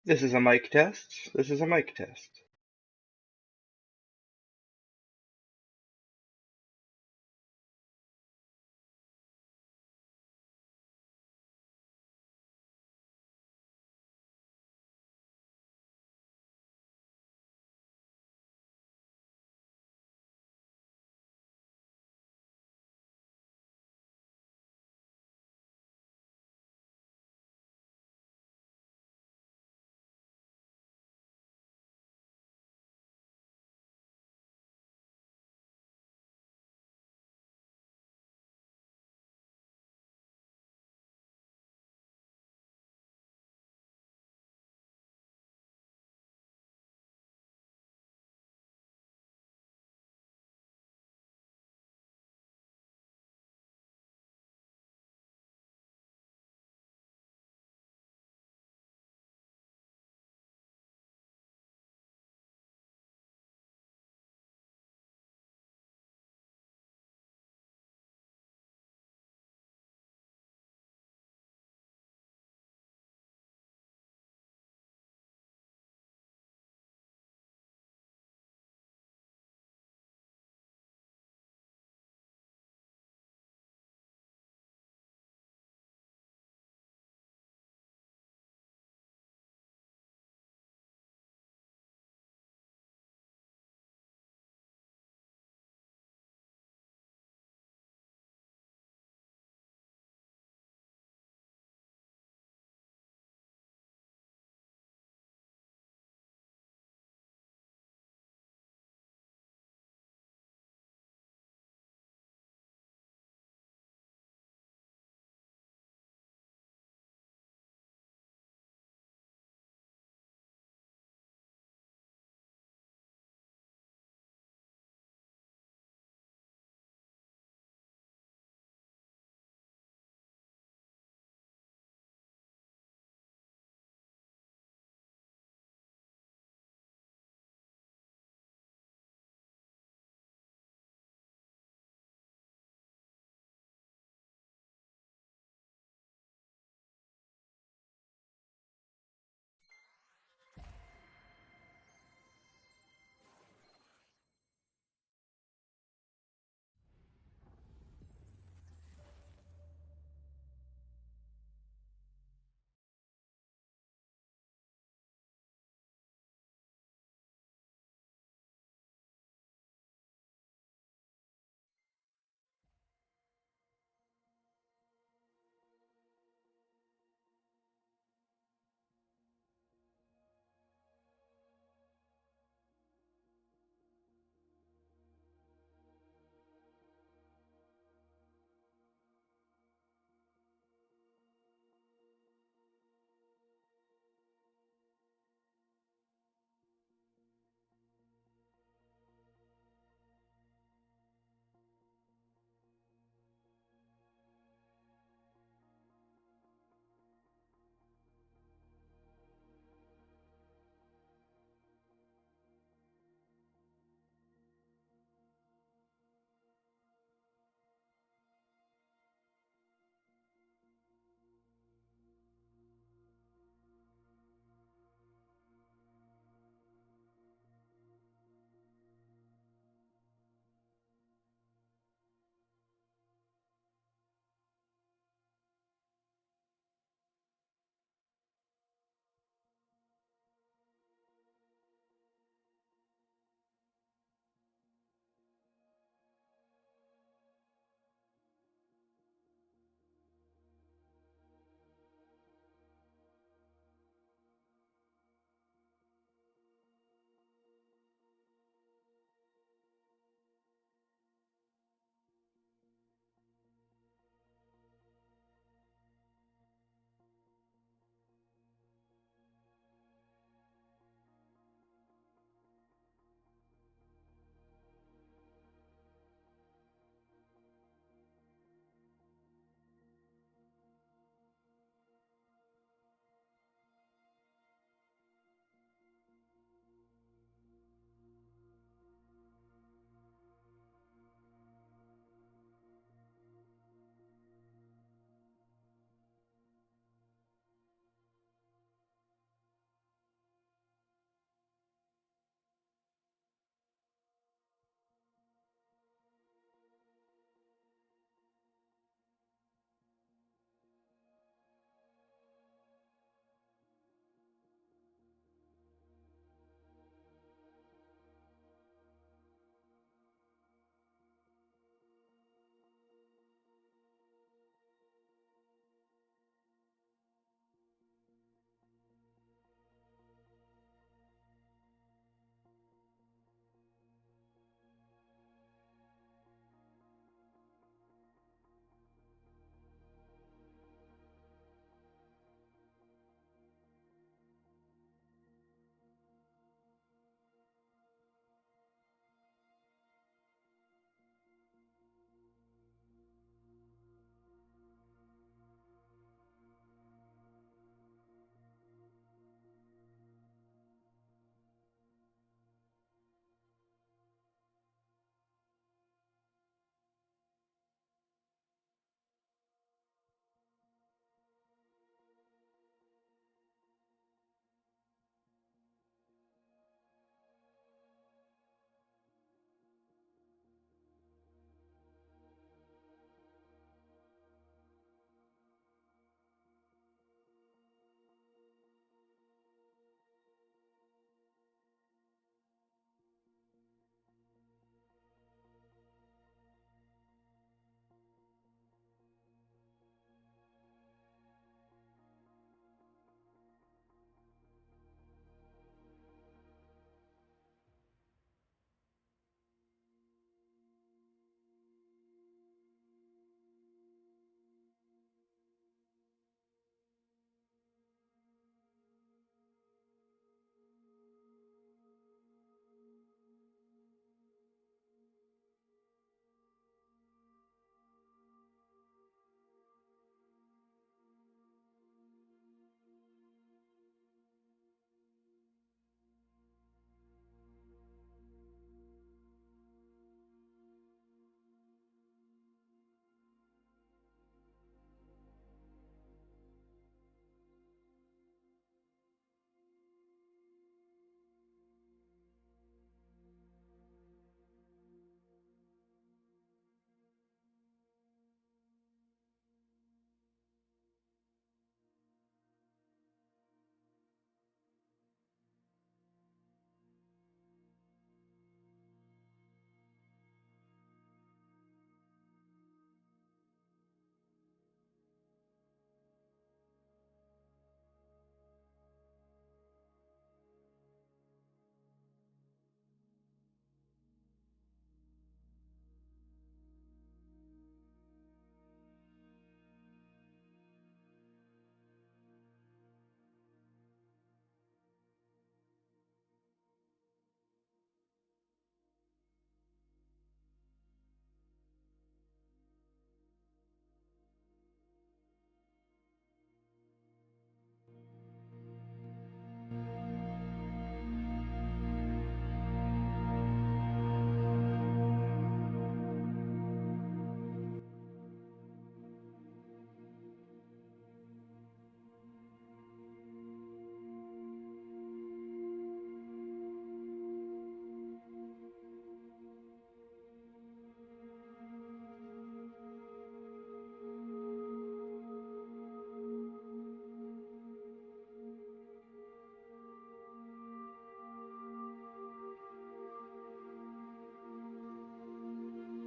This is a mic test. This is a mic test.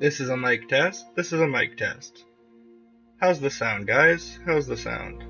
This is a mic test. This is a mic test. How's the sound, guys? How's the sound?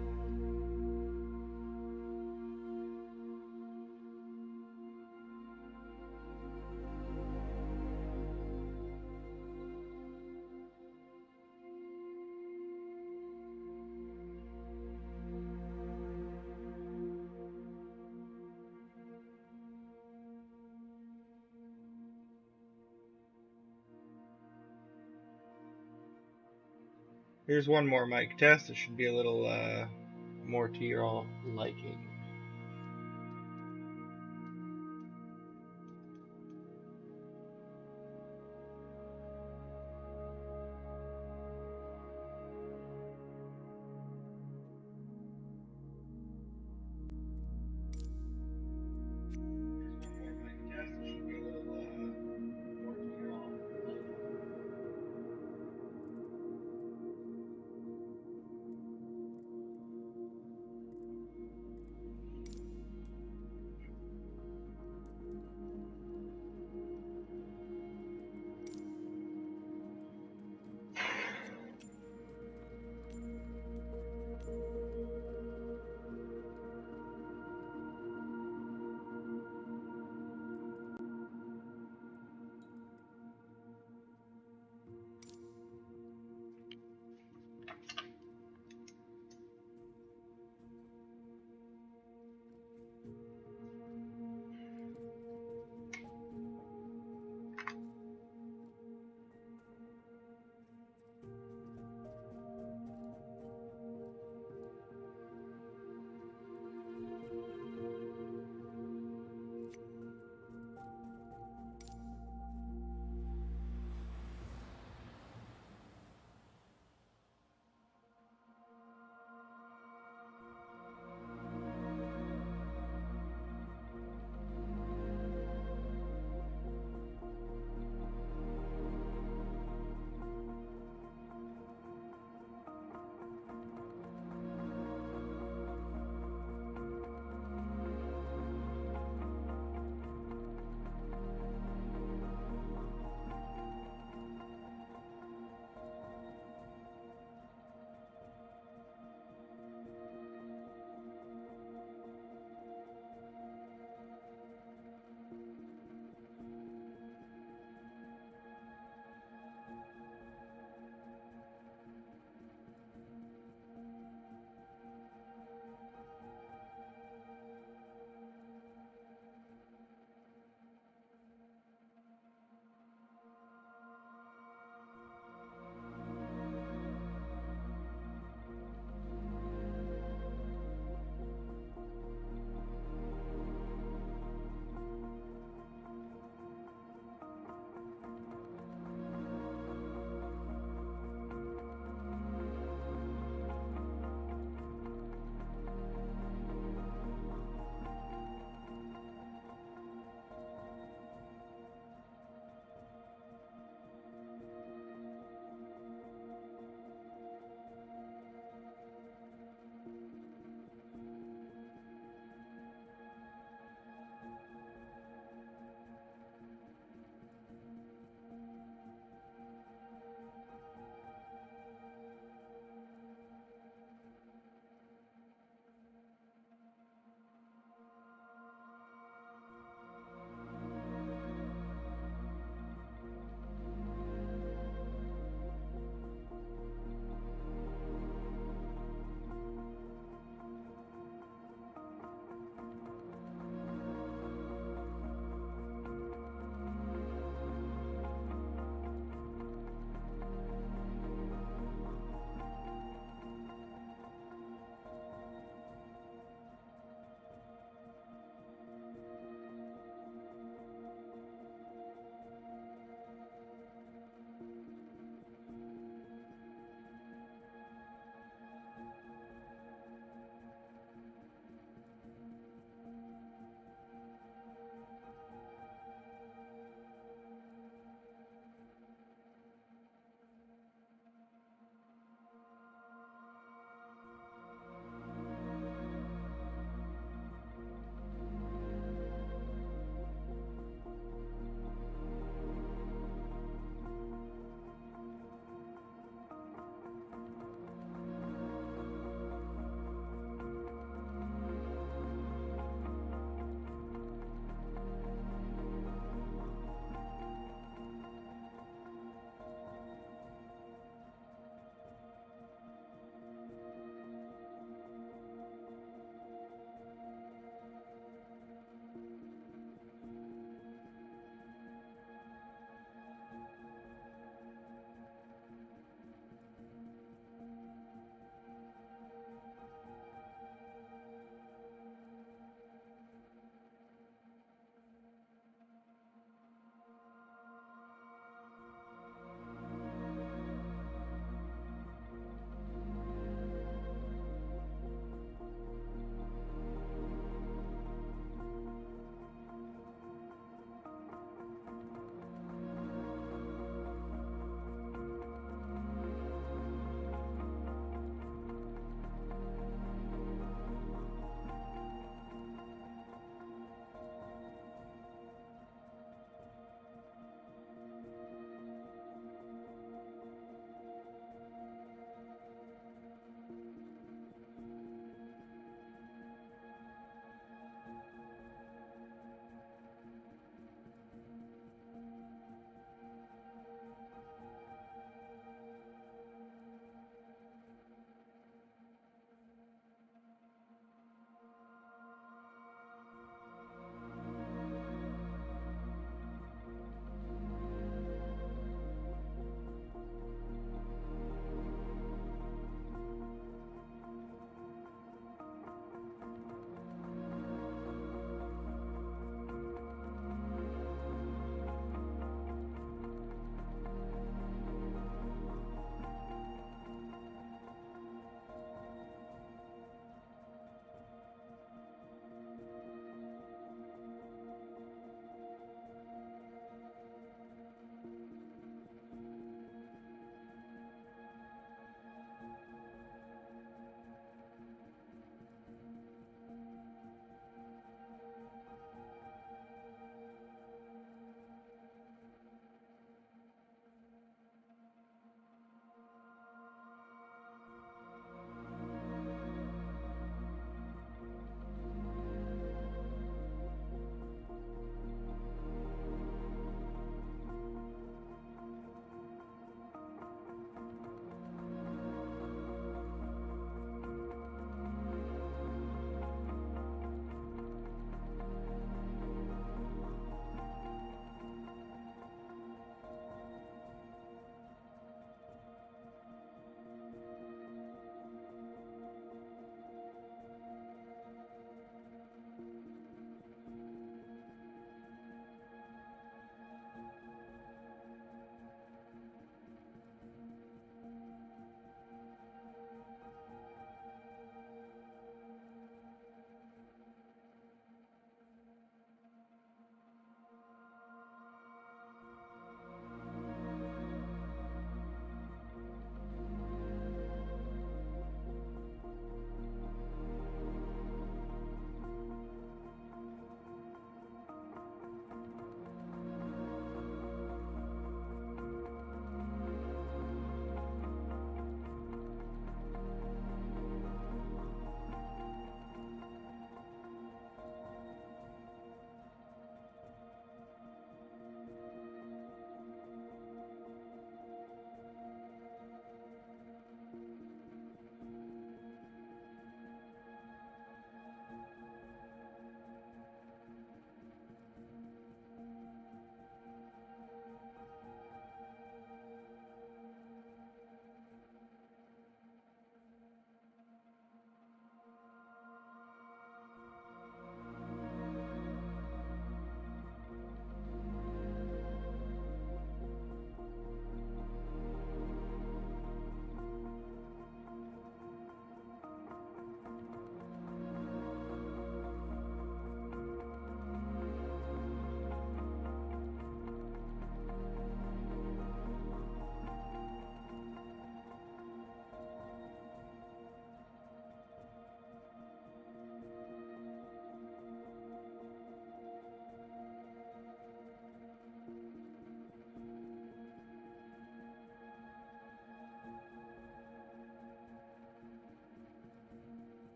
Here's one more mic test. It should be a little more to your all liking.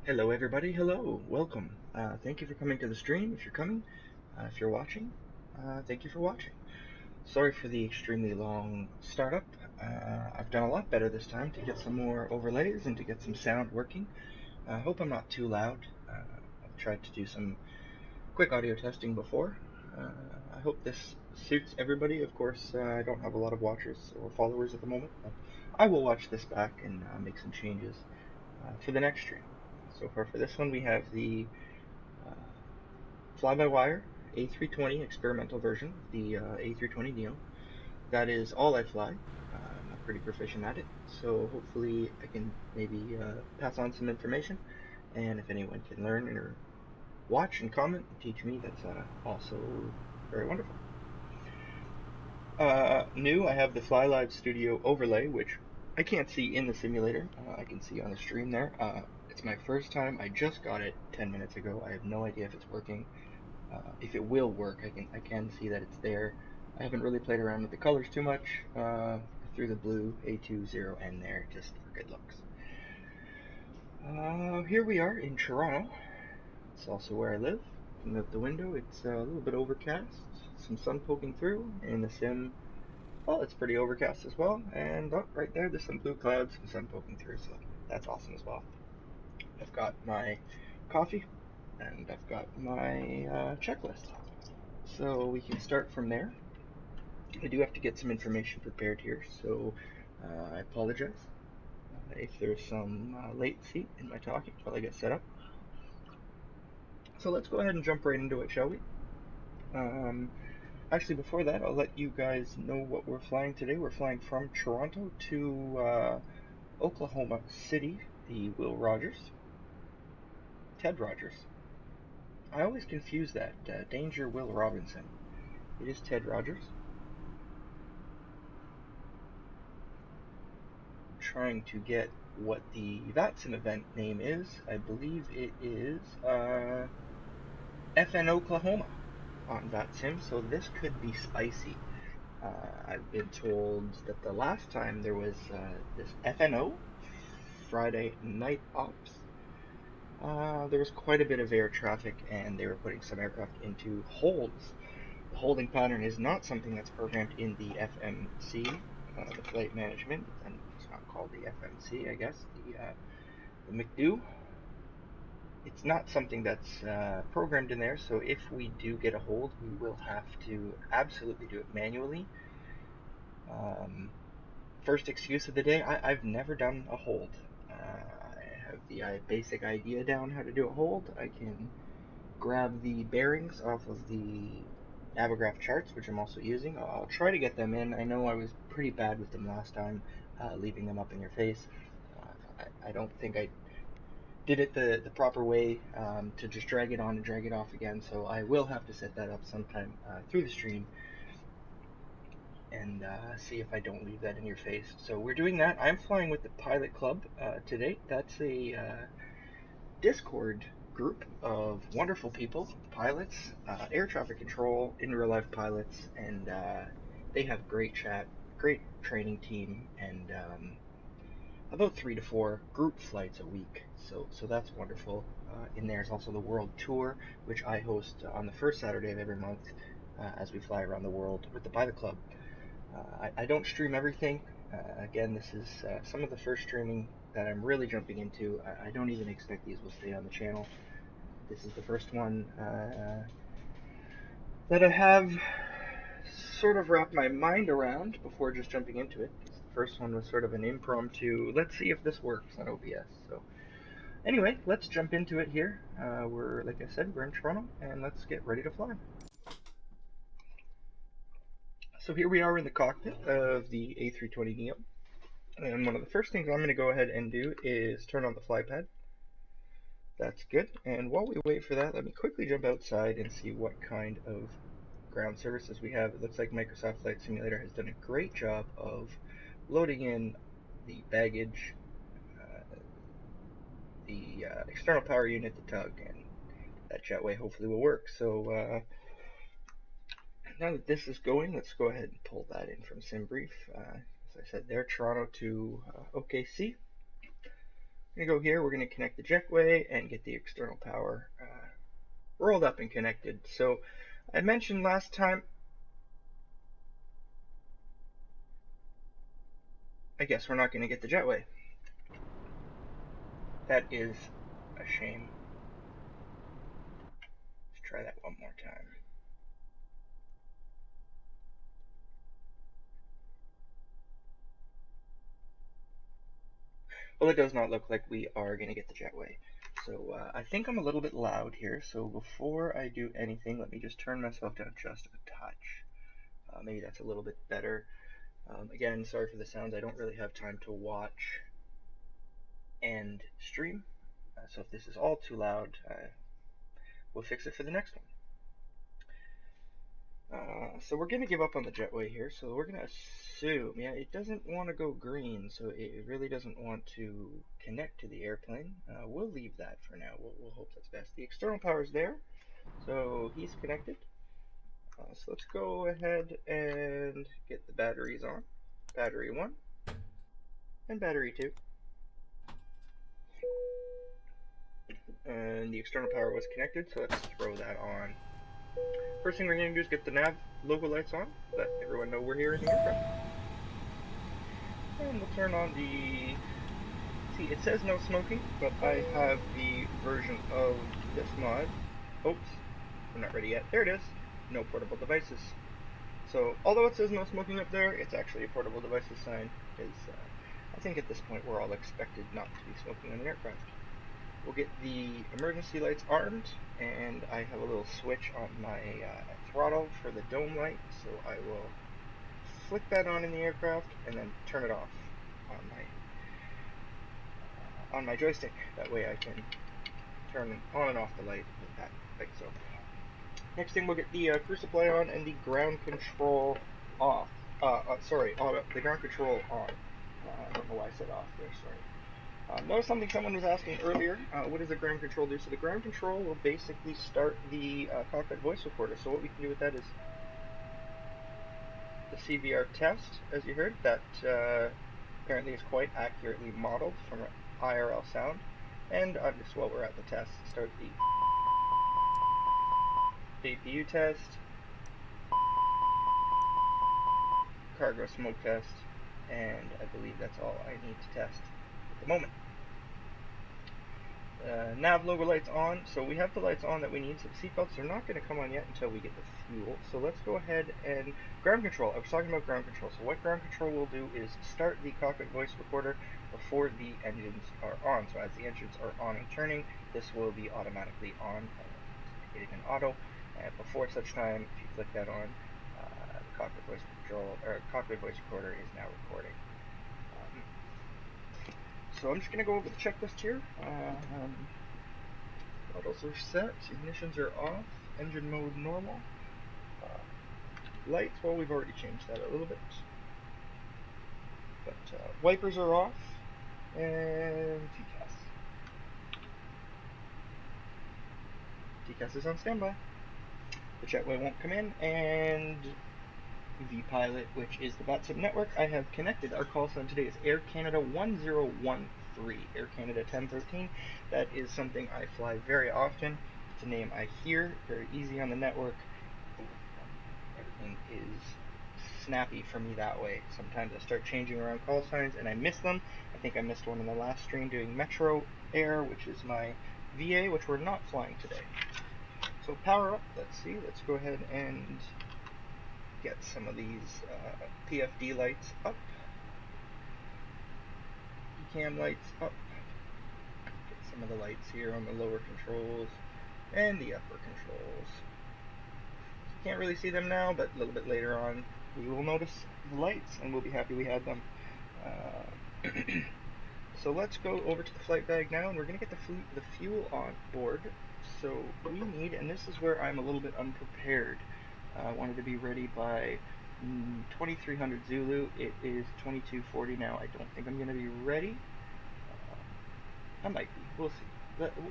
Hello, everybody. Hello. Welcome. Thank you for coming to the stream. If you're coming, if you're watching, thank you for watching. Sorry for the extremely long startup. I've done a lot better this time to get some more overlays and to get some sound working. I hope I'm not too loud. I've tried to do some quick audio testing before. I hope this suits everybody. Of course, I don't have a lot of watchers or followers at the moment, but I will watch this back and make some changes for the next stream. So far for this one, we have the uh, fly-by-wire A320 experimental version of the A320 Neo. That is all I fly. I'm pretty proficient at it, so hopefully I can maybe pass on some information. And if anyone can learn or watch and comment and teach me, that's also very wonderful. New, I have the Fly Live Studio overlay, which I can't see in the simulator. I can see on the stream there. It's my first time. I just got it 10 minutes ago. I have no idea if it's working. If it will work, I can see that it's there. I haven't really played around with the colors too much. I threw the blue A2nx there just for good looks. Here we are in Toronto. It's also where I live. Looking out the window, it's a little bit overcast. Some sun poking through. In the sim, well, it's pretty overcast as well. And right there's some blue clouds, some sun poking through, so that's awesome as well. I've got my coffee, and I've got my checklist. So we can start from there. I do have to get some information prepared here, so I apologize if there's some latency in my talking while I get set up. So let's go ahead and jump right into it, shall we? Actually, before that, I'll let you guys know what we're flying today. We're flying from Toronto to Oklahoma City, the Will Rogers. Ted Rogers. I always confuse that. Danger Will Robinson. It is Ted Rogers. Trying to get what the Vatsim event name is. I believe it is FNOklahoma on Vatsim, so this could be spicy. I've been told that the last time there was this FNO, Friday Night Ops, there was quite a bit of air traffic and they were putting some aircraft into holds. The holding pattern is not something that's programmed in the FMC, the flight management, and it's not called the FMC, I guess, the McDo. It's not something that's programmed in there, so if we do get a hold, we will have to absolutely do it manually. First excuse of the day, I've never done a hold. I have the basic idea down how to do a hold. I can grab the bearings off of the Abergraph charts, which I'm also using. I'll try to get them in. I know I was pretty bad with them last time, leaving them up in your face. I don't think I did it the proper way to just drag it on and drag it off again, so I will have to set that up sometime through the stream and see if I don't leave that in your face. So we're doing that. I'm flying with the Pilot Club today. That's a Discord group of wonderful people, pilots, air traffic control, in real life pilots, and they have great chat, great training team, and about 3 to 4 group flights a week. So that's wonderful. In there is also the World Tour, which I host on the first Saturday of every month as we fly around the world with the Pilot Club. I don't stream everything. Again, this is some of the first streaming that I'm really jumping into. I don't even expect these will stay on the channel. This is the first one that I have sort of wrapped my mind around before just jumping into it. The first one was sort of an impromptu, let's see if this works on OBS. So anyway, let's jump into it here. Like I said, we're in Toronto, and let's get ready to fly. So here we are in the cockpit of the A320 Neo. And one of the first things I'm going to go ahead and do is turn on the fly pad. That's good. And while we wait for that, let me quickly jump outside and see what kind of ground services we have. It looks like Microsoft Flight Simulator has done a great job of loading in the baggage, the external power unit, the tug, and that jetway hopefully will work. So now that this is going, let's go ahead and pull that in from SimBrief. As I said there, Toronto to OKC. going to go here, we're going to connect the jetway and get the external power rolled up and connected. So I mentioned last time, I guess we're not going to get the jetway. That is a shame. Let's try that one more time. Well, it does not look like we are going to get the jetway. So I think I'm a little bit loud here. So before I do anything, let me just turn myself down just a touch. Maybe that's a little bit better. Again, sorry for the sounds. I don't really have time to watch and stream. So if this is all too loud, we'll fix it for the next one. So we're going to give up on the jetway here. So we're going to assume, yeah, it doesn't want to go green, so it really doesn't want to connect to the airplane. We'll leave that for now. We'll hope that's best. The external power is there, so he's connected. So let's go ahead and get the batteries on. Battery 1 and battery 2. And the external power was connected, so let's throw that on. First thing we're going to do is get the nav logo lights on, let everyone know we're here in the aircraft. And we'll turn on the... See, it says no smoking, but I have the version of this mod. Oops, we're not ready yet. There it is. No portable devices. So, although it says no smoking up there, it's actually a portable devices sign, because I think at this point we're all expected not to be smoking on the aircraft. We'll get the emergency lights armed, and I have a little switch on my throttle for the dome light, so I will flick that on in the aircraft and then turn it off on my joystick. That way I can turn on and off the light with that, like so. Next thing, we'll get the crew supply on and the ground control off. The ground control on. I don't know why I said off there, sorry. Notice something someone was asking earlier. What does the ground control do? So the ground control will basically start the cockpit voice recorder. So what we can do with that is the CVR test, as you heard, that apparently is quite accurately modeled from IRL sound. And just while we're at the test, start the APU test, cargo smoke test, and I believe that's all I need to test at the moment. Nav logo lights on, so we have the lights on that we need, so the seatbelts are not going to come on yet until we get the fuel. So let's go ahead and ground control. I was talking about ground control. So what ground control will do is start the cockpit voice recorder before the engines are on. So as the engines are on and turning, this will be automatically on, hitting an auto. Before such time, if you click that on, the cockpit voice recorder is now recording. So I'm just going to go over the checklist here. Throttles are set, ignitions are off, engine mode normal. Lights, well, we've already changed that a little bit. But wipers are off, and TCAS is on standby. The jetway won't come in, and vPilot, which is the Vatsim network, I have connected. Our call sign today is Air Canada 1013, Air Canada 1013. That is something I fly very often. It's a name I hear, very easy on the network. Everything is snappy for me that way. Sometimes I start changing around call signs and I miss them. I think I missed one in the last stream doing Metro Air, which is my VA, which we're not flying today. So power up, let's see, let's go ahead and get some of these PFD lights up, cam lights up, get some of the lights here on the lower controls and the upper controls. You can't really see them now, but a little bit later on we will notice the lights and we'll be happy we had them. So let's go over to the flight bag now, and we're going to get the fuel on board. So we need, and this is where I'm a little bit unprepared. I wanted to be ready by 2300 Zulu. It is 2240 now. I don't think I'm going to be ready. I might be. We'll see.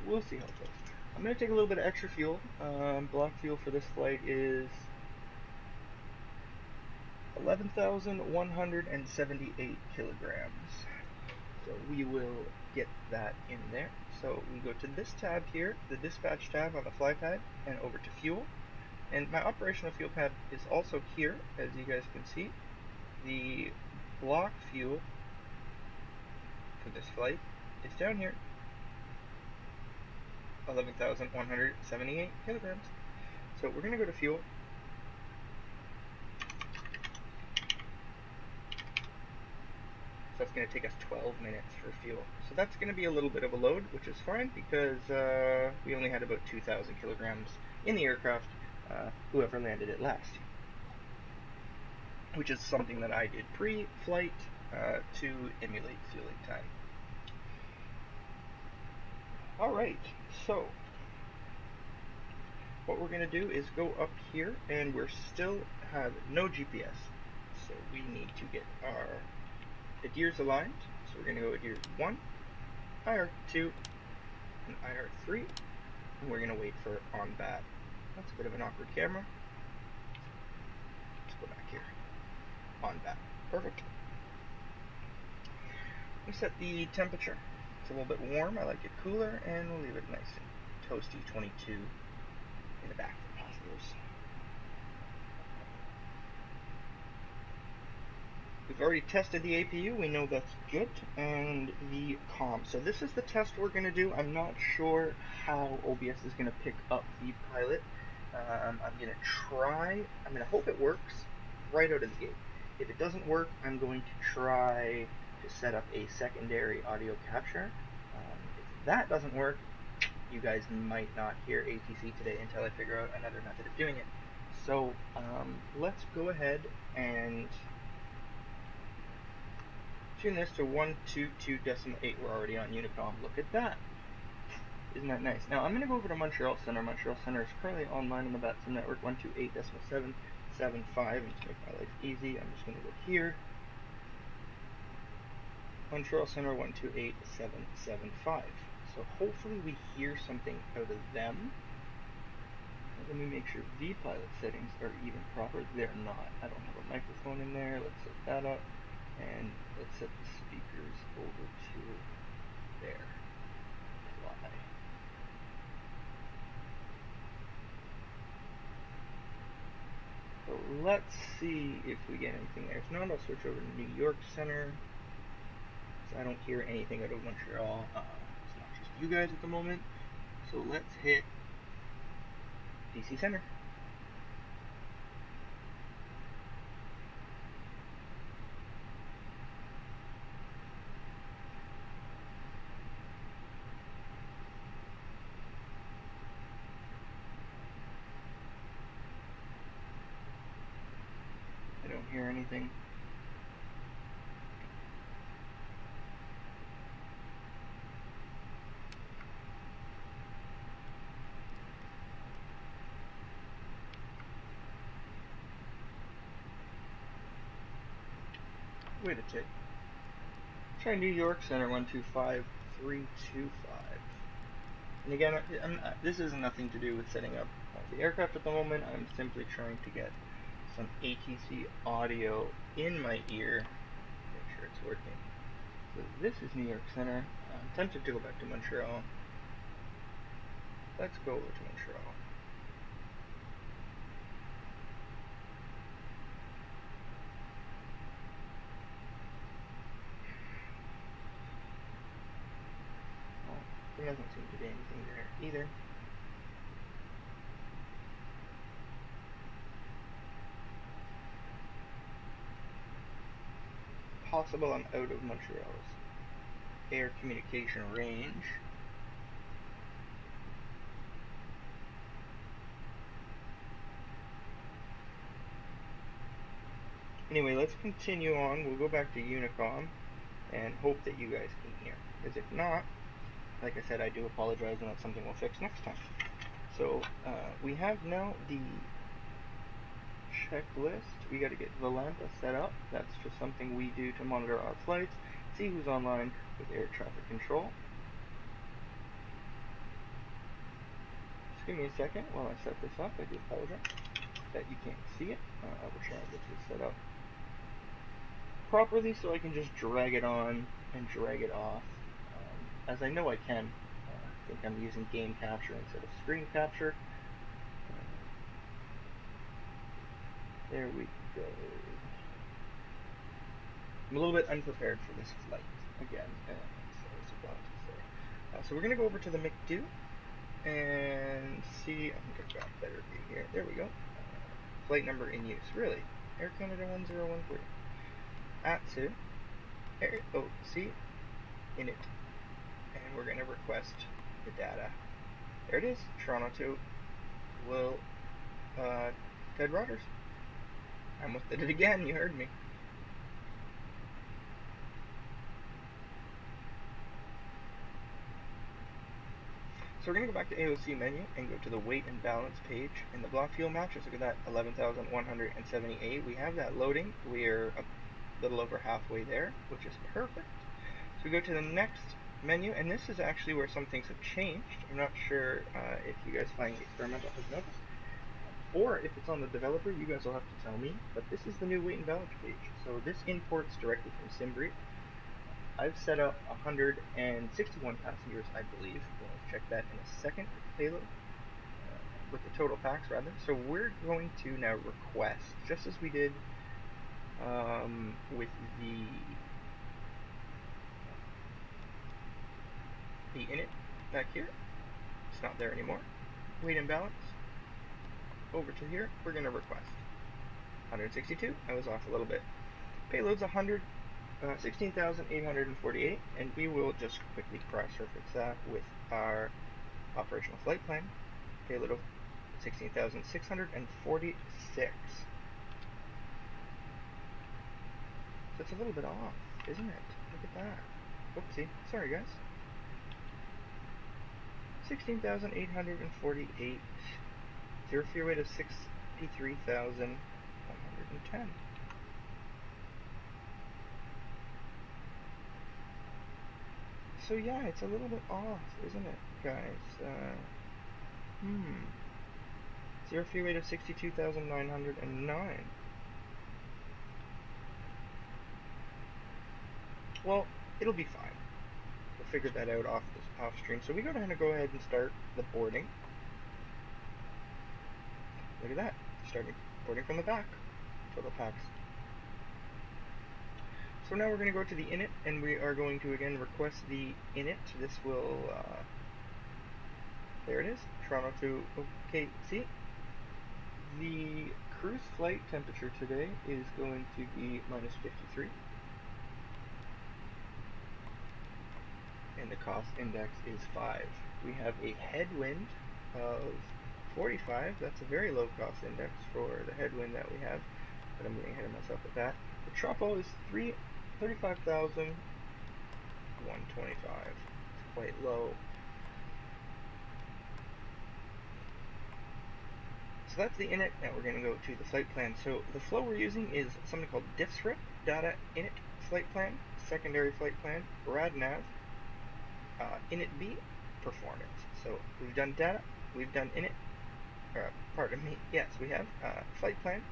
We'll see how it goes. I'm going to take a little bit of extra fuel. Block fuel for this flight is 11,178 kilograms. So we will get that in there. So we go to this tab here, the dispatch tab on the fly pad, and over to fuel. And my operational fuel pad is also here, as you guys can see. The block fuel for this flight is down here, 11,178 kilograms. So we're going to go to fuel. So that's going to take us 12 minutes for fuel. So that's going to be a little bit of a load, which is fine because we only had about 2,000 kilograms in the aircraft, whoever landed it last, which is something that I did pre-flight to emulate fueling time. Alright, so what we're going to do is go up here, and we still have no GPS. So we need to get our gears aligned. So we're going to go gears 1, IR2, and IR3, and we're going to wait for on bat. That's a bit of an awkward camera. Let's go back here. On bat. Perfect. We set the temperature. It's a little bit warm. I like it cooler, and we'll leave it nice and toasty 22 in the back for passengers. We've already tested the APU, we know that's good, and the comm. So this is the test we're going to do. I'm not sure how OBS is going to pick up the pilot. I'm going to hope it works right out of the gate. If it doesn't work, I'm going to try to set up a secondary audio capture. If that doesn't work, you guys might not hear ATC today until I figure out another method of doing it. So let's go ahead and tune this to 122.8. We're already on Unicom. Look at that. Isn't that nice? Now I'm going to go over to Montreal Center. Montreal Center is currently online on the Vatsim network 128.775. And to make my life easy, I'm just going to go here. Montreal Center 128.775. So hopefully we hear something out of them. Let me make sure the pilot settings are even proper. They're not. I don't have a microphone in there. Let's set that up. And let's set the speakers over to there. Fly. So let's see if we get anything there. If not, I'll switch over to New York Center. So I don't hear anything out of Montreal. It's not just you guys at the moment. So let's hit DC Center. I don't hear anything. Wait a tick. Try New York Center 125.325. And again, this has nothing to do with setting up the aircraft at the moment. I'm simply trying to get some ATC audio in my ear. Make sure it's working. So this is New York Center. I'm tempted to go back to Montreal. Let's go over to Montreal. There doesn't seem to be anything there either. Possible I'm out of Montreal's air communication range. Anyway, let's continue on. We'll go back to Unicom and hope that you guys can hear. Because if not, like I said, I do apologize, and that's something we'll fix next time. So we have now the checklist. We got to get Volanta set up. That's just something we do to monitor our flights, see who's online with air traffic control. Just give me a second while I set this up. I do apologize that you can't see it. I will try and get this set up properly so I can just drag it on and drag it off as I know I can. I think I'm using game capture instead of screen capture. There we go. I'm a little bit unprepared for this flight again, so we're going to go over to the McDo and see. I think I've got a better view here. There we go. Flight number in use. Really? Air Canada 1013. A2 KOKC in it. And we're going to request the data. There it is. Toronto to Ted Rogers. I almost did it again. You heard me. So we're going to go back to AOC menu and go to the weight and balance page and the block fuel matches. Look at that, 11,178. We have that loading. We're a little over halfway there, which is perfect. So we go to the next menu, and this is actually where some things have changed. I'm not sure if you guys find the experimental has noticed, or if it's on the developer, you guys will have to tell me. But this is the new weight and balance page. So this imports directly from SimBrief. I've set up 161 passengers, I believe. We'll check that in a second with the payload, with the total packs rather. So we're going to now request, just as we did with the init back here. It's not there anymore. Weight and balance. Over to here, we're going to request 162. I was off a little bit. Payload's 16,848, and we will just quickly cross-reference that with our operational flight plan. Payload of 16,646. So it's a little bit off, isn't it? Look at that. Oopsie. Sorry, guys. 16,848. Zero fuel weight of 63,110. So yeah, it's a little bit off, isn't it, guys? Zero fuel weight of 62,909. Well, it'll be fine. We'll figure that out off stream. So we go ahead and start the boarding. Look at that. Starting boarding from the back. Total packs. So now we're going to go to the init, and we are going to again request the init. This will, there it is, Toronto to KOKC. The cruise flight temperature today is going to be -53. And the cost index is 5. We have a headwind of 45. That's a very low cost index for the headwind that we have, but I'm getting ahead of myself with that. The tropo is 35,125. It's quite low. So that's the init. Now we're going to go to the flight plan. So the flow we're using is something called diffsrip, data init flight plan, secondary flight plan, radnav, init B, performance. So we've done data, we've done init, pardon me, yes, we have flight plan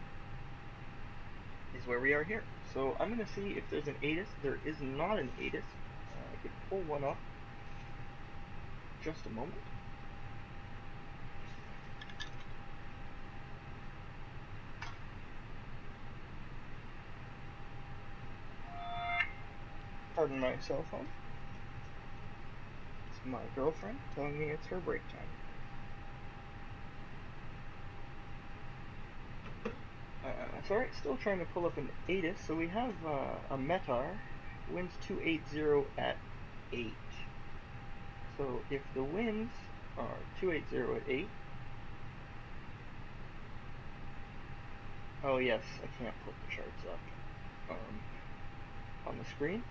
is where we are here. So I'm going to see if there's an ATIS. There is not an ATIS. I could pull one up. Just a moment. Pardon my cell phone. It's my girlfriend telling me it's her break time. Sorry, still trying to pull up an ATIS. So we have a METAR, winds 280 at 8. So if the winds are 280 at 8, oh yes, I can't put the charts up on the screen.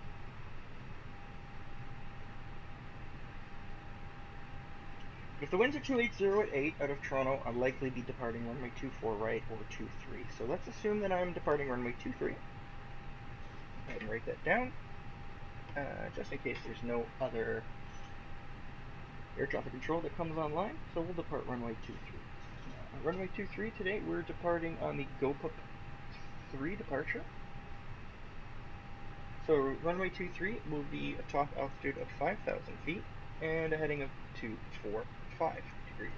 If the winds are 280 at 8 out of Toronto, I'll likely be departing runway 24 right or 23. So let's assume that I'm departing runway 23. Go ahead and write that down, just in case there's no other air traffic control that comes online. So we'll depart runway 23. Runway 23 today, we're departing on the GoPup 3 departure. So runway 23 will be a top altitude of 5,000 feet and a heading of 245 degrees.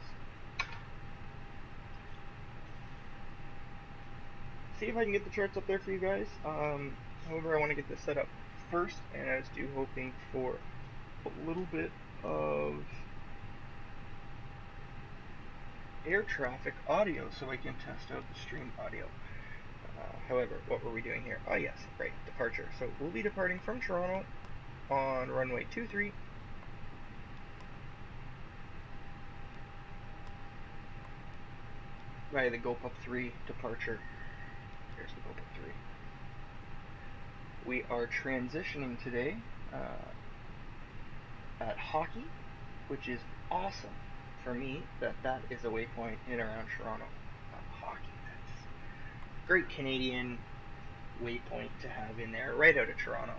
See if I can get the charts up there for you guys. However, I want to get this set up first, and I was hoping for a little bit of air traffic audio so I can test out the stream audio. However, what were we doing here? Oh yes, right, departure. So we'll be departing from Toronto on runway 23. Via the GoPup 3 departure. Here's the GoPup 3. We are transitioning today at Hockey, which is awesome for me that is a waypoint in and around Toronto. Hockey, that's great Canadian waypoint to have in there, right out of Toronto.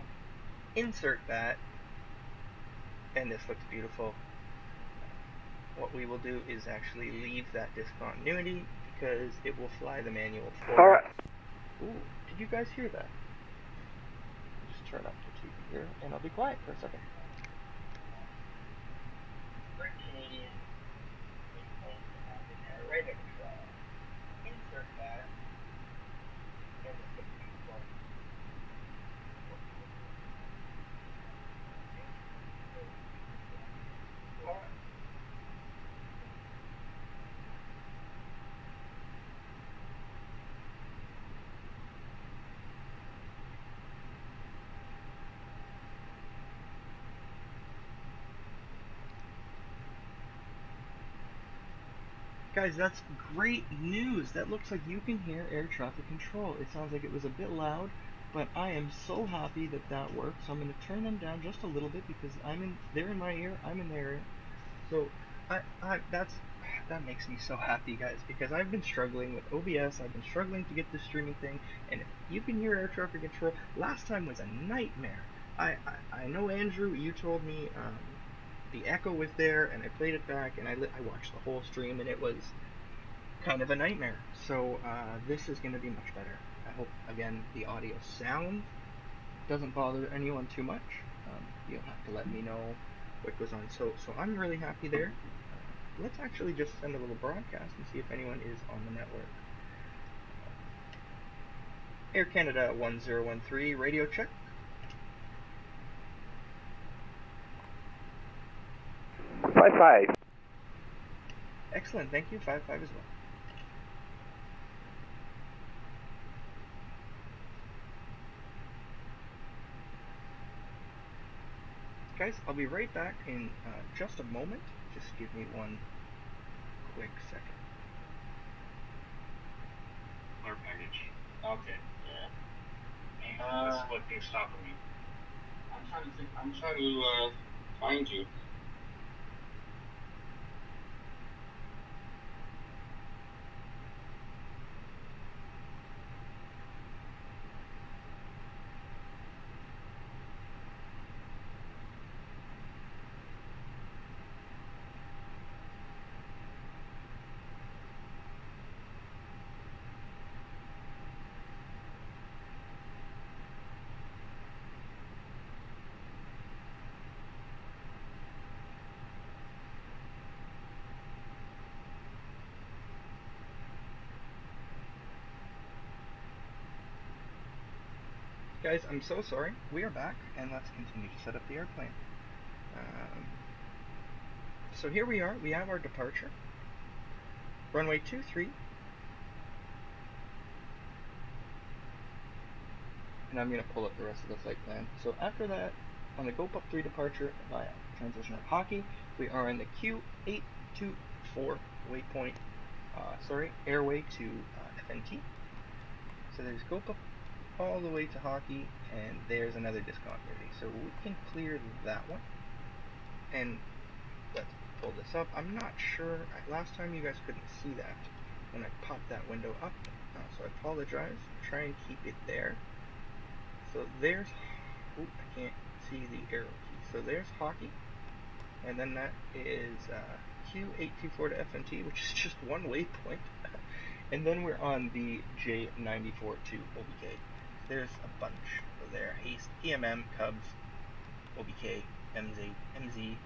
Insert that, and this looks beautiful. What we will do is actually leave that discontinuity because it will fly the manual for All right. Ooh, did you guys hear that? Just turn up the TV here, and I'll be quiet for a second. Great Canadian waypoint to have in there, right out of Toronto. Insert that, and this looks beautiful. Alright. Guys, that's great news. That looks like you can hear air traffic control. It sounds like it was a bit loud, but I am so happy that that works. So I'm going to turn them down just a little bit because they're in my ear, I'm in their ear. So that makes me so happy, guys, because I've been struggling with OBS. I've been struggling to get this streaming thing, and if you can hear air traffic control, last time was a nightmare. I know, Andrew, you told me the echo was there, and I played it back, and I watched the whole stream, and it was kind of a nightmare. So this is going to be much better. I hope, again, the audio sound doesn't bother anyone too much. You'll have to let me know what goes on. So I'm really happy there. Let's actually just send a little broadcast and see if anyone is on the network. Air Canada 1013, radio check. Five. Excellent, thank you. 5-5 as well. Guys, I'll be right back in just a moment. Just give me one quick second. Our package. Okay. Yeah. That's what thing's stopping me. I'm trying to find you. Guys, I'm so sorry. We are back, and let's continue to set up the airplane. So here we are. We have our departure. Runway 23. And I'm going to pull up the rest of the flight plan. So after that, on the GoPup 3 departure via transition at Hockey, we are in the Q824 waypoint, airway to FNT. So there's GoPup all the way to Hockey, and there's another discontinuity. So we can clear that one. And let's pull this up. I'm not sure, last time you guys couldn't see that when I popped that window up, so I apologize. Try and keep it there. So there's, I can't see the arrow key. So there's Hockey, and then that is Q824 to FNT, which is just one waypoint. And then we're on the J94 to OBK. There's a bunch there. Haste, PMM, Cubs, OBK, MZV.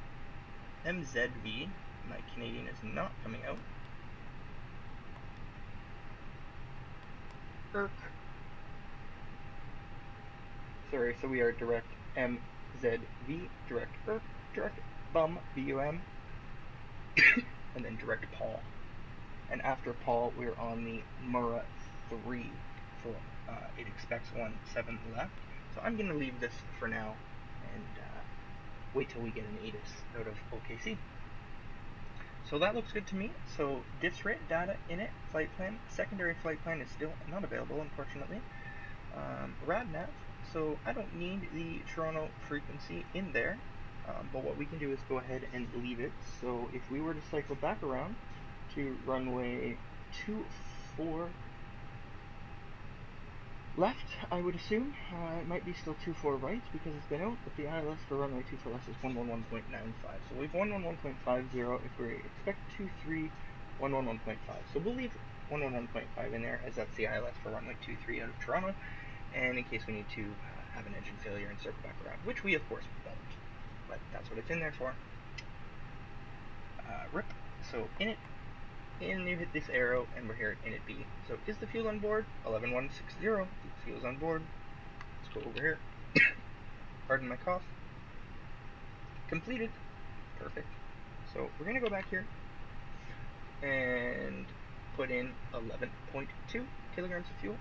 My Canadian is not coming out. ERK. Sorry, so we are direct MZV, direct ERK, direct BUM, BUM, and then direct Paul. And after Paul, we're on the Mura 3, so it expects 1-7 left. So I'm going to leave this for now and wait till we get an ATIS out of OKC. So that looks good to me. So diffs rate, data, init, flight plan. Secondary flight plan is still not available, unfortunately. RadNav, so I don't need the Toronto frequency in there, but what we can do is go ahead and leave it. So if we were to cycle back around to runway 24 left, I would assume. It might be still 24 right because it's been out, but the ILS for runway 24 left is 111.95. So we've 111.50 if we expect 23, 111.5. So we'll leave 111.5 in there as that's the ILS for runway 23 out of Toronto, and in case we need to have an engine failure and circle back around, which we of course won't, but that's what it's in there for. RIP. So init. And you hit this arrow, and we're here at init B. So is the fuel on board? 11160. The fuel's on board. Let's go over here. Pardon my cough. Completed. Perfect. So we're going to go back here and put in 11.2 kilograms of fuel.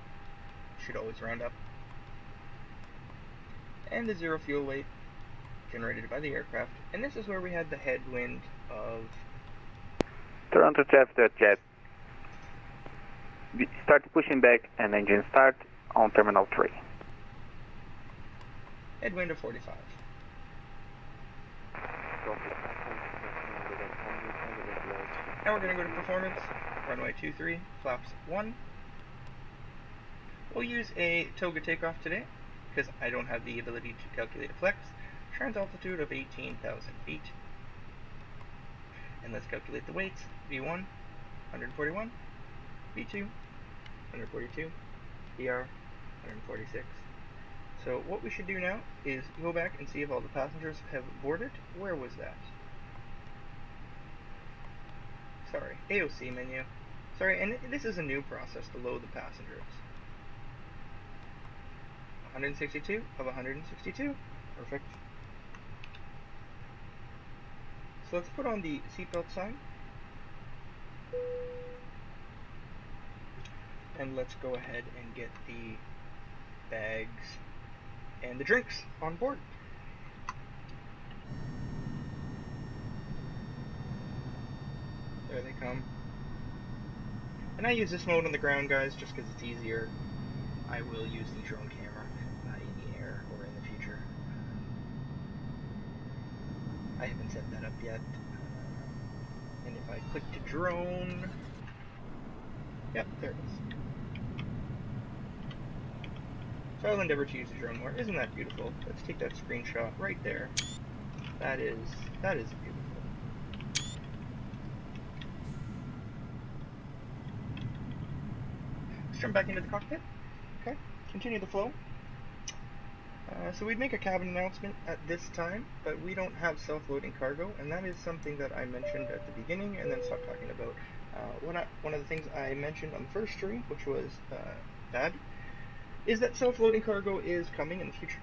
Should always round up. And the zero fuel weight generated by the aircraft. And this is where we had the headwind of Toronto jet. Start pushing back and engine start on Terminal 3. headwind of 45. Now we're going to go to performance, runway 23, flaps 1. We'll use a toga takeoff today, because I don't have the ability to calculate a flex. Trans altitude of 18,000 feet. And let's calculate the weights. V1, 141. V2, 142. VR, 146. So what we should do now is go back and see if all the passengers have boarded. Where was that? Sorry, AOC menu. Sorry, and this is a new process to load the passengers. 162 of 162. Perfect. So let's put on the seatbelt sign. And let's go ahead and get the bags and the drinks on board. There they come. And I use this mode on the ground, guys, just because it's easier. I will use the drone camera in the air or in the future. I haven't set that up yet. And if I click to drone, yep, there it is. So I'll endeavor to use the drone more. Isn't that beautiful? Let's take that screenshot right there. That is beautiful. Let's jump back into the cockpit. Okay, continue the flow. So we'd make a cabin announcement at this time, but we don't have self-loading cargo, and that is something that I mentioned at the beginning and then stopped talking about. One of the things I mentioned on the first stream, which was bad, is that self-loading cargo is coming in the future.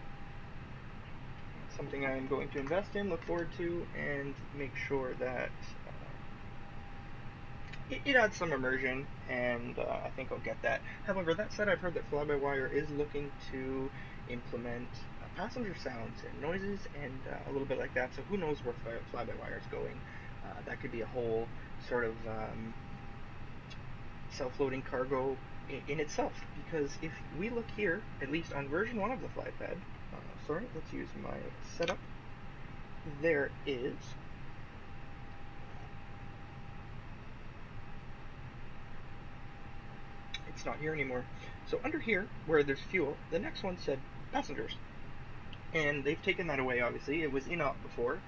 It's something I'm going to invest in, look forward to, and make sure that it adds some immersion, and I think I'll get that. However, that said, I've heard that Fly-by-Wire is looking to implement passenger sounds and noises and a little bit like that, so who knows where Fly-by-Wire is going. That could be a whole sort of self-loading cargo in itself, because if we look here, at least on version 1 of the FlyPad, sorry, let's use my setup, there is it's not here anymore. So under here, where there's fuel, the next one said passengers. And they've taken that away, obviously. It was in-op before.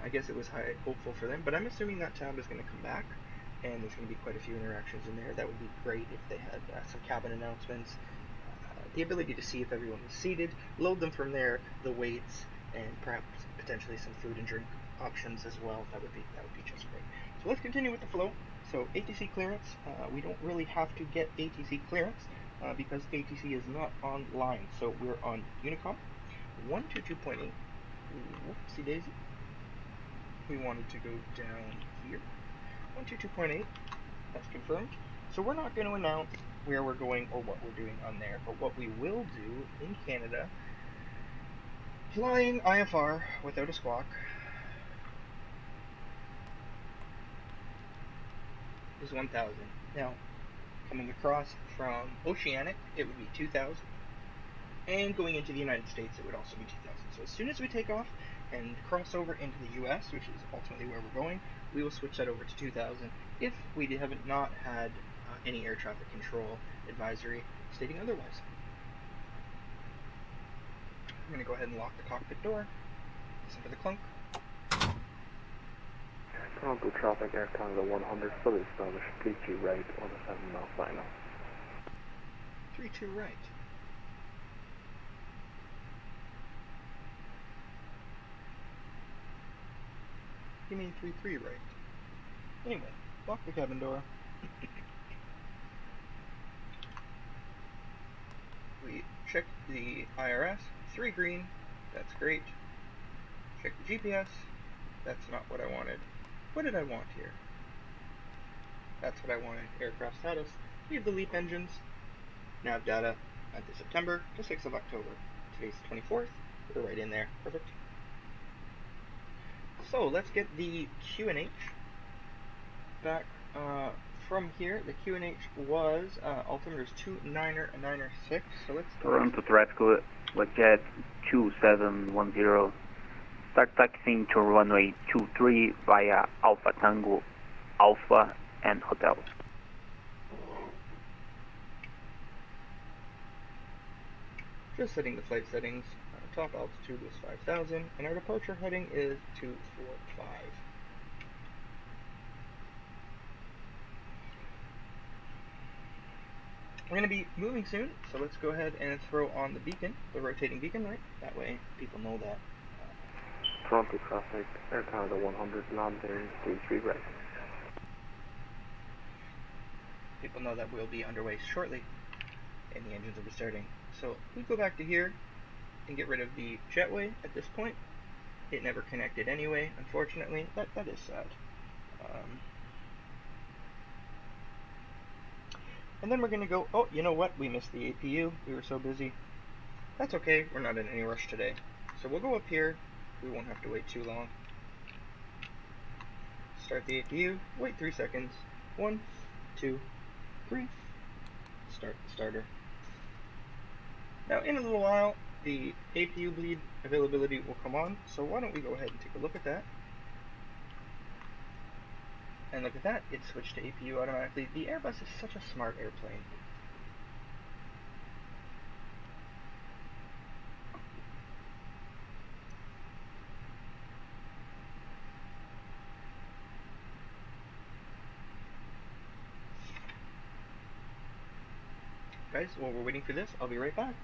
I guess it was hopeful for them, but I'm assuming that tab is going to come back, and there's going to be quite a few interactions in there. That would be great if they had some cabin announcements. the ability to see if everyone was seated, load them from there, the weights, and perhaps potentially some food and drink options as well. That would be just great. So let's continue with the flow. So ATC clearance, we don't really have to get ATC clearance because ATC is not online. So we're on Unicom 122.8. Whoopsie daisy. We wanted to go down here. 122.8. That's confirmed. So we're not going to announce where we're going or what we're doing on there, but what we will do in Canada, flying IFR without a squawk, is 1,000. Now, coming across from Oceanic, it would be 2,000. And going into the United States, it would also be 2,000. So as soon as we take off and cross over into the US, which is ultimately where we're going, we will switch that over to 2,000 if we haven't not had any air traffic control advisory stating otherwise. I'm going to go ahead and lock the cockpit door. Listen for the clunk. Toronto traffic, Air Canada 100, fully established, 32 right on a 7-mile final. 32 right. You mean 33 right. Anyway, lock the cabin door. We check the IRS, 3 green, that's great. Check the GPS, that's not what I wanted. What did I want here? That's what I wanted, aircraft status. We have the LEAP engines, nav data, 9th of September to 6th of October. Today's 24th, we're right in there, perfect. So let's get the QNH back from here. The QNH was altimeters 29er and 9er 6. So let's Toronto Traffic with jet 2710. Start taxiing to runway 23 via Alpha Tango, Alpha and Hotel. Just setting the flight settings. Top altitude was 5,000, and our departure heading is 245. We're going to be moving soon, so let's go ahead and throw on the beacon, the rotating beacon light. That way people know that. Toronto traffic, Air Canada 100, landing 33 right. People know that we'll be underway shortly, and the engines will be starting. So we go back to here and get rid of the jetway at this point. It never connected anyway, unfortunately. That is sad. And then we're going to go, oh, you know what? We missed the APU. We were so busy. That's okay. We're not in any rush today. So we'll go up here. We won't have to wait too long. Start the APU. Wait 3 seconds. 1, 2, 3. Start the starter. Now, in a little while, the APU bleed availability will come on. So why don't we go ahead and take a look at that. And look at that, it switched to APU automatically. The Airbus is such a smart airplane. Guys, while we're waiting for this, I'll be right back.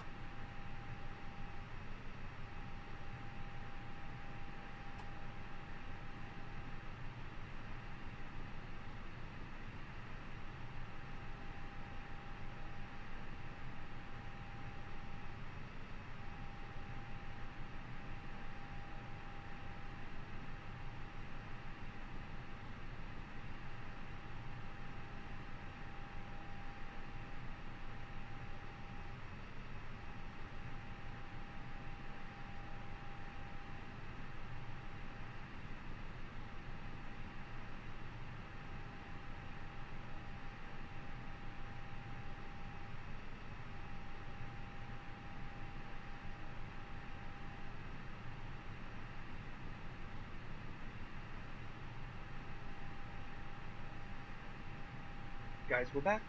Guys, we're back.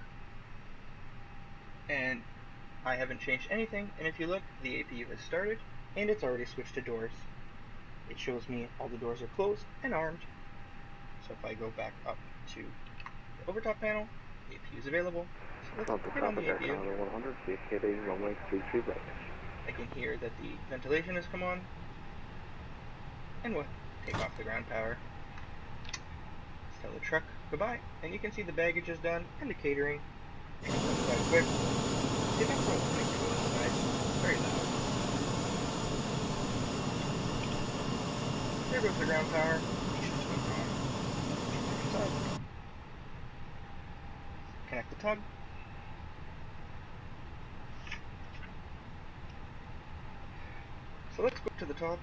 And I haven't changed anything, and if you look, the APU has started, and it's already switched to doors. It shows me all the doors are closed and armed. So if I go back up to the overtop panel, the APU is available. let's hit on the APU. I can hear that the ventilation has come on, and we'll take off the ground power. Let's tell the truck goodbye, and you can see the baggage is done and the catering. Quite quick. See, that's what makes it really nice. Very loud. There goes the ground power. Connect the tug. So let's go to the top.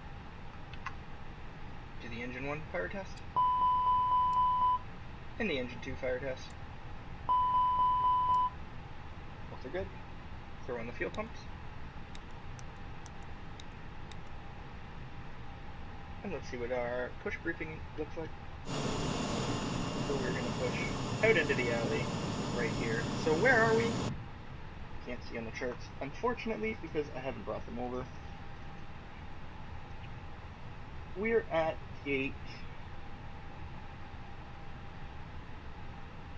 Do the engine 1 fire test. And the engine 2 fire test. Both are good. Throw in the fuel pumps. And let's see what our push briefing looks like. So we're going to push out into the alley right here. So where are we? Can't see on the charts, unfortunately, because I haven't brought them over. We're at gate.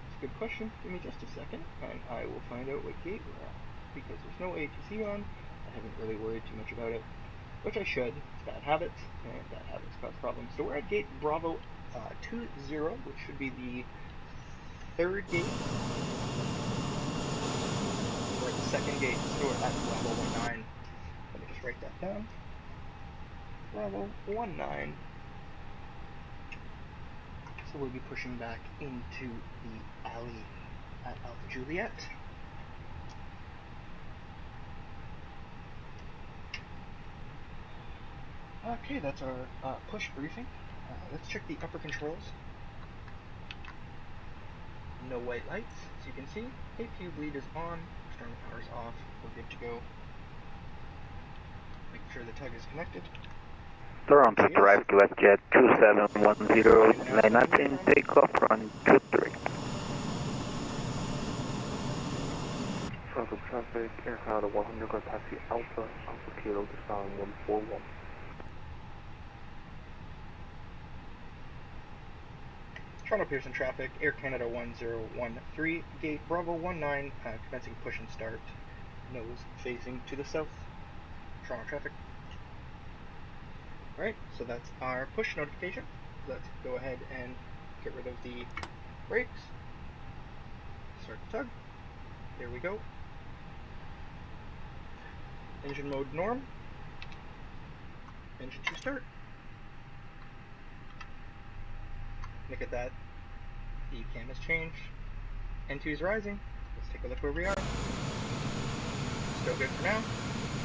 It's a good question. Give me just a second, and I will find out what gate we're at. Because there's no ATC on, I haven't really worried too much about it, which I should. It's bad habits, and bad habits cause problems. So we're at gate Bravo 20, which should be the third gate. We're at the second gate, so we're at Bravo 19. Let me just write that down. Bravo 19. So we'll be pushing back into the alley at Alpha Juliet. Okay, that's our push briefing. Let's check the upper controls. No white lights, as you can see. APU bleed is on, external power is off. We're good to go. Make sure the tug is connected. Toronto drive to WestJet 2710, line 19, takeoff, run 23. Toronto traffic, Air Canada 100, going taxi Alpha Kilo to sound 141. Toronto Pearson traffic, Air Canada 1013, gate Bravo 19, commencing push and start, nose facing to the south. Toronto traffic. Alright, so that's our push notification. Let's go ahead and get rid of the brakes. Start the tug. There we go. Engine mode norm. Engine 2 start. Look at that. The cam has changed. N2 is rising. Let's take a look where we are. Still good for now.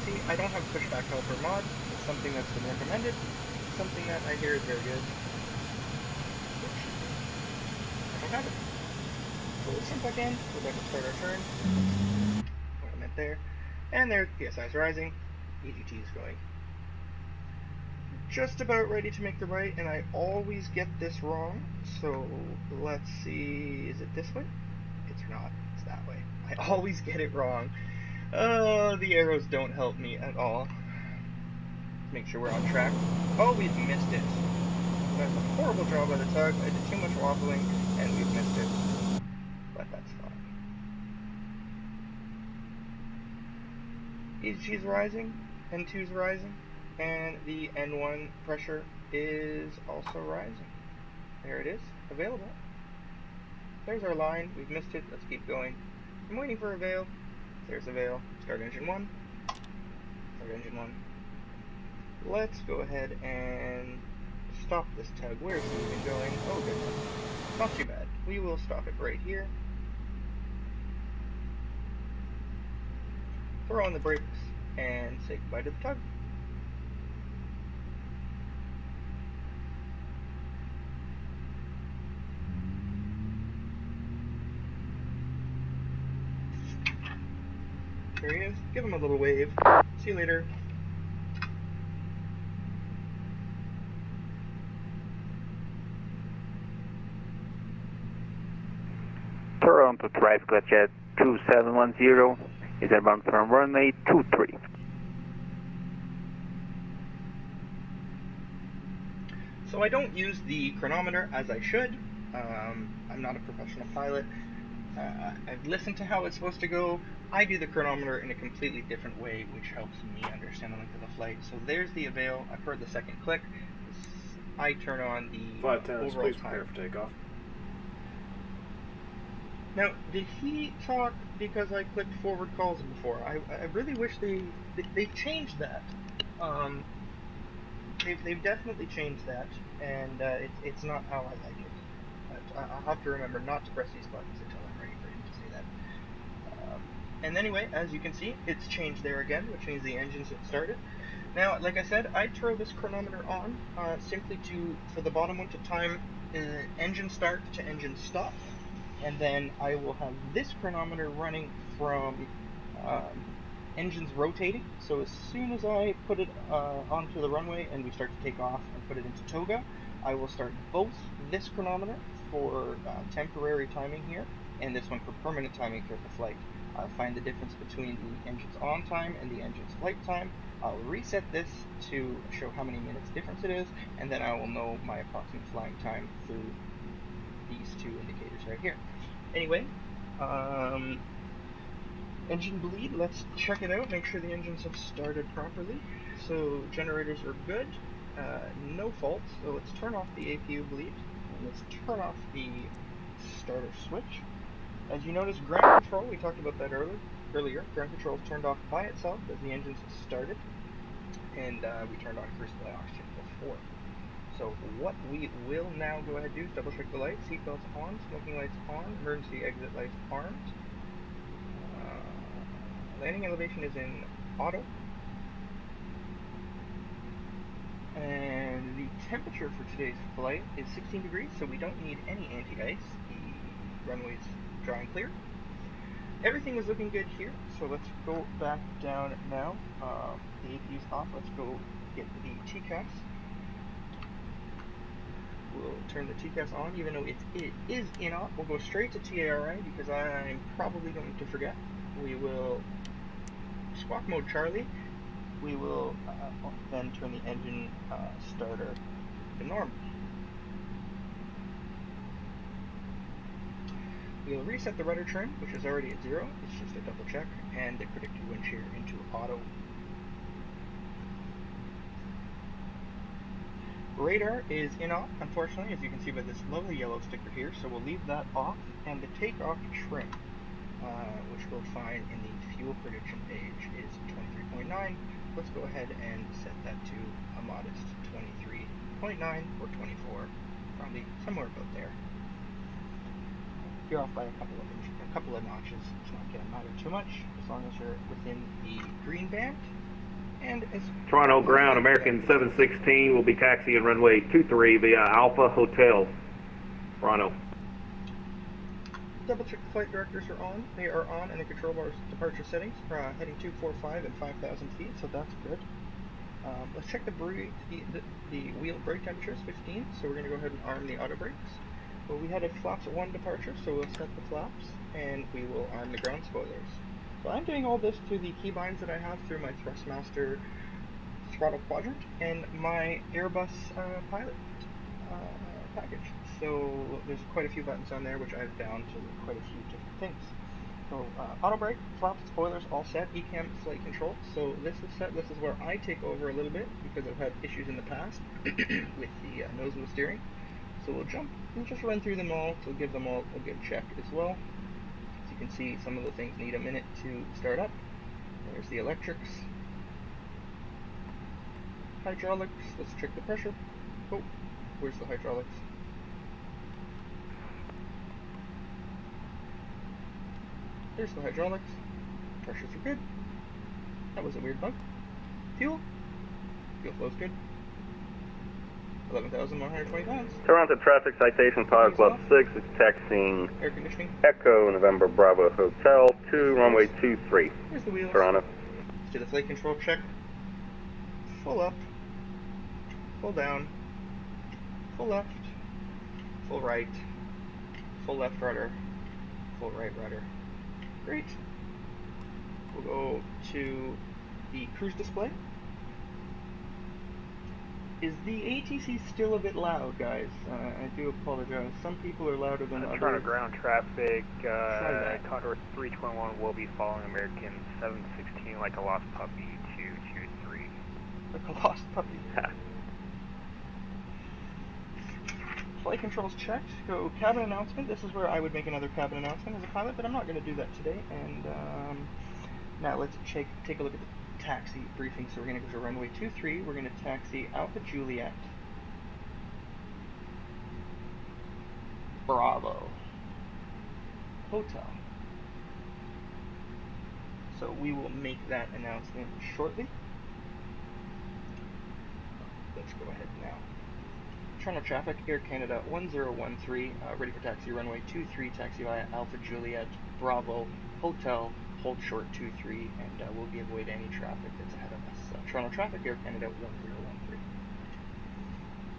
See, I don't have pushback helper mod. It's something that's been recommended. Something that I hear is very good. I don't have it. So we'll jump back in. We're about to start our turn. What I meant there. And there, PSI is rising. EGT is going. Just about ready to make the right, and I always get this wrong. So let's see. Is it this way? It's not. It's that way. I always get it wrong. The arrows don't help me at all. Make sure we're on track. Oh, we've missed it. That's a horrible job by the tug. I did too much waffling, and we've missed it. But that's fine. EG is rising, N2 is rising, and the N1 pressure is also rising. There it is, available. There's our line. We've missed it. Let's keep going. I'm waiting for a veil. There's a veil. Start engine 1. Start engine 1. Let's go ahead and stop this tug. Where's it even going? Oh, good. Not too bad. We will stop it right here. Throw on the brakes and say goodbye to the tug. There he is. Give him a little wave. See you later. Toronto Drive WestJet 2710 is inbound from runway 23. So I don't use the chronometer as I should. I'm not a professional pilot. I've listened to how it's supposed to go. I do the chronometer in a completely different way, which helps me understand the length of the flight. So there's the avail. I've heard the second click. I turn on the Flight attendants, overall please prepare time. for takeoff. Now, did he talk because I clicked forward calls before? I really wish they've changed that. They've definitely changed that, and it's not how I like it. But I'll have to remember not to press these buttons until I'm ready for him to say that. And anyway, as you can see, it's changed there again, which means the engines have started. Now, like I said, I throw this chronometer on simply for the bottom one to time engine start to engine stop, and then I will have this chronometer running from engines rotating. So as soon as I put it onto the runway and we start to take off and put it into toga, I will start both this chronometer for temporary timing here and this one for permanent timing throughout the flight. I'll find the difference between the engine's on time and the engine's flight time. I'll reset this to show how many minutes difference it is, and then I will know my approximate flying time through these two indicators right here. Anyway, engine bleed, let's check it out, make sure the engines have started properly. So generators are good, no faults, so let's turn off the APU bleed, and let's turn off the starter switch. As you notice, ground control, we talked about that earlier, ground control is turned off by itself as the engines have started, and we turned on cruise supply oxygen before. So what we will now go ahead and do is double check the lights, seatbelts on, smoking lights on, emergency exit lights armed. Landing elevation is in auto. And the temperature for today's flight is 16 degrees, so we don't need any anti-ice. The runway's dry and clear. Everything is looking good here, so let's go back down now. The APU's off, let's go get the TCAS. We'll turn the TCAS on, even though it is in off. We'll go straight to TARI because I'm probably going to forget. We will squawk mode Charlie. We will then turn the engine starter to normal. We'll reset the rudder trim, which is already at 0. It's just a double check, and the predicted wind shear into auto. Radar is in off, unfortunately, as you can see by this lovely yellow sticker here, so we'll leave that off, and the takeoff trim, which we'll find in the fuel prediction page, is 23.9. Let's go ahead and set that to a modest 23.9 or 24, probably somewhere about there. You're off by a couple of notches. It's not going to matter too much as long as you're within the green band. And Toronto ground, American 716 will be taxiing runway 23 via Alpha Hotel, Toronto. Double check the flight directors are on. They are on in the control bar's departure settings, heading 245 and 5,000 feet, so that's good. Let's check the wheel brake temperature is 15, so we're going to go ahead and arm the auto brakes. Well, we had a flaps at 1 departure, so we'll set the flaps, and we will arm the ground spoilers. So I'm doing all this through the keybinds that I have through my Thrustmaster throttle quadrant and my Airbus pilot package. So there's quite a few buttons on there which I've bound to quite a few different things. So auto brake, flaps, spoilers, all set, ECAM flight control. So this is set. This is where I take over a little bit because I've had issues in the past with the nose wheel steering. So we'll jump and just run through them all to give them all a good check as well. As you can see, some of the things need a minute to start up. There's the electrics. Hydraulics, let's check the pressure. Oh, where's the hydraulics? There's the hydraulics. Pressures are good. That was a weird bug. Fuel. Fuel flow's good. 11,120 pounds. Toronto traffic citation pilot club 6 is taxiing Air conditioning. Echo November Bravo Hotel to runway 23. Here's the wheels. Toronto. Let's do the flight control check. Full up. Full down. Full left. Full right. Full left rudder. Full right rudder. Great. We'll go to the cruise display. Is the ATC still a bit loud, guys? I do apologize. Some people are louder than others. Toronto ground traffic, Try that. Condor 321 will be following American 716 like a lost puppy 223. Like a lost puppy. Flight controls checked. Go cabin announcement. This is where I would make another cabin announcement as a pilot, but I'm not going to do that today. And now let's take a look at the taxi briefing. So we're going to go to runway 23. We're going to taxi Alpha Juliet Bravo Hotel. So we will make that announcement shortly. Let's go ahead now. Toronto traffic, Air Canada 1013, ready for taxi, runway 23, taxi via Alpha Juliet Bravo Hotel, hold short 23, and we'll give way to any traffic that's ahead of us. Toronto traffic, Air Canada 1013.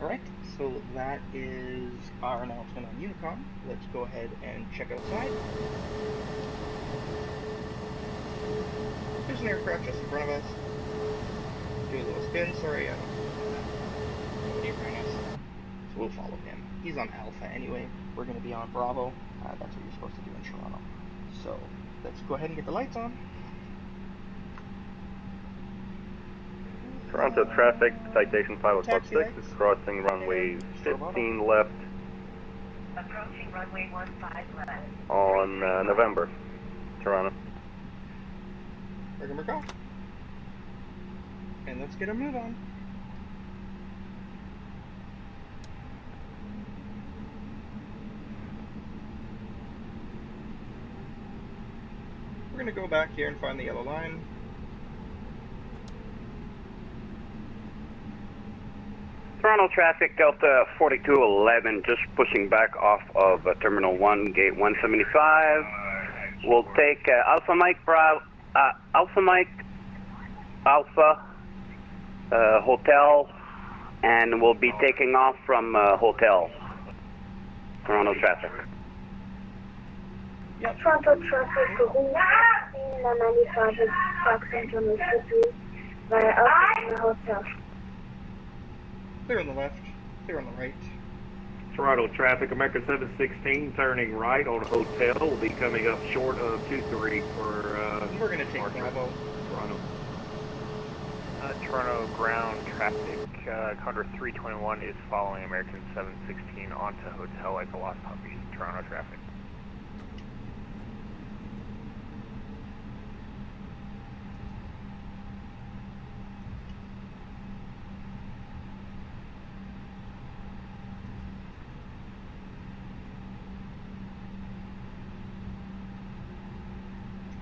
Alright, so that is our announcement on Unicom. Let's go ahead and check outside. There's an aircraft just in front of us. Do a little spin, sorry, nobody ran us. So we'll follow him. He's on Alpha anyway. We're going to be on Bravo. That's what you're supposed to do in Toronto. So let's go ahead and get the lights on. Toronto traffic, citation 5046 is crossing runway 15 left. Approaching runway 15 left. On November, Toronto. Regular call. And let's get a move on. We're going to go back here and find the yellow line. Toronto traffic, Delta 4211, just pushing back off of Terminal 1, Gate 175. We'll take Alpha Mike Alpha Hotel, and we'll be taking off from Hotel. Toronto traffic. Yep. Toronto traffic, route la manifeste Vatsim Terminal 3 via Alpha Hotel. Clear on the left, clear on the right. Toronto traffic, American 716, turning right on Hotel. Will be coming up short of 23 for We're going to take Bravo. Toronto. Toronto ground traffic, Condor 321 is following American 716 onto Hotel like a lost puppy. Toronto traffic.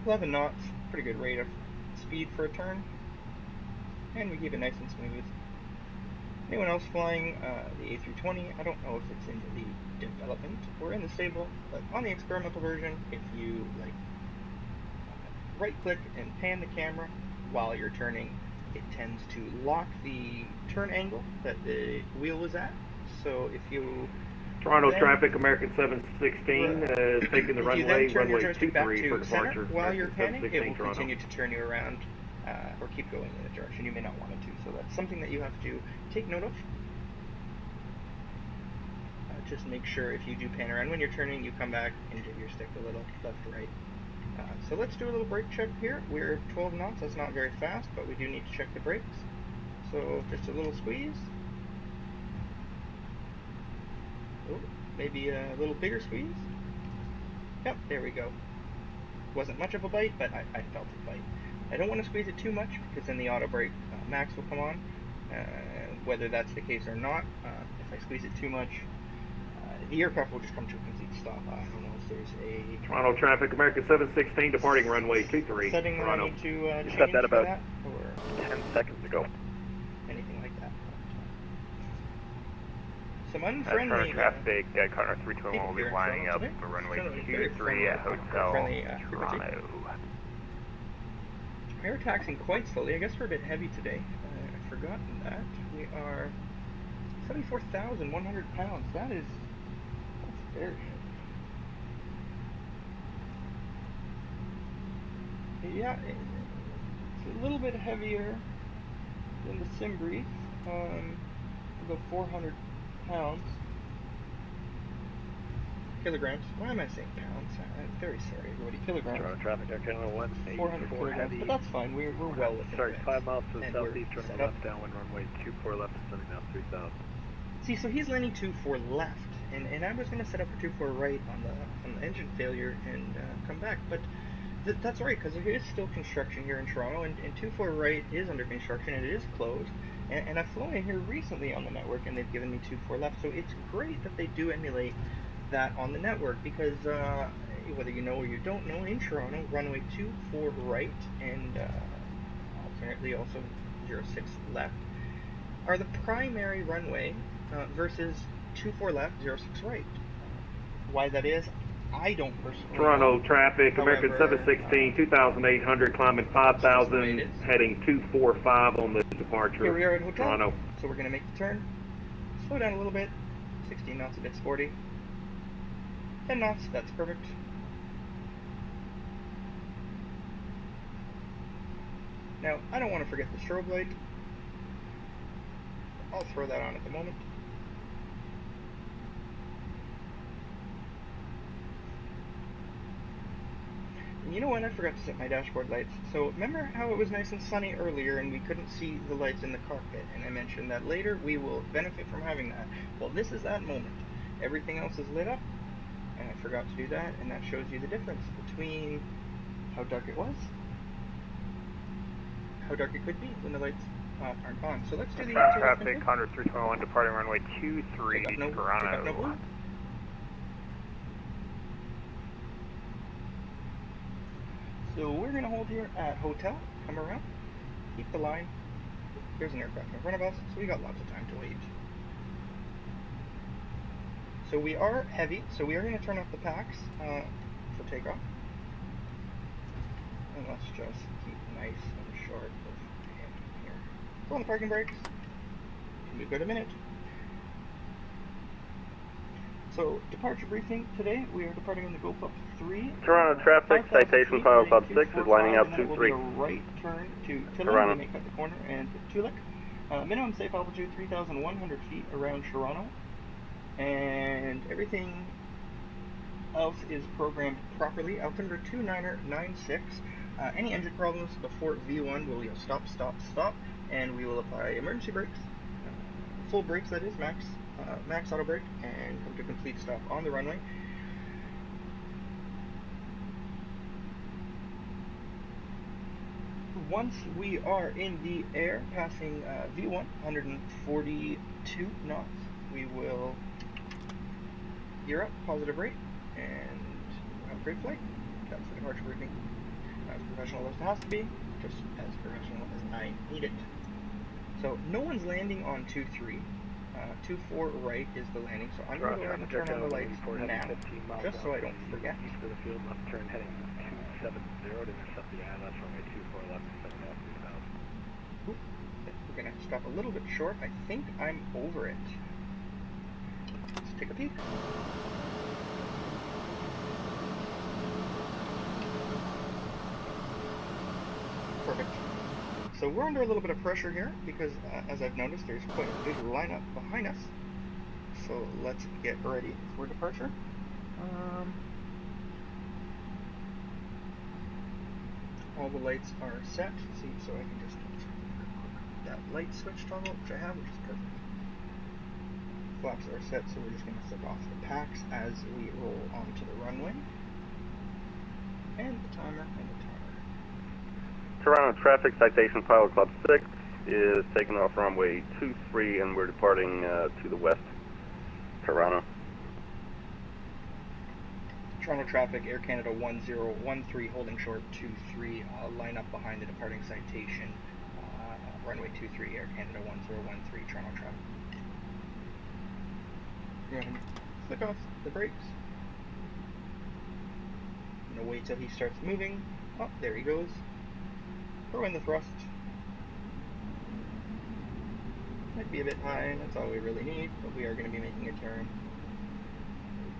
.11 knots, pretty good rate of speed for a turn, and we keep it nice and smooth. Anyone else flying the A320? I don't know if it's in the development or in the stable, but on the experimental version, if you right click and pan the camera while you're turning, it tends to lock the turn angle that the wheel was at. So if you Toronto traffic, American 716 is taking the runway 23 for departure. While you're panning, it will continue to turn you around or keep going in a direction you may not want it to. So that's something that you have to take note of. Just make sure if you do pan around when you're turning, you come back and give your stick a little left to right. So let's do a little brake check here. We're 12 knots, that's not very fast, but we do need to check the brakes. So just a little squeeze. Oh, maybe a little bigger squeeze. Yep, there we go. Wasn't much of a bite, but I felt it bite. I don't want to squeeze it too much because then the auto brake max will come on. Whether that's the case or not, if I squeeze it too much, the aircraft will just come to a complete stop. I don't know if there's a Toronto traffic, American 716 departing runway 23. setting that I Toronto. need to change set that for about that, or 10 seconds ago. anything like that. Some Toronto unfriendly traffic, Condor 321 will be here in lining Toronto up today. for runway Generally very 23 at friendly, Hotel friendly frequency. Toronto. We're taxing quite slowly. I guess we're a bit heavy today. I've forgotten that. We are 74,100 pounds. That's very heavy. Yeah, it's a little bit heavier than the sim brief. go 400 pounds, kilograms. Why am I saying pounds? I'm very sorry, everybody. Kilograms. Toronto traffic, Air Canada 1, 400 kilograms, heavy. but that's fine. We're well within Sorry, range. 5 miles to the And southeast, we're turning set up. left, downwind runway 24 left, descending now 3000. See, so he's landing 24 left, and I was going to set up for 24 right on the engine failure and come back, but that's right, because there is still construction here in Toronto, and 24 right is under construction, and it is closed, and I've flown in here recently on the network, and they've given me 24 left, so it's great that they do emulate that on the network, because whether you know or you don't know, in Toronto, runway 24 right, and alternately also 06 left, are the primary runway versus 24 left, 06 right. Why that is, I don't personally Toronto know. traffic, However, American 716, 2,800, climbing 5,000, heading 245 on the departure. Here we are at hotel, Toronto. so we're going to make the turn. Slow down a little bit. 16 knots, a bit sporty. 10 knots, that's perfect. Now, I don't want to forget the strobe light. I'll throw that on at the moment. And you know what? I forgot to set my dashboard lights. So remember how it was nice and sunny earlier and we couldn't see the lights in the cockpit? And I mentioned that later we will benefit from having that. Well, this is that moment. Everything else is lit up, and I forgot to do that, and that shows you the difference between how dark it was, how dark it could be when the lights aren't on. So let's do the traffic, 10321, departing runway 23, Toronto. So we're going to hold here at hotel, come around, keep the line. There's an aircraft in front of us, so we got lots of time to wait. So we are heavy, so we are going to turn off the packs for takeoff. And let's just keep nice and short of him here. Throw on the parking brakes. We've got a minute. So, departure briefing today. We are departing on the Go Club 3. Toronto traffic, citation Pilot Club 6 is lining up 23. A right turn to Toronto. We may cut the corner and to Tulik. Minimum safe altitude 3,100 feet around Toronto. And everything else is programmed properly. Altimeter 2996. Any engine problems before V1 will yell stop, stop, stop, and we will apply emergency brakes, full brakes that is, max auto brake, and come to complete stop on the runway. Once we are in the air, passing V1, 142 knots, we will gear up, positive rate, and have a great flight. That's the departure briefing. As professional as it has to be, just as professional as I need it. So no one's landing on 2-3. 2-4 right is the landing, so I'm going to go ahead and turn on the lights now, just so I don't forget. East of the field, left turn heading 270 to intercept the ILS runway 24 left, descending now 3000. We're going to stop a little bit short. I think I'm over it. Let's take a peek. Perfect. So we're under a little bit of pressure here because, as I've noticed, there's quite a big lineup behind us. So let's get ready for departure. All the lights are set. See, so I can just that light switch toggle, which I have, which is perfect. Flaps are set, so we're just going to set off the packs as we roll onto the runway. And the timer and the timer. Toronto traffic, citation Pilot Club 6 is taking off runway 23 and we're departing to the west, Toronto. Toronto traffic, Air Canada 1013, holding short 23, line up behind the departing citation, runway 23, Air Canada 1013, Toronto traffic. You're going to flick off the brakes. I'm going to wait till he starts moving. Oh, there he goes. Throw in the thrust. Might be a bit high, that's all we really need, but we are going to be making a turn.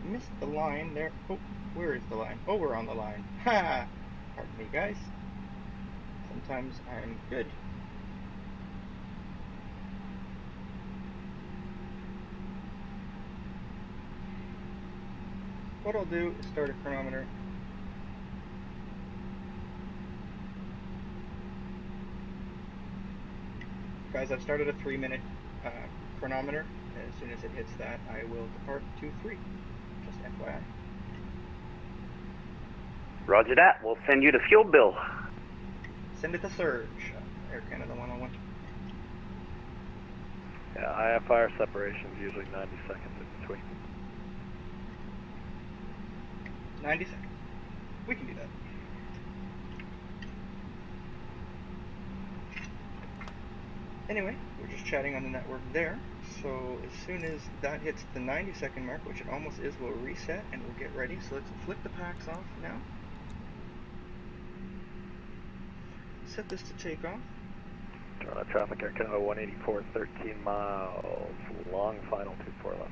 Missed the line there. Oh, where is the line? Oh, we're on the line. Ha! Pardon me, guys. Sometimes I'm good. what I'll do is start a chronometer. Guys, I've started a 3-minute chronometer. As soon as it hits that, I will depart to 3. Just FYI. Roger that. We'll send you the fuel bill. Send it to Surge. Air Canada 101. Yeah, IFR separation is usually 90 seconds in between. 90 seconds. We can do that. Anyway, we're just chatting on the network there. So as soon as that hits the 90-second mark, which it almost is, we'll reset and we'll get ready. So let's flip the packs off now. Set this to take off. Toronto traffic, Air Canada 184, 13 miles, long final 24 left.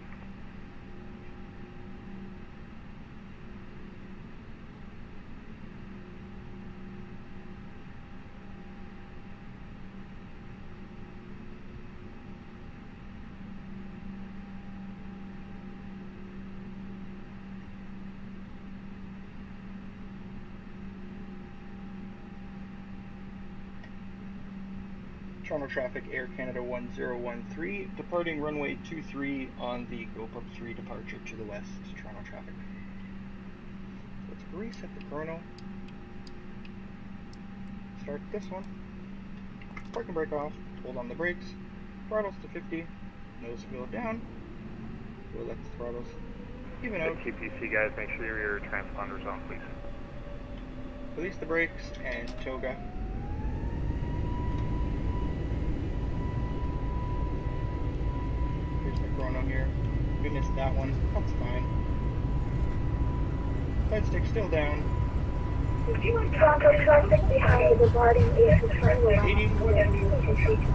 Toronto traffic, Air Canada 1013, departing runway 23 on the GoPup 3 departure to the west, Toronto traffic. Let's reset the chrono. Start this one. Park and brake off, hold on the brakes, throttles to 50, nose wheel down. We'll let the throttles even out. TPC guys, make sure your transponder's on, please. Release the brakes and toga. Chrono here. We missed that one. That's fine. Side stick still down. Toronto traffic behind the departing A2 runway. 80.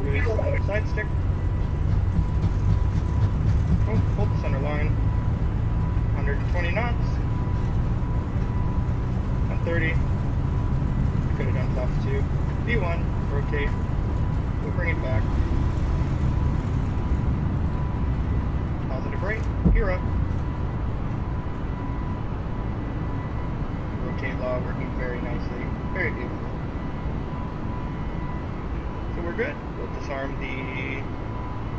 Release side stick. Oh, hold the center line. 120 knots. 130. Could have done flaps 2. V1. Rotate. We'll bring it back. Positive right, gear up. Rotate law working very nicely, very beautiful. So we're good. We'll disarm the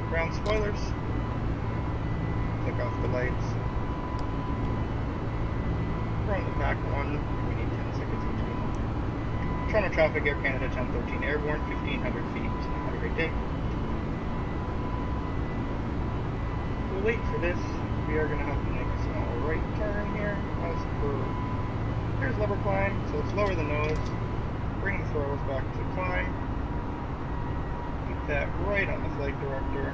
ground spoilers. Click off the lights. We're on the pack 1. We need 10 seconds between. Toronto traffic, Air Canada 1013 airborne, 1500 feet. Have a great day. Wait for this, we are going to have to make a small right turn here as per. Here's lever climb, so let's lower the nose, bring the throttles back to climb, keep that right on the flight director,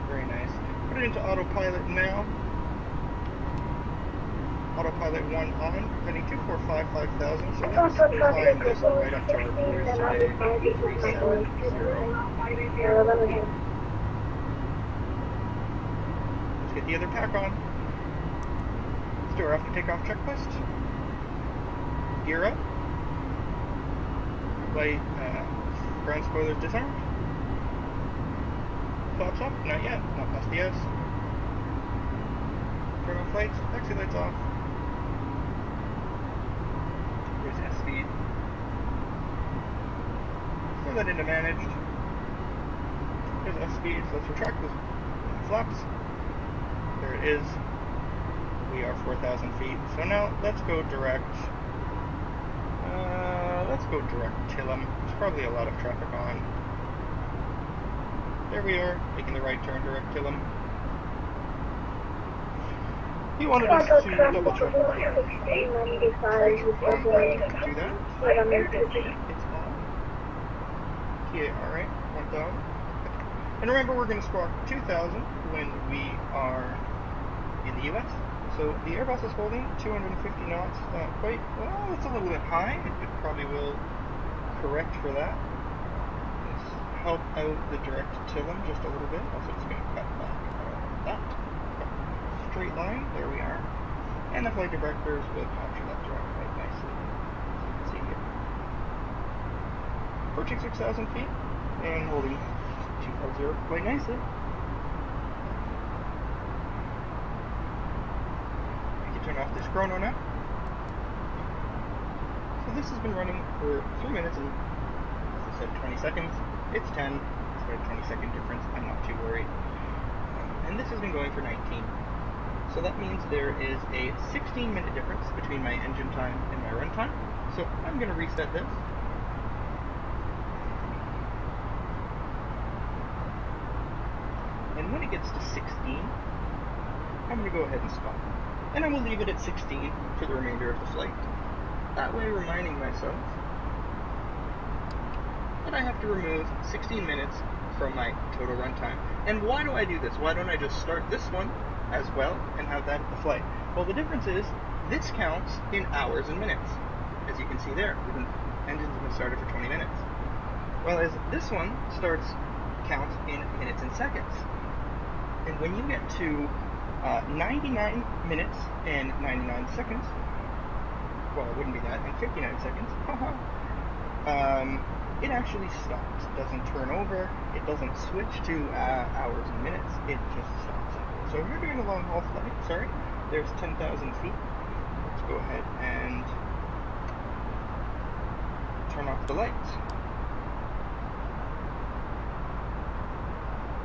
very nice. Put it into autopilot now, autopilot 1 on, heading 245 5000, so let's climb this right up to our course today, 370. Get the other pack on. Let's do our after takeoff checklist. Gear up. Light ground spoilers disarmed. Flaps up? Not yet. Not past the S. Turn off lights. Taxi lights off. There's S speed. Throw that into managed. There's S speed. So let's retract the flaps. There it is. We are 4,000 feet. So now let's go direct. Let's go direct Tillum. There's probably a lot of traffic on. There we are, making the right turn direct Tillum. He wanted us to double check. Do that. It's on. Alright, 1,000. And remember, we're going to squawk 2,000 when we are in the US. So the Airbus is holding 250 knots. Not quite. Well, it's a little bit high. It probably will correct for that. Let's help out the direct Tillum just a little bit. Also, it's going to cut back that. Straight line. There we are. And the flight directors will capture that direct quite nicely. As you can see here. Approaching 6,000 feet and holding 250 quite nicely. turn off this chrono now. So this has been running for 3 minutes and, as I said, 20 seconds. It's 10. It's about a 20-second difference. I'm not too worried. And this has been going for 19. So that means there is a 16-minute difference between my engine time and my run time. So I'm going to reset this. And when it gets to 16, I'm going to go ahead and stop. And I will leave it at 16 for the remainder of the flight. That way, reminding myself that I have to remove 16 minutes from my total runtime. And why do I do this? Why don't I just start this one as well and have that at the flight? Well, the difference is this counts in hours and minutes. As you can see there, the engines have been started for 20 minutes. Whereas this one counts in minutes and seconds. And when you get to 99 minutes and 99 seconds, well, it wouldn't be that, and 59 seconds, it actually stops. It doesn't turn over, it doesn't switch to hours and minutes, it just stops. So if you're doing a long haul flight, there's 10,000 feet. Let's go ahead and turn off the lights.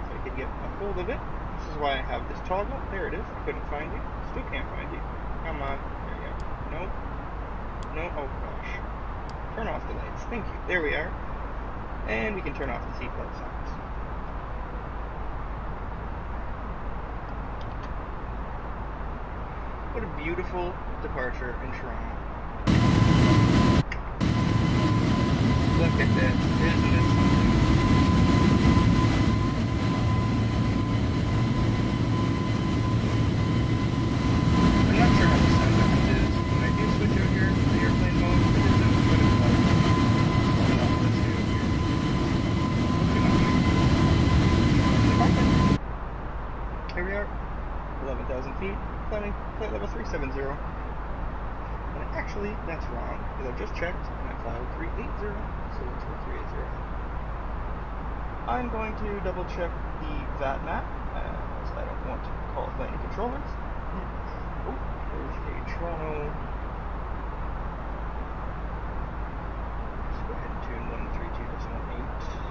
If I could get a hold of it. This is why I have this toggle. There it is. I couldn't find you. Still can't find you. Come on. There you go. Nope. No. Oh gosh. Turn off the lights. Thank you. There we are. And we can turn off the seatbelt signs. What a beautiful departure in Toronto. Look at this. Isn't it something? I'm not sure how the sound difference is. When I do switch out here to the airplane mode, it isn't what it's like. Let's do it here. Here we are. 11,000 feet. Flight level 370. And actually, that's wrong, because I just checked, and I flight 380, so it's 380. I'm going to double check the VAT map, as I don't want to call it landing controllers. Oh, there's a Toronto. Let's go ahead and tune 132.8.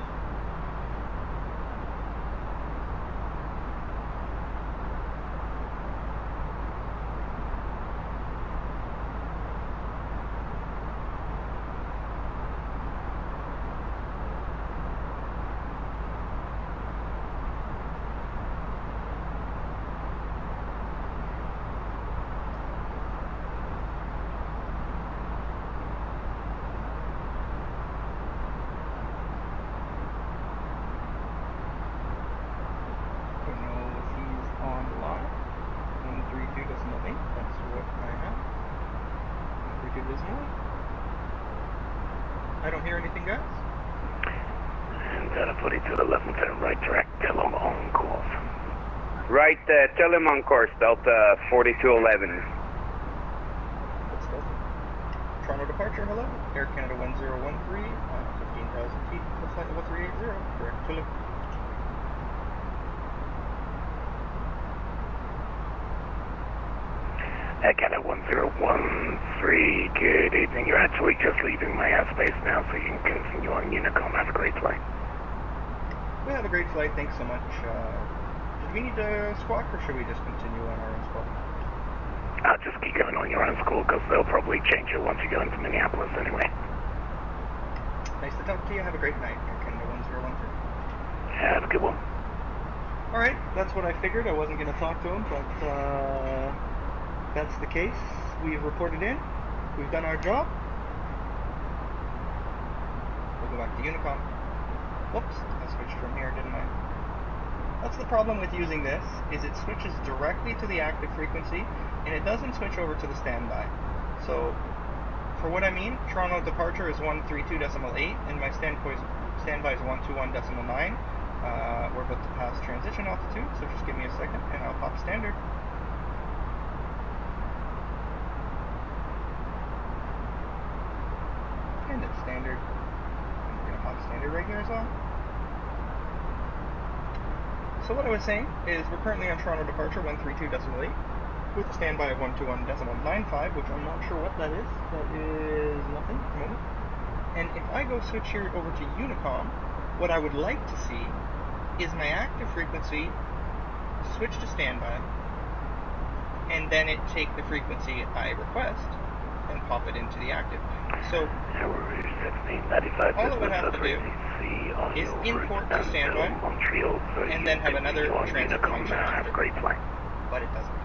I don't hear anything, guys. And put it to the left and right track, tell them on course. Right, tell them on course, Delta 4211. Let's go. Toronto departure, hello. Air Canada 1013, 15,000 feet, flight level 380, direct to Luke. Canada 1013, good evening. You're actually just leaving my airspace now, so you can continue on Unicom. Have a great flight. We had a great flight, thanks so much. Did we need to squawk, or should we just continue on our own squawk? I'll just keep going on your own school, because they'll probably change it once you go into Minneapolis anyway. Nice to talk to you. Have a great night. Air Canada 1013. Have a good one. Alright, that's what I figured. I wasn't going to talk to him, but that's the case. We've reported in. We've done our job. We'll go back to Unicom. Whoops, I switched from here, didn't I? That's the problem with using this, is it switches directly to the active frequency, and it doesn't switch over to the standby. So, for what I mean, Toronto departure is 132.8, and my standby is 121.9. We're about to pass transition altitude, so just give me a second, and I'll pop standard. And it's standard. And we're going to pop standard right here as well. So what I was saying is we're currently on Toronto departure 132.8. with a standby of 121.95, which I'm not sure what that is. That is nothing at the moment. And if I go switch here over to Unicom, what I would like to see is my active frequency switch to standby, and then it take the frequency I request and pop it into the active. So all it would have to do is import to standby and then have another transit function after. But it doesn't.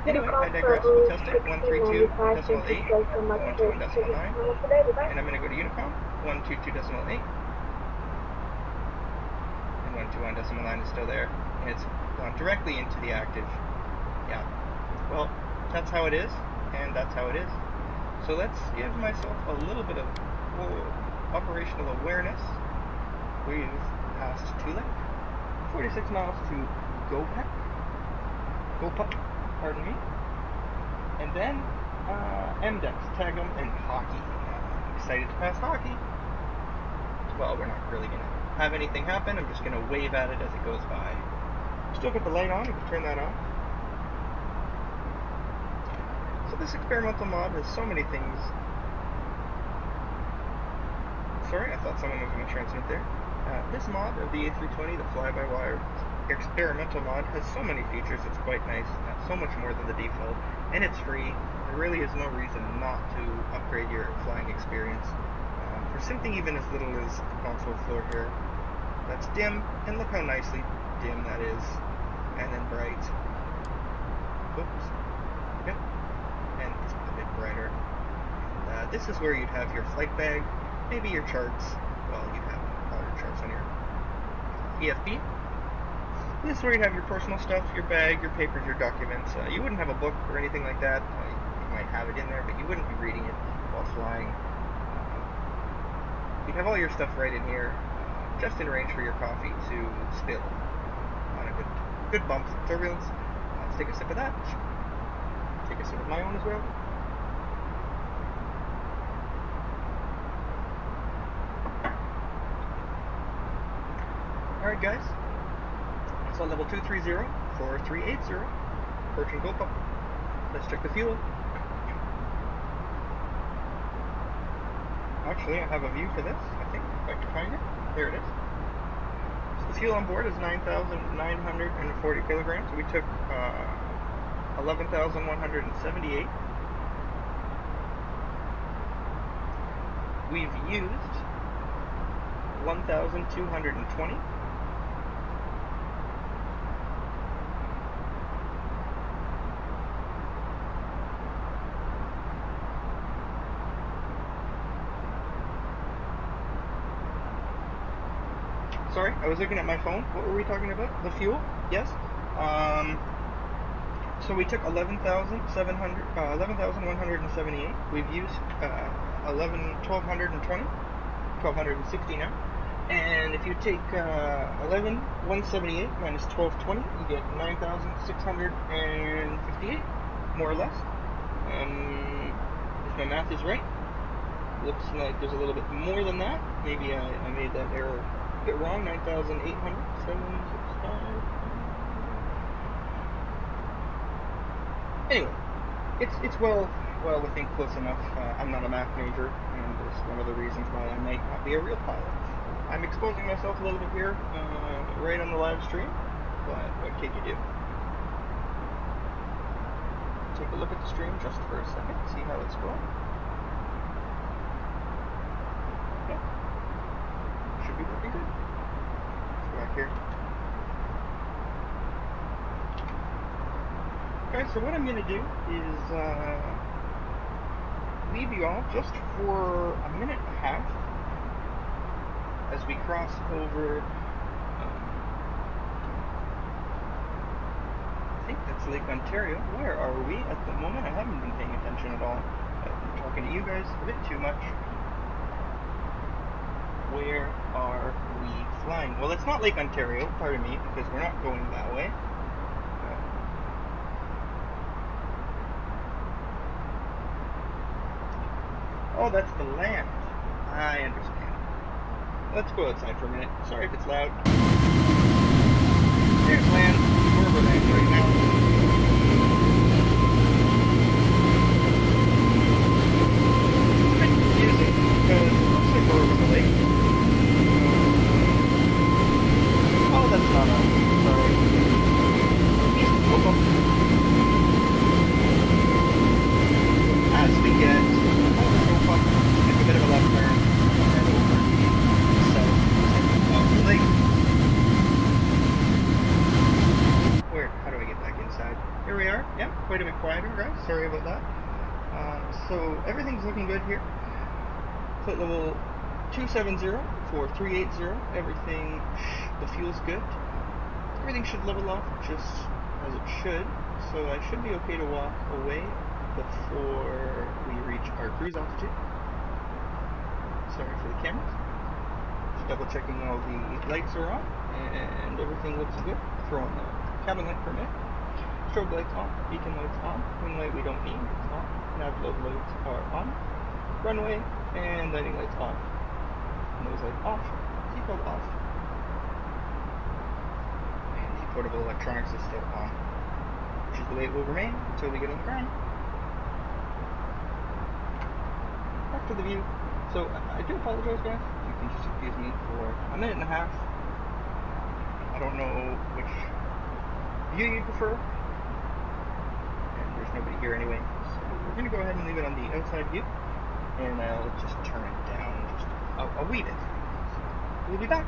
Anyway, I digress. We'll test it. 132.8, 121.9, and I'm going to go to Unicom. 122.8, and 121.9 is still there, and it's gone directly into the active. Yeah. Well, that's how it is, and that's how it is. So let's give myself a little bit of operational awareness. We've passed Tulip, 46 miles to Gopup, pardon me, and then MDEX, Tagum, and Hockey. Excited to pass Hockey. Well, we're not really going to have anything happen. I'm just going to wave at it as it goes by. Still got the light on. You can turn that off. So this experimental mod has so many things. Sorry, I thought someone was going to transmit there. This mod of the A320, the fly-by-wire experimental mod, has so many features. It's quite nice. So much more than the default, and it's free. There really is no reason not to upgrade your flying experience for something even as little as the console floor here. That's dim, and look how nicely dim that is, and then bright. Oops. Yep. And it's a bit brighter. And, this is where you'd have your flight bag, maybe your charts. Well, you'd have all your charts on your EFB. This is where you'd have your personal stuff, your bag, your papers, your documents. You wouldn't have a book or anything like that. You might have it in there, but you wouldn't be reading it while flying. You'd have all your stuff right in here, just in range for your coffee to spill on a good bump of turbulence. Let's take a sip of that. Take a sip of my own as well. Alright guys, it's on level 230, 4380, approaching Gopup. Let's check the fuel. Actually, I have a view for this, I think, if I can find it. There it is. So the fuel on board is 9,940 kilograms. We took 11,178. We've used 1,220. Sorry, I was looking at my phone. What were we talking about? The fuel? Yes. So we took 11,178. We've used 1,220, 1,260 now. And if you take 11,178 minus 1,220, you get 9,658, more or less. If my math is right, looks like there's a little bit more than that. Maybe I made that error a bit wrong. 9,800, 765. Anyway, it's well within close enough. I'm not a math major, and it's one of the reasons why I might not be a real pilot. I'm exposing myself a little bit here, right on the live stream, but what can you do? Take a look at the stream just for a second, see how it's going. Okay. Should be working good. Let's go back here. Okay, so what I'm going to do is leave you all just for a minute and a half as we cross over, I think that's Lake Ontario. Where are we at the moment? I haven't been paying attention at all. I'm talking to you guys a bit too much. Where are we flying? Well, it's not Lake Ontario, pardon me, because we're not going that way. Oh, that's the land. I understand. Let's go outside for a minute. Sorry if it's loud. There's land. We're over land right now. So everything's looking good here. Flight level 270 for 380. Everything, the fuel's good. Everything should level off just as it should. So I should be okay to walk away before we reach our cruise altitude. Sorry for the cameras. Just double checking all the lights are on and everything looks good. Throwing the cabin light permit. Strobe lights on, beacon lights on, wing light we don't need, it's on, nav load lights are on, runway, and landing lights on, nose light off, seatbelt off, and the portable electronics is still on, which is the way it will remain until we get on the ground. Back to the view. So I do apologize, guys. You can just excuse me for a minute and a half. I don't know which view you prefer. There's nobody here anyway, so we're going to go ahead and leave it on the outside view, and I'll just turn it down just a wee bit. So we'll be back.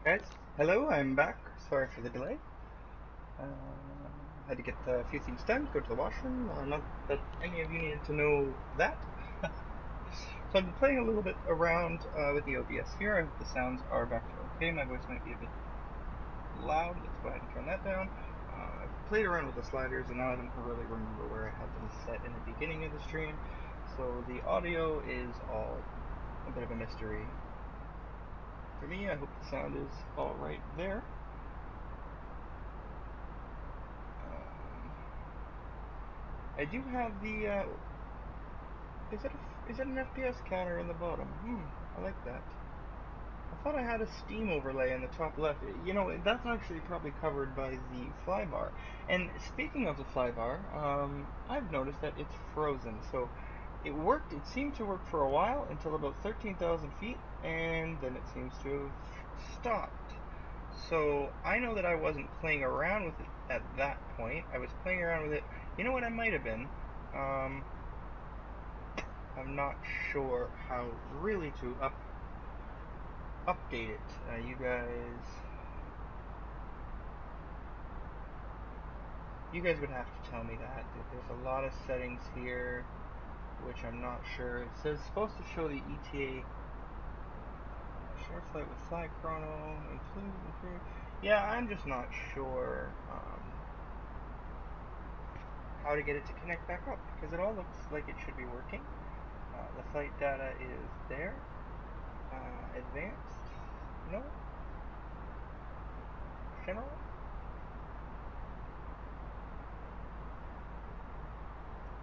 Guys, hello, I'm back. Sorry for the delay. Had to get a few things done, go to the washroom. Not that any of you needed to know that. So I've been playing a little bit around with the OBS here. I hope the sounds are back to okay. My voice might be a bit loud. Let's go ahead and turn that down. I've played around with the sliders and now I don't really remember where I had them set in the beginning of the stream. So the audio is all a bit of a mystery for me. I hope the sound is all right there. I do have the, is it an FPS counter in the bottom? I like that. I thought I had a Steam overlay in the top left. You know, that's actually probably covered by the flybar. And speaking of the flybar, I've noticed that it's frozen. So it seemed to work for a while until about 13,000 feet, and then it seems to have stopped. So I know that I wasn't playing around with it at that point. I was playing around with it. You know what I might have been? I'm not sure how really to update it. You guys would have to tell me that. There's a lot of settings here, which I'm not sure. It says it's supposed to show the ETA. Short flight with flight chrono include. Yeah, I'm just not sure how to get it to connect back up, because it all looks like it should be working. The flight data is there. Advanced? No. General?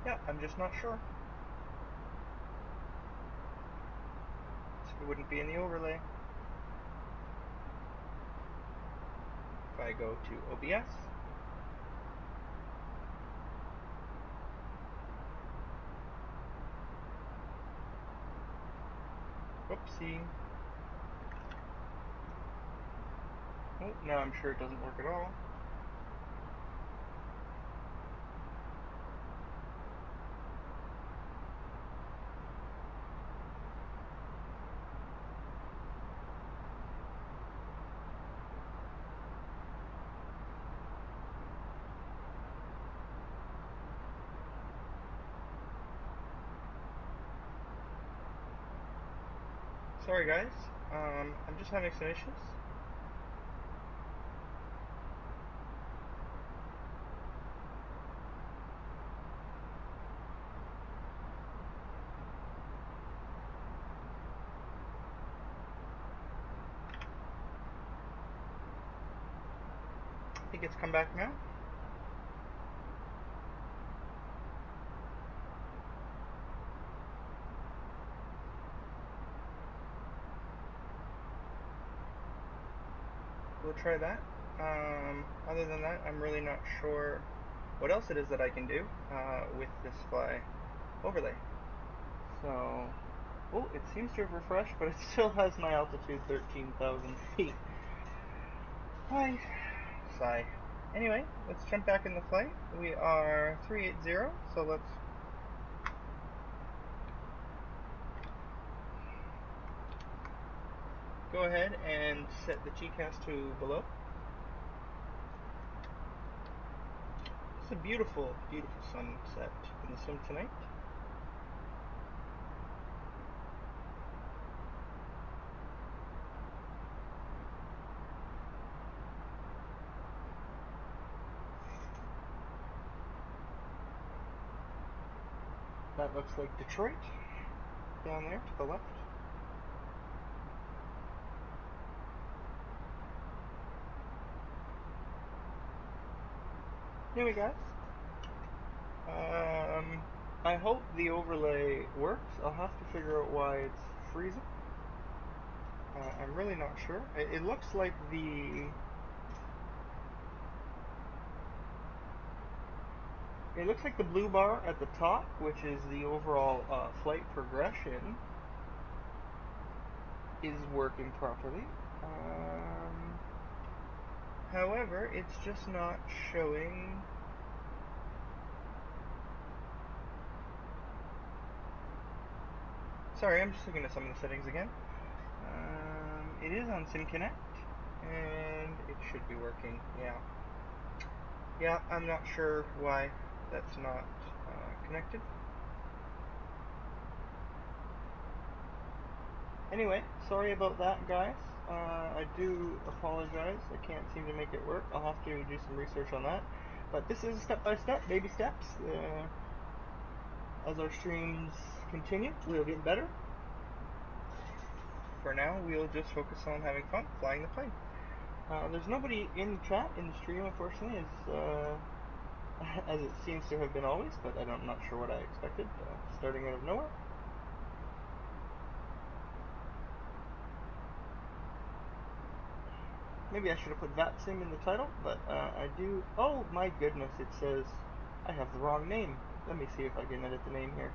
Yeah, I'm just not sure. It wouldn't be in the overlay. If I go to OBS, whoopsie. Oh, now I'm sure it doesn't work at all. Sorry guys, I'm just having some issues. I think it's come back now. We'll try that. Other than that, I'm really not sure what else it is that I can do with this fly overlay. So, oh, it seems to have refreshed, but it still has my altitude 13,000 feet. Hi. Sigh. Anyway, let's jump back in the flight. We are 380, so let's go ahead and set the GCAS to below. It's a beautiful, beautiful sunset in the sim tonight. That looks like Detroit down there to the left. Anyway, guys, I hope the overlay works. I'll have to figure out why it's freezing. I'm really not sure. It looks like the blue bar at the top, which is the overall flight progression, is working properly. However, it's just not showing. Sorry, I'm just looking at some of the settings again. It is on SimConnect. and it should be working. Yeah, I'm not sure why that's not connected. Anyway, sorry about that, guys. I do apologize. I can't seem to make it work. I'll have to do some research on that. But this is step-by-step, baby steps. As our streams continue, we'll get better. For now, we'll just focus on having fun, flying the plane. There's nobody in chat in the stream, unfortunately, as it seems to have been always, but I'm not sure what I expected, starting out of nowhere. Maybe I should have put Vatsim in the title, but I do... Oh my goodness, it says I have the wrong name. Let me see if I can edit the name here.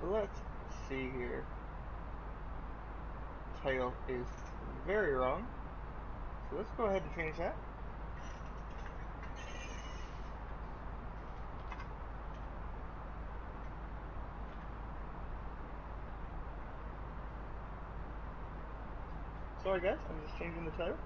Let's see here. Title is very wrong. So let's go ahead and change that. Sorry guys, I'm just changing the title.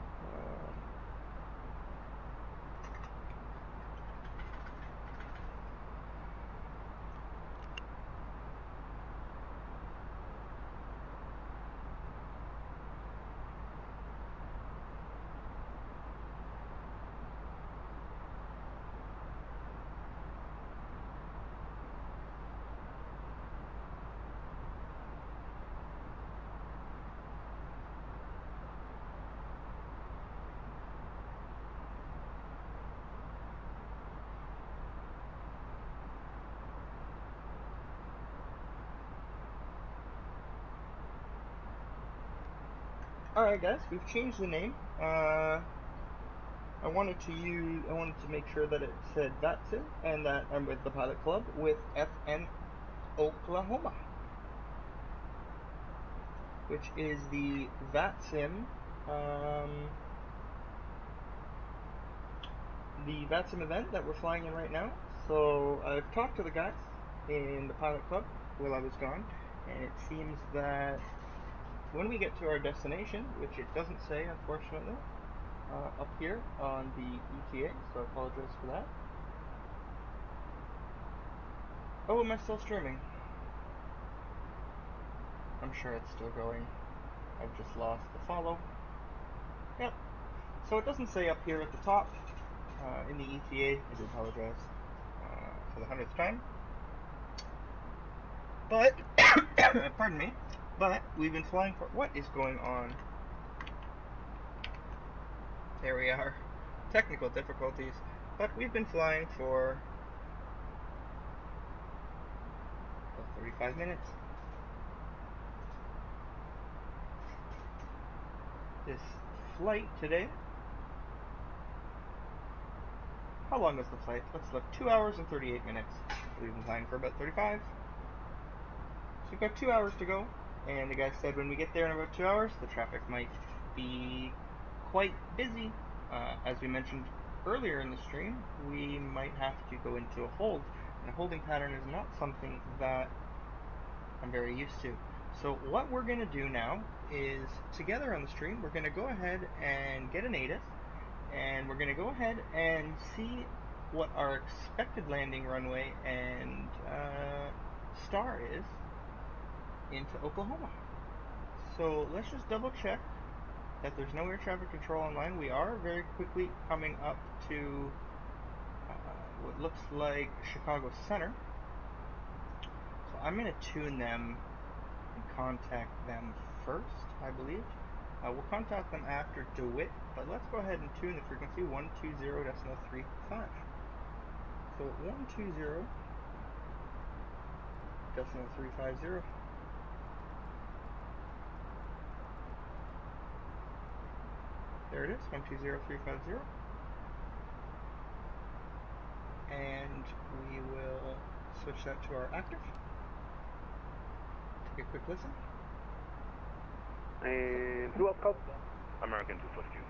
Alright guys, we've changed the name. I wanted to make sure that it said Vatsim and that I'm with the Pilot Club with FNOklahoma, which is the Vatsim event that we're flying in right now. So I've talked to the guys in the Pilot Club while I was gone, and it seems that when we get to our destination, which it doesn't say unfortunately up here on the ETA, so I apologize for that. Oh, am I still streaming? I'm sure it's still going. I've just lost the follow. Yep. So it doesn't say up here at the top in the ETA. I do apologize for the 100th time. But, pardon me, but we've been flying for... What is going on? There we are. Technical difficulties. But we've been flying for about 35 minutes. This flight today. How long was the flight? Let's look. 2 hours and 38 minutes. We've been flying for about 35. So we've got 2 hours to go. And the guy said when we get there in about 2 hours, the traffic might be quite busy. As we mentioned earlier in the stream, we might have to go into a hold. And a holding pattern is not something that I'm very used to. So what we're going to do now is, together on the stream, we're going to go ahead and get an ATIS, and we're going to go ahead and see what our expected landing runway and star is into Oklahoma. So let's just double check that there's no air traffic control online. We are very quickly coming up to what looks like Chicago Center. So I'm going to tune them and contact them first, I believe. We'll contact them after DeWitt, but let's go ahead and tune the frequency 120.35. So 120.350. There it is, 120.350. And we will switch that to our active. Take a quick listen. And who else called? American 242.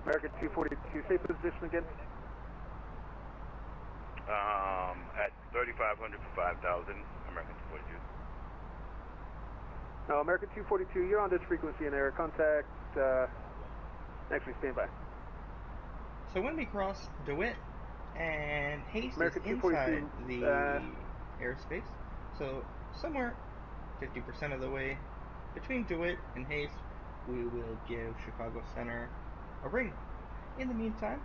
American 242, say position again. At 30 3500 for 5000, American 242. No, American 242, you're on this frequency in air. Contact, actually stand by. So when we cross DeWitt and Haste American is inside the airspace, so somewhere 50% of the way between DeWitt and Haste, we will give Chicago Center a ring. In the meantime,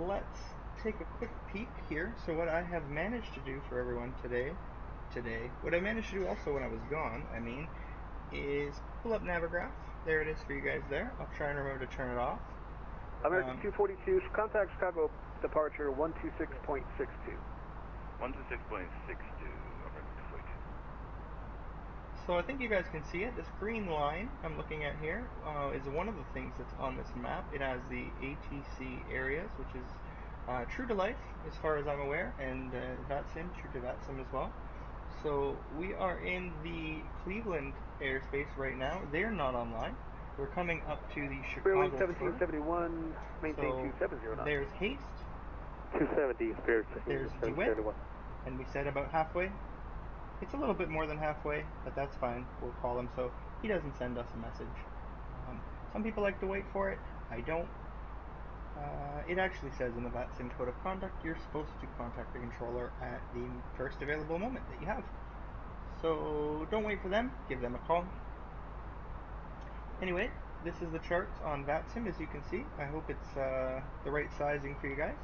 let's take a quick peek here. So what I have managed to do for everyone today, what I managed to do also when I was gone, is pull up Navigraph. There it is for you guys there. I'll try and remember to turn it off. American 242, contact Chicago departure 126.62. 126.62, American 242. So I think you guys can see it. This green line I'm looking at here is one of the things that's on this map. It has the ATC areas, which is true to life as far as I'm aware, and Vatsim, true to Vatsim as well. So we are in the Cleveland airspace right now. They're not online. We're coming up to the Chicago 1771, maintain so 270 knots. There's Haste. 270, Spirit. There's DeWitt. And we said about halfway. It's a little bit more than halfway, but that's fine. We'll call him so he doesn't send us a message. Some people like to wait for it. I don't. It actually says in the Vatsim Code of Conduct you're supposed to contact the controller at the first available moment that you have. So don't wait for them. Give them a call. Anyway, this is the charts on Vatsim, as you can see. I hope it's the right sizing for you guys.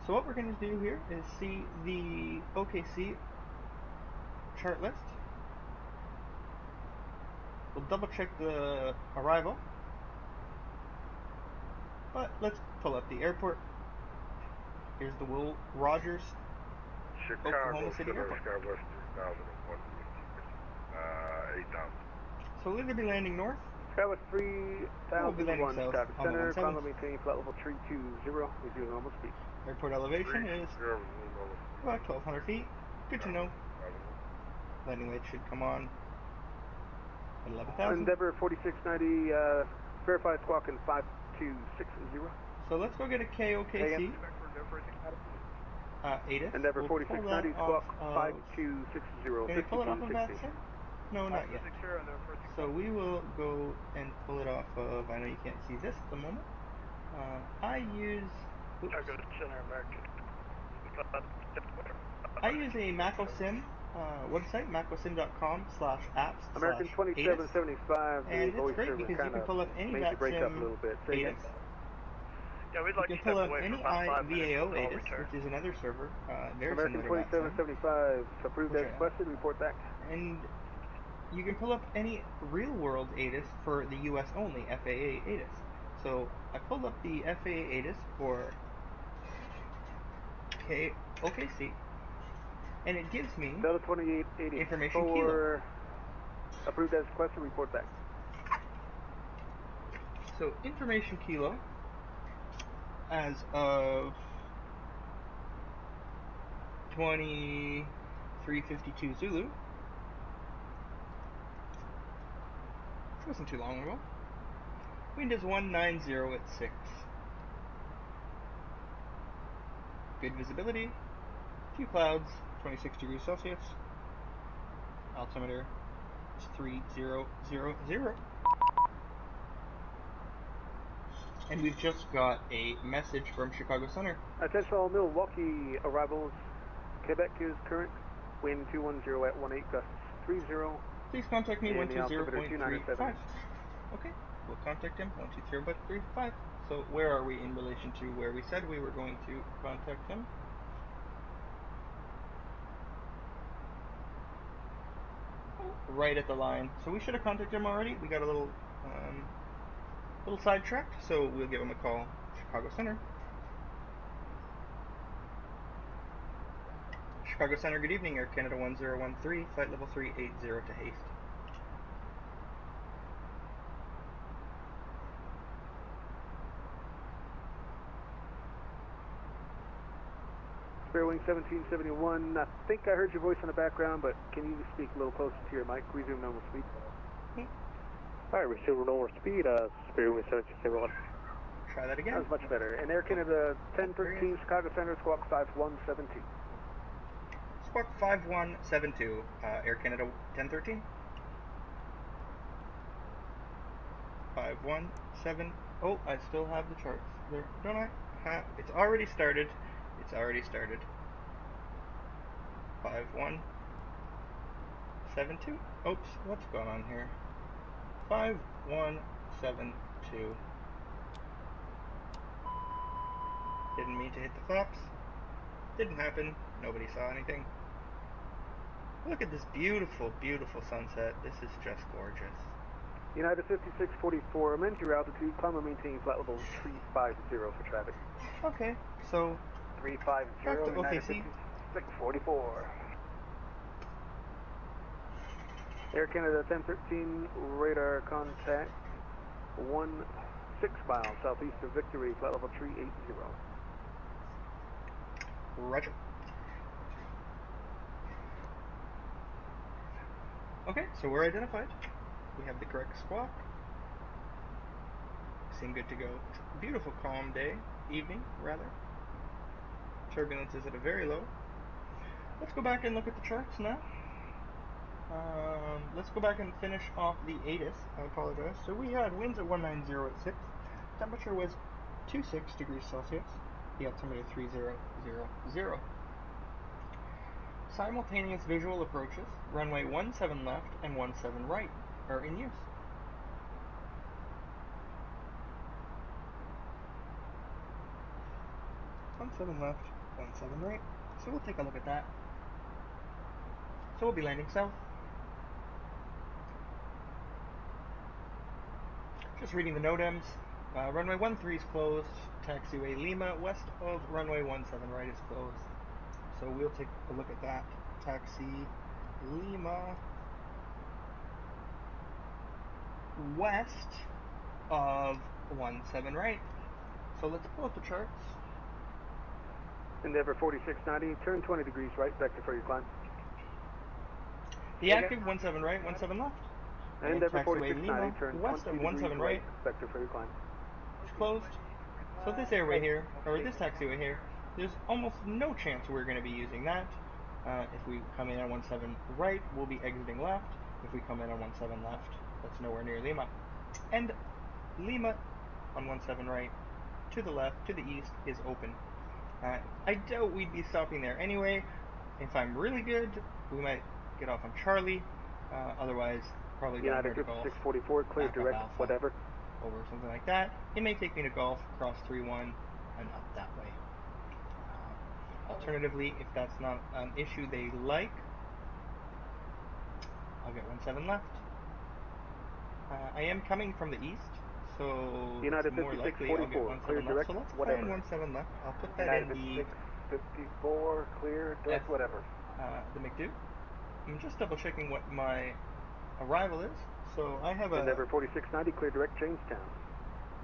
So what we're going to do here is see the OKC chart list. We'll double check the arrival, but let's pull up the airport. Here's the Will Rogers Oklahoma City Airport. Skywest 3001, 8,000. So we'll either be landing north, Skywest 3001, south Chicago on the Center, 17th. Congo maintaining flight level 320, resuming normal speed. Airport elevation is about 1,200 feet. Good to know. Landing lights should come on at 11,000. Endeavor 4690, verified squawk in 5260. So let's go get a KOKC. ATIS. Endeavor We'll 4690, squawk 5260. Can we pull it off of Vatsim? No, not yet. So we will go and pull it off of, I know you can't see this at the moment. I use a MacOSim website, macosim.com/apps/ATIS. American 2775, and it's great because you can pull up any Vatsim ATIS. Yeah, we'd You like can to pull step up away any for about 5 minutes IVAO and I'll ATIS, return. which is another server, very American similar to Vatsim. 2775, approved as requested, report back. And you can pull up any real-world ATIS for the US only, FAA ATIS. So I pulled up the FAA ATIS for KOKC, and it gives me Delta 2880 information kilo. Approved as requested, report back. So information kilo as of 2352 Zulu, which wasn't too long ago. Wind is 190 at 6. Good visibility. Few clouds, 26 degrees Celsius. Altimeter is 3000. And we've just got a message from Chicago Center. Attention all Milwaukee arrivals. Quebec is current. Wind 210 at 18, gusts 30. Please contact me, and the altimeter 120.35. Okay, we'll contact him, 120.35. So where are we in relation to where we said we were going to contact him? Oh, right at the line. So we should have contacted him already. We got a little sidetracked, so we'll give him a call. Chicago Center. Chicago Center, good evening. Air Canada 1013, flight level 380 to Haste. Fairwing 1771, I think I heard your voice in the background, but can you speak a little closer to your mic? Resume normal speed. Alright, resume normal speed, Fairwing 1771. Try that again. That was much better. And Air Canada 1013, Chicago Center, squawk 5117. Squawk 5172, Air Canada 1013. 517. Oh, I still have the charts there, don't I? It's already started. It's already started. 5172. Oops, what's going on here? 5172. Didn't mean to hit the flaps. Didn't happen. Nobody saw anything. Look at this beautiful, beautiful sunset. This is just gorgeous. United 5644, amend your altitude, climb and maintain flight level 350 for traffic. Okay, so 350, back to United OKC. 5644. Air Canada 1013, radar contact 16 miles southeast of Victory, flight level 380. Roger. Okay, so we're identified. We have the correct squawk. Seem good to go. It's a beautiful, calm day, evening, rather. Turbulence is at a very low. Let's go back and look at the charts now. Let's go back and finish off the ATIS. I apologize. So we had winds at 190 at 6. Temperature was 26 degrees Celsius. The altimeter 3000. Simultaneous visual approaches, runway 17 left and 17 right, are in use. One 7 left, 17 right. So we'll take a look at that. So we'll be landing south. Just reading the NOTAMs. Runway 13 is closed. Taxiway Lima west of runway 17 right is closed. So we'll take a look at that. Taxi Lima west of 17 right. So let's pull up the charts. Endeavour 4690, turn 20 degrees right, vector for your climb. The active 17 right, 17 left. And Endeavour taxiway 4690, Lima turn west 20 of degrees 17 right vector for your climb. is closed. So this airway here, or this taxiway here, there's almost no chance we're going to be using that. If we come in on 17 right, we'll be exiting left. If we come in on 17 left, that's nowhere near Lima. And Lima on 17 right, to the left, to the east, is open. I doubt we'd be stopping there anyway. If I'm really good, we might get off on Charlie. Otherwise, probably down here United to Golf. 5644, clear back up direct, Alpha, whatever. over something like that. It may take me to Golf, cross 3-1, and up that way. Alternatively, if that's not an issue they like, I'll get 17 left. I am coming from the east, so United it's more likely I'll get 17 clear left. direct, So let's whatever. plan 17 left. I'll put that United in the 5654, clear, direct, whatever. the McDo. I'm just double checking what my arrival is. So I have a Endeavour 4690, clear direct, Jamestown.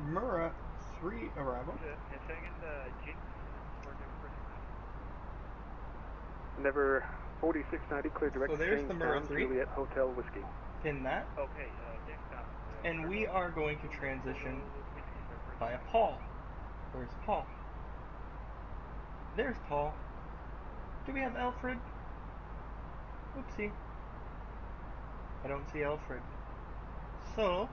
Murrah 3 arrival. Endeavour 4690, clear direct, So there's the Murrah Jamestown, 3. Juliet Hotel Whiskey. Pin that. Okay, Jamestown. And we are going to transition via Paul. Where's Paul? There's Paul. Do we have Alfred? Oopsie. I don't see Alfred. So,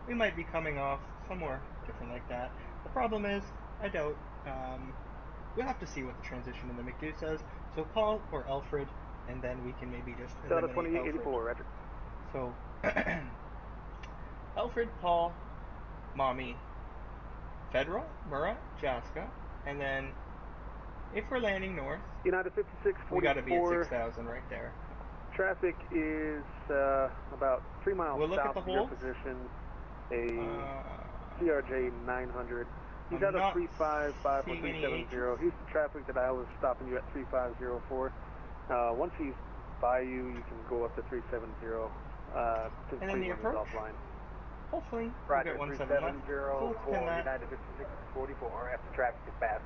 we might be coming off somewhere different like that. The problem is, I doubt. We'll have to see what the transition in the McDo says. So Paul or Alfred, and then we can maybe just Delta eliminate Alfred. 2884, roger. So, Alfred, Paul, Mommy, Federal, Murrah, Jaska, and then if we're landing north, United 5644. we got to be at 6,000 right there. Traffic is about 3 miles We'll look south at the of your holds. position. A CRJ 900. He's I'm out of not 355 seeing or any 370. He's the traffic that I was stopping you at 3504. Once he's by you, you can go up to 370. Since And then the 31 is approach? offline. Hopefully, Roger, we'll get 17 left. So let's pin that. United 5644 after traffic is passed.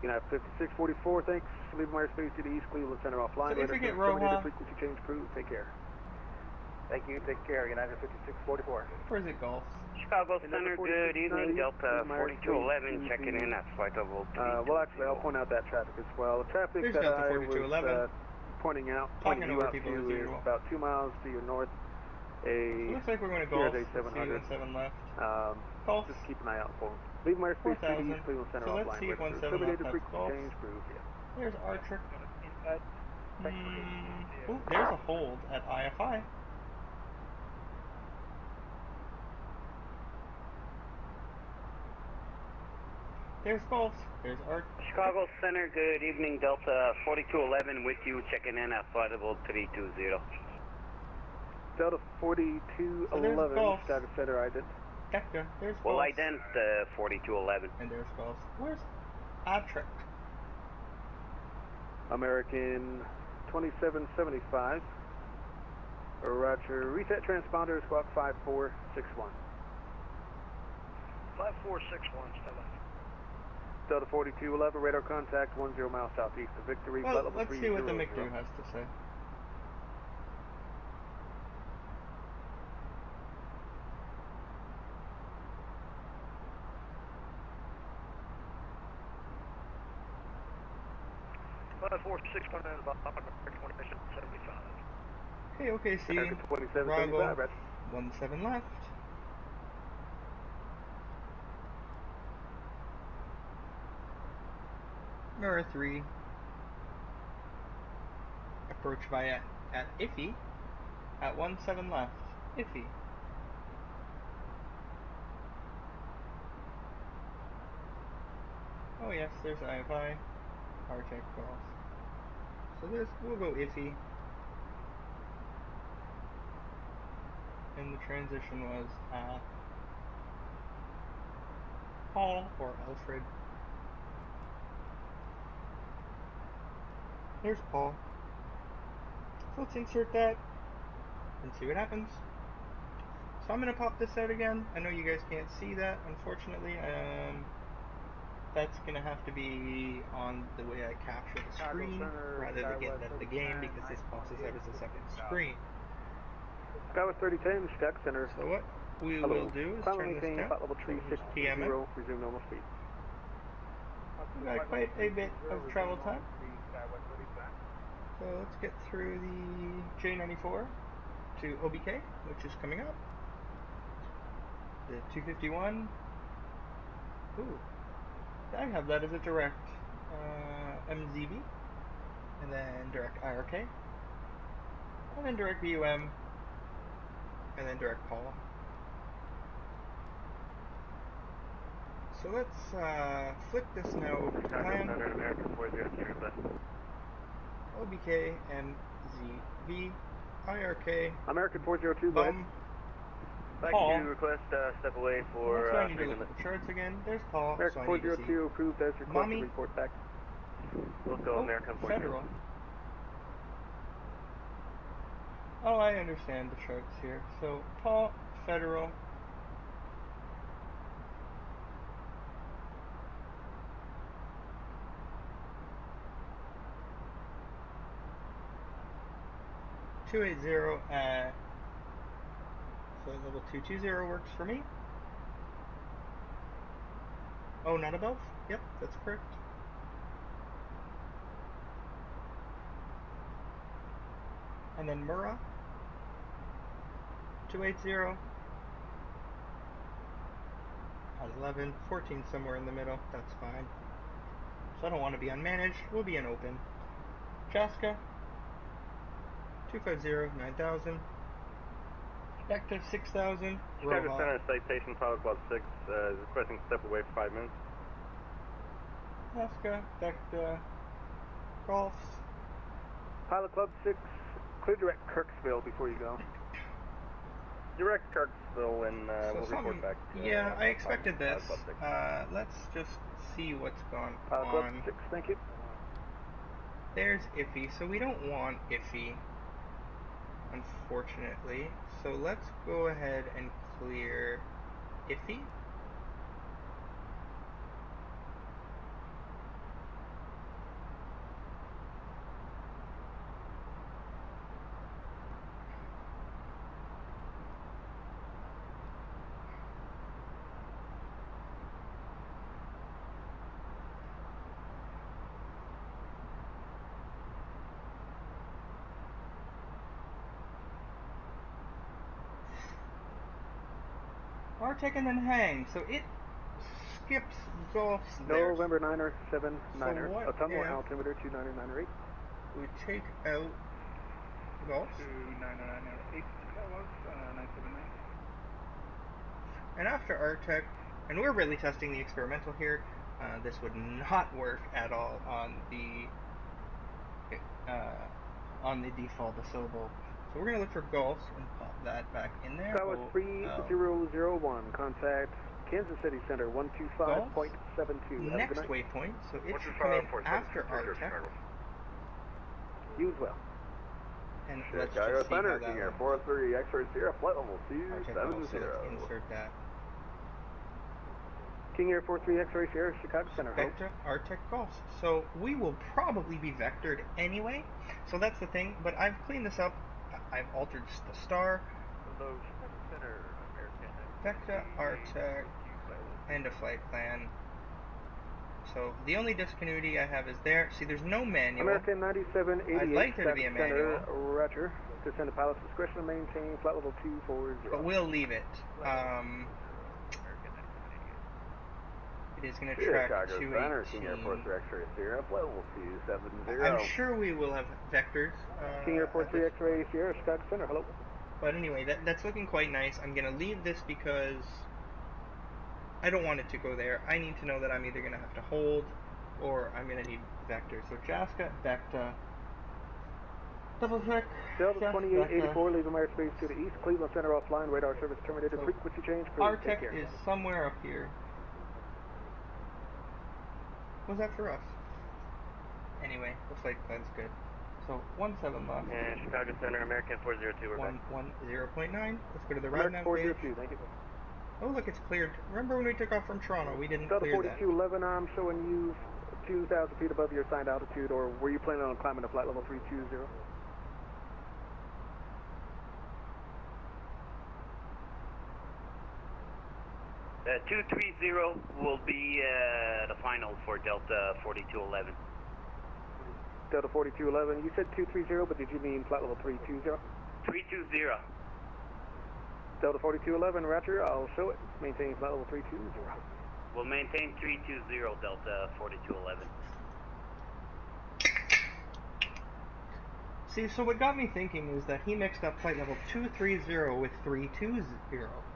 United 5644, thanks. Leaving my airspace to the east, Cleveland Center offline. So if we get Terminator Roja, frequency change crew, take care. Thank you. Take care. United 5644. Or is it Golf? Chicago Center, good evening. Delta 4211 checking in at flight level 320. Well, actually, I'll point out that traffic as well. The traffic There's that Delta I was 4211. pointing you Talking over out people as to is usual. about 2 miles to your north. So it looks like we're going to Golf. CYYZ 700. C17 left. Golf. Just keep an eye out for them. Leave my airspace 4000. East Cleveland Center So let's offline. see if Radar 17 left has frequency Golf. change, crew. Yeah. There's Archer. Inside. Oh, there's a hold at IFI. There's Golf. There's Archer. Chicago Center, good evening. Delta 4211 with you checking in at flight level 320. Delta 4211, Golf. Chicago Center, ident. Vector. There's Golf. Well, ident 4211. And there's Golf. Where's Atrick? American 2775. Roger. Reset transponder, squawk 5461. 5461, stand by. Delta 4211, radar contact 10 miles southeast of Victory. Well, flight level let's see what the 300. MiG-2 has to say. KOKC, American 2775, Bravo, right. 17 left. Mirror 3. Approach via at Iffy at 17 left. Iffy. Oh yes, there's IFI. Arctic Golf. So we'll go Iffy. And the transition was Paul or Alfred. There's Paul. So let's insert that and see what happens. So I'm gonna pop this out again. I know you guys can't see that, unfortunately. That's gonna have to be on the way I capture the screen rather than getting out of the game, because this pops us out as a second screen. Skywest 3010, Chicago Center. So what we will do is turn this down. Level 3620, TMM. resume normal speed. We've got quite a bit of travel time. So let's get through the J94 to OBK, which is coming up. The 251. Ooh, I have that as a direct MZB, and then direct IRK, and then direct BUM, and then direct Paul. So let's flick this now over to plan. American 402. OBK, MZB, IRK, American 402, go ahead. BUM, I'd Paul. like to request step away for So I need to 3 look minutes. at the charts again. There's Paul. American So I need to 402 approved as requested. Mommy. Report back. We'll go American 402. Federal. Oh, I understand the charts here. So Paul, Federal. .280 at flight level 220 works for me. Oh, not above? Yep, that's correct. And then Murrah, 280 at 11, 14 somewhere in the middle, that's fine. So I don't want to be unmanaged, we'll be in open. Chaska, 250, 9000. Back to 6000. Chicago Center Citation Pilot Club 6 is requesting step away for 5 minutes. Chaska, back to Golf. Pilot Club 6, clear direct Kirksville before you go. Direct Kirksville and we'll report back. Yeah, I expected this. Club 6. Let's just see what's going Pilot on. Club 6, thank you. There's Iffy, so we don't want Iffy, unfortunately. So let's go ahead and clear Iffy. Artec and then hang, so it skips golf there. November 9er, 7 9er. what Autumnal if altimeter 299.8. we take out golf? 299.8, that was 979. And after Artec, and we're really testing the experimental here, this would not work at all on the default Asobo. So we're going to look for golfs and pop that back in there. That was 3001. Contact Kansas City Center 125.72. Next waypoint, so it should come in after Artec. You as well. And let's Chicago just see Center, how that King Air works. 403, X-ray Sierra, flight level Artec golf, so 270. let's insert that. King Air 43 X-ray Sierra, Chicago Center. Vector Artec golf. So we will probably be vectored anyway. So that's the thing. But I've cleaned this up. I've altered the star. Hello, Chicago Center, American. Vector Artec and a flight plan. So the only discontinuity I have is there. See, there's no manual. American 9788. I'd like there to be a manual. Roger. Descend to pilot's discretion, maintain flight level 240. But we'll leave it. It is going to track Chicago Center, King Air 218. 43 X-ray Sierra, flight level 270. I'm sure we will have vectors. King Air 43 X-ray Sierra, Chicago Center. Hello. But anyway, that's looking quite nice. I'm going to leave this because I don't want it to go there. I need to know that I'm either going to have to hold or I'm going to need vectors. So Jaska, Vecta, double check. Delta 2884, leave airspace to the east. Cleveland Center offline, radar service terminated. So frequency change. Artec is somewhere up here. Was that for us? Anyway, the flight plan's good. So 17 left. And Chicago Center, American 402, we're back. 110.9. Let's go to the route nav page. 402, thank you. Oh, look, it's cleared. Remember when we took off from Toronto? We didn't Delta clear that. 4211, I'm showing you 2,000 feet above your assigned altitude, or were you planning on climbing to flight level 320? The 230 will be the final for Delta 4211. Delta 4211, you said 230, but did you mean flight level 320? 320. Delta 4211, roger, I'll show it. Maintain flight level 320. We'll maintain 320 Delta 4211. See, so what got me thinking is that he mixed up flight level 230 with 320.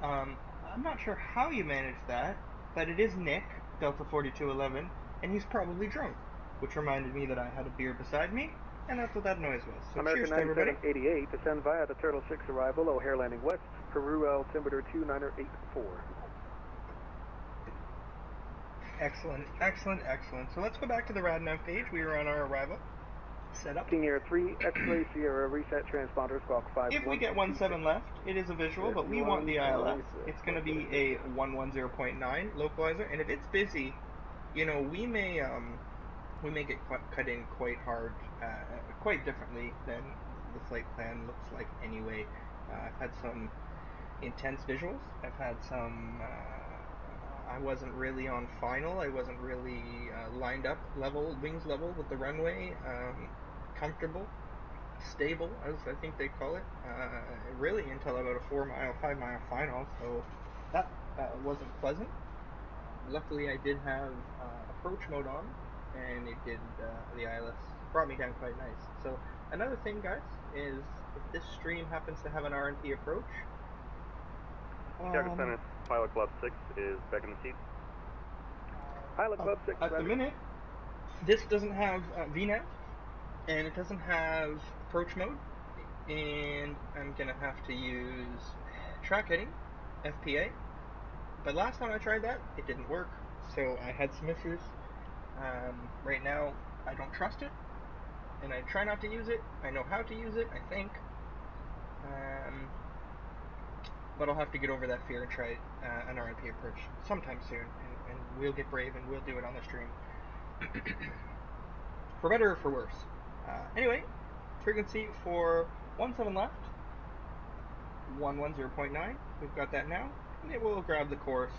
I'm not sure how you managed that, but it is Nick, Delta 4211, and he's probably drunk, which reminded me that I had a beer beside me, and that's what that noise was. So American cheers to everybody. 9788, descend via the Turtle 6 arrival, O'Hare landing west, Peru altimeter 2984. Excellent, excellent, excellent. So let's go back to the RadNav page. We were on our arrival. Set up. King Air 3, X-ray Sierra, reset transponder, squawk 5. If we get 17 left, it is a visual, but we want the ILS. It's going to be a 110.9 localizer, and if it's busy, you know, we may get cut in quite hard, quite differently than the flight plan looks like anyway. I've had some intense visuals. I've had some, I wasn't really on final. I wasn't really lined up level, wings level with the runway. Comfortable, stable, as I think they call it, really until about a 5 mile final, so that wasn't pleasant. Luckily I did have approach mode on, and it did, the ILS brought me down quite nice. So another thing, guys, is if this stream happens to have an RNP approach, Chicago Center, Pilot Club 6 is back in the seat. Pilot Club 6, at the minute, this doesn't have VNAV, and it doesn't have approach mode, and I'm going to have to use track heading, FPA, but last time I tried that, it didn't work, so I had some issues. Right now, I don't trust it, and I try not to use it. I know how to use it, I think, but I'll have to get over that fear and try an RNP approach sometime soon, and we'll get brave and we'll do it on the stream. For better or for worse. Anyway, frequency for 17 left, 110.9, we've got that now, and it will grab the course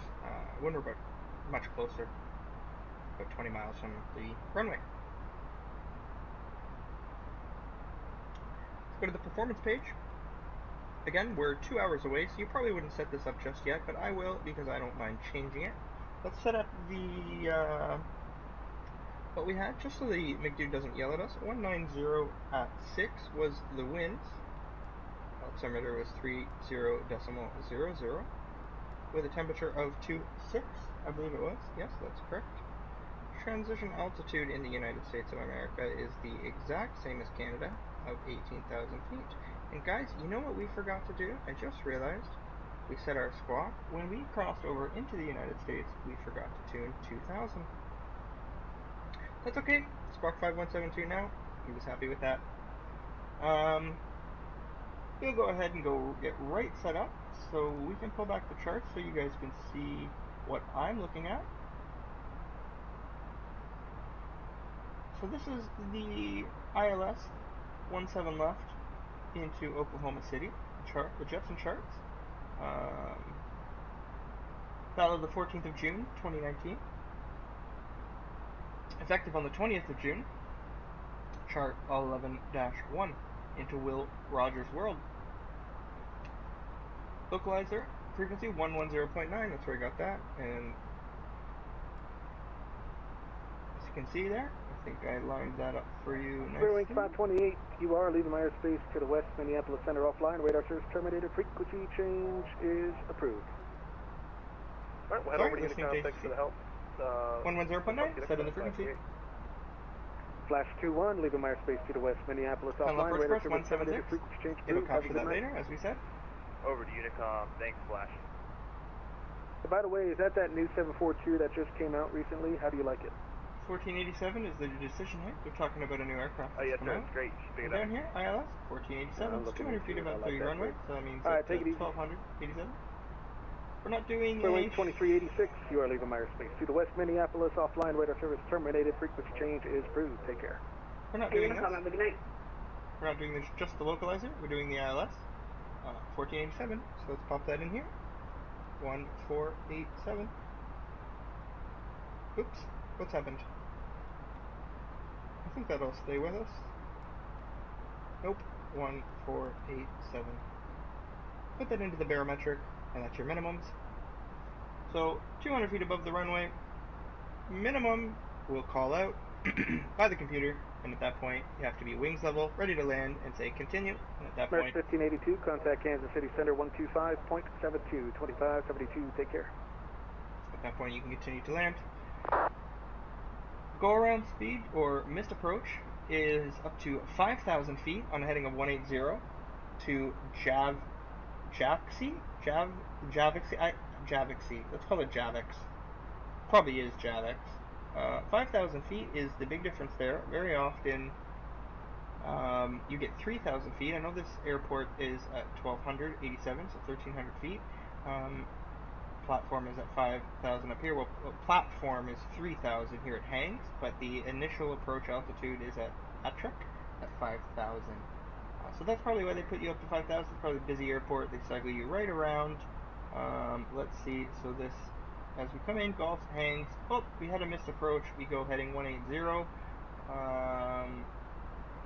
when we're about much closer, about 20 miles from the runway. Let's go to the performance page. again, we're 2 hours away, so you probably wouldn't set this up just yet, but I will because I don't mind changing it. Let's set up the what we had, just so the McDude doesn't yell at us. 190 at 6 was the wind. Altimeter was 30.00 with a temperature of 26, I believe it was. Yes, that's correct. Transition altitude in the United States of America is the exact same as Canada, of 18,000 feet. And guys, you know what we forgot to do? I just realized. We set our squawk. When we crossed over into the United States, we forgot to tune 2000. That's okay. Squawk 5172 now. I'm just happy with that. We'll go ahead and go get right set up so we can pull back the charts so you guys can see what I'm looking at. So this is the ILS 17 left into Oklahoma City, the Jetson charts. Battle of the 14th of June, 2019. Effective on the 20th of June, chart 11-1 into Will Rogers World. Localizer, frequency 110.9, that's where I got that, and as you can see there, I think I lined that up for you nicely. Clearwing 528, you are leaving my airspace to the west, Minneapolis Center offline, radar service terminated, frequency change is approved. Alright, we'll head over to Unicom, thanks for the help. 110.9, set in the frequency. Flash 21, leaving my airspace to the west, Minneapolis offline, radar service terminated, frequency change approved. Have a good night. Later, as we said. Over to Unicom, thanks Flash. So by the way, is that new 742 that just came out recently? How do you like it? 1487 is the decision height. They're talking about a new aircraft. Oh yes sir, it's great. And down here, ILS, 1487, it's 200 feet above the runway, so that means it's 1287. We're not doing Clearwing 2386, you are leaving my airspace to the west, Minneapolis offline, radar service terminated, frequency change is approved. Take care. We're not doing this. We're not doing this just the localizer. We're doing the ILS, 1487. So let's pop that in here. 1487. Oops, what's happened? I think that'll stay with us. Nope, 1487. Put that into the barometric, and that's your minimums. So 200 feet above the runway, minimum will call out by the computer, and at that point you have to be wings level, ready to land, and say continue. And at that point, 1582, contact Kansas City Center 125.72, 2572. Take care. At that point you can continue to land. Go around speed or missed approach is up to 5,000 feet on a heading of 180 to Javixi. Let's call it Javix. Probably is Javix. 5,000 feet is the big difference there. Very often you get 3,000 feet. I know this airport is at 1,287, so 1,300 feet. Platform is at 5,000 up here. Well, platform is 3,000 here at Hanks, but the initial approach altitude is at Attrek at 5,000. So that's probably why they put you up to 5,000. It's probably a busy airport. They cycle you right around. Let's see. So this, as we come in, Gulf, Hanks. Oh, we had a missed approach. We go heading 180.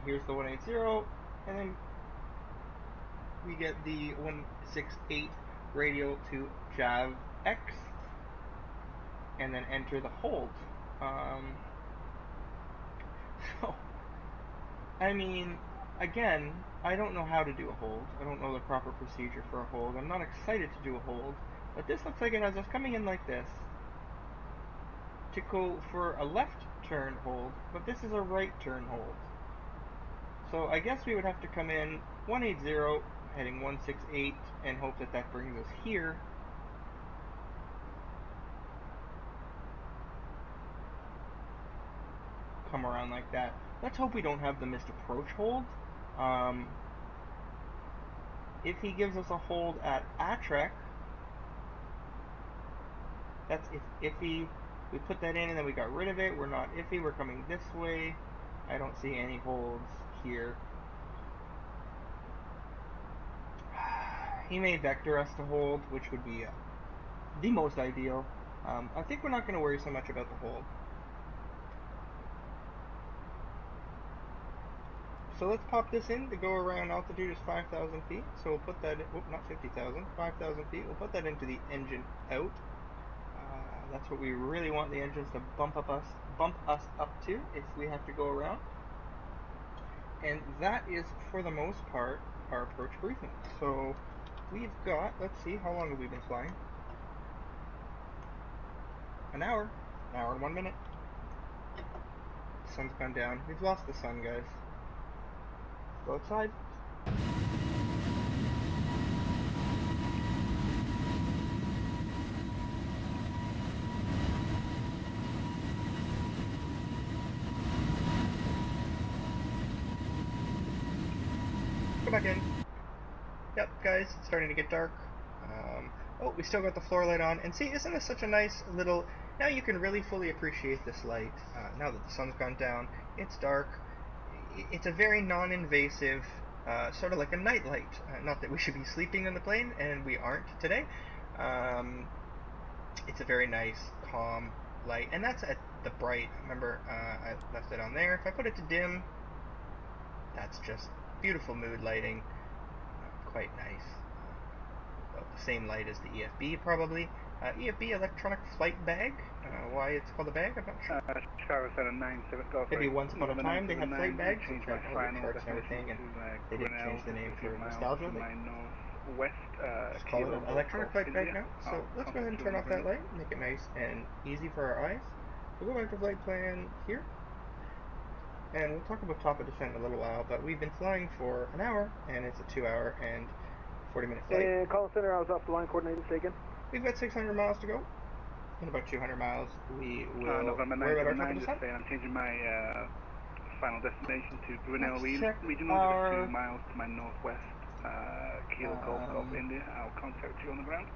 Here's the 180, and then we get the 168 radial to Jav X, and then enter the hold. So, I mean, again, I don't know how to do a hold. I don't know the proper procedure for a hold. I'm not excited to do a hold, but this looks like it has us coming in like this to go for a left turn hold, but this is a right turn hold. So I guess we would have to come in 180, heading 168, and hope that that brings us here. Come around like that. Let's hope we don't have the missed approach hold. If he gives us a hold at Attrek, that's iffy. We put that in and then we got rid of it. We're not iffy. We're coming this way. I don't see any holds here. He may vector us to hold, which would be the most ideal. I think we're not going to worry so much about the hold. So let's pop this in. The go around altitude is 5,000 feet. So we'll put that, not 50,000, 5,000 feet. We'll put that into the engine out. That's what we really want the engines to bump us up to if we have to go around. And that is, for the most part, our approach briefing. So we've got, let's see, how long have we been flying? An hour and 1 minute. The sun's gone down. We've lost the sun, guys. Go outside. Go back in. Yep, guys, it's starting to get dark. Oh, we still got the floor light on. And see, isn't this such a nice little... Now you can really fully appreciate this light. Now that the sun's gone down, it's dark. It's a very non-invasive, sort of like a night light. Not that we should be sleeping on the plane, and we aren't today. It's a very nice, calm light. And that's at the bright. Remember, I left it on there. If I put it to dim, that's just beautiful mood lighting. Quite nice. About the same light as the EFB, probably. EFB, electronic flight bag. Why it's called a bag, I'm not sure. Chicago 797 Golf. Maybe once upon a time they had flight bags, which had all the charts and everything, and they didn't change the name for nostalgia. They just call it an electronic flight bag now. So let's go ahead and turn off that light, make it nice and easy for our eyes. We'll go back to flight plan here. And we'll talk about top of descent in a little while, but we've been flying for an hour, and it's a 2-hour and 40-minute flight. And call center, I was off the line, coordinated taken. We've got 600 miles to go. In about 200 miles, we will November worry about our top of 979, just descent. saying I'm changing my final destination to Brunel Regional, our... 2 miles to my northwest, Kilo Golf, India. I'll contact you on the ground.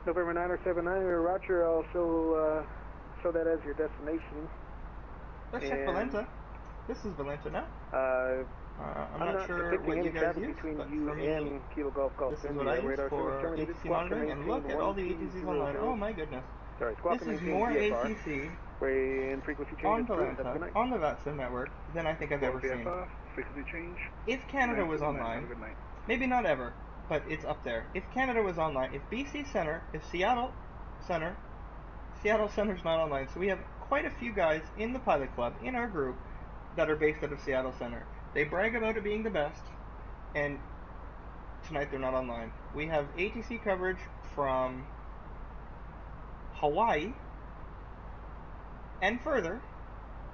November 979, Roger, I'll show that as your destination. Let's check Valenta. This is Valenta now. I'm not sure what you guys use, but for me, this is what I use for ATC monitoring, and look at all the ATCs online. Oh my goodness. This is more ATC on Valenta, on the Vatsim network, than I think I've ever seen. If Canada was online, maybe not ever, but it's up there. If Canada was online, if BC Center, if Seattle Center's not online, so we have quite a few guys in the pilot club, in our group, that are based out of Seattle Center. They brag about it being the best, and tonight they're not online. We have ATC coverage from Hawaii and further.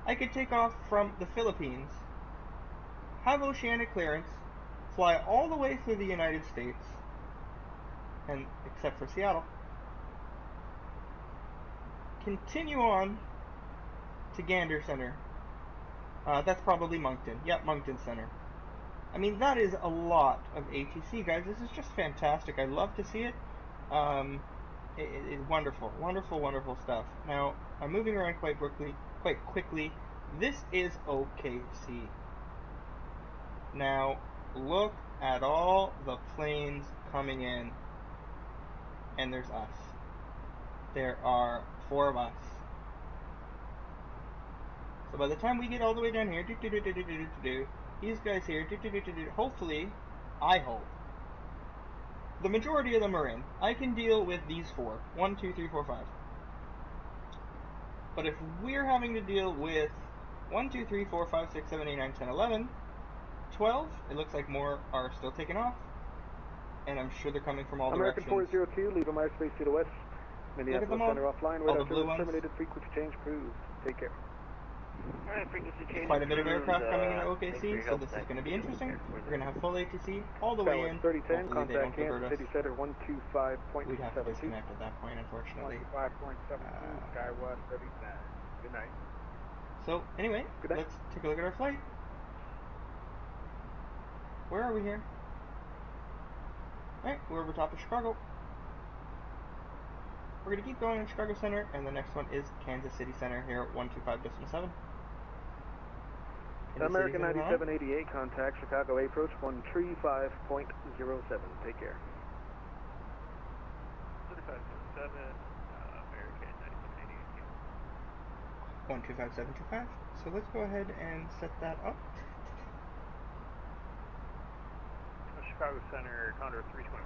I could take off from the Philippines, have oceanic clearance, fly all the way through the United States, and except for Seattle, continue on to Gander Center. That's probably Moncton. Yep, Moncton Center. I mean, that is a lot of ATC, guys. This is just fantastic. I love to see it. It's wonderful, wonderful, wonderful stuff. Now, I'm moving around quite quickly. This is OKC. Now, look at all the planes coming in. And there's us. There are 4 of us. So by the time we get all the way down here, these guys here, hopefully, I hope, the majority of them are in. I can deal with these 4. 1, 2, 3, 4, 5. But if we're having to deal with 1, 2, 3, 4, 5, 6, 7, 8, 9, 10, 11, 12, it looks like more are still taking off. And I'm sure they're coming from all directions. American 402, leave a mile space to the west. Minneapolis Center offline, all the blue ones. Terminated, frequency change cruise. Take care. Alright, frequency change. Quite a bit of aircraft coming into OKC, so this is going to be interesting. We're going to have full ATC all the way in. 3010, Hopefully they don't divert us. City Center 125.72. We'd have to disconnect at that point, unfortunately. 125.72, Skywatch 39. Good night. So, anyway, let's take a look at our flight. Where are we here? Alright, we're over top of Chicago. We're going to keep going in Chicago Center, and the next one is Kansas City Center here at 125.7. American 9788, contact Chicago approach 135.07. Take care. 35.7, American 9788. 125725. So let's go ahead and set that up. Chicago Center, Condor 320.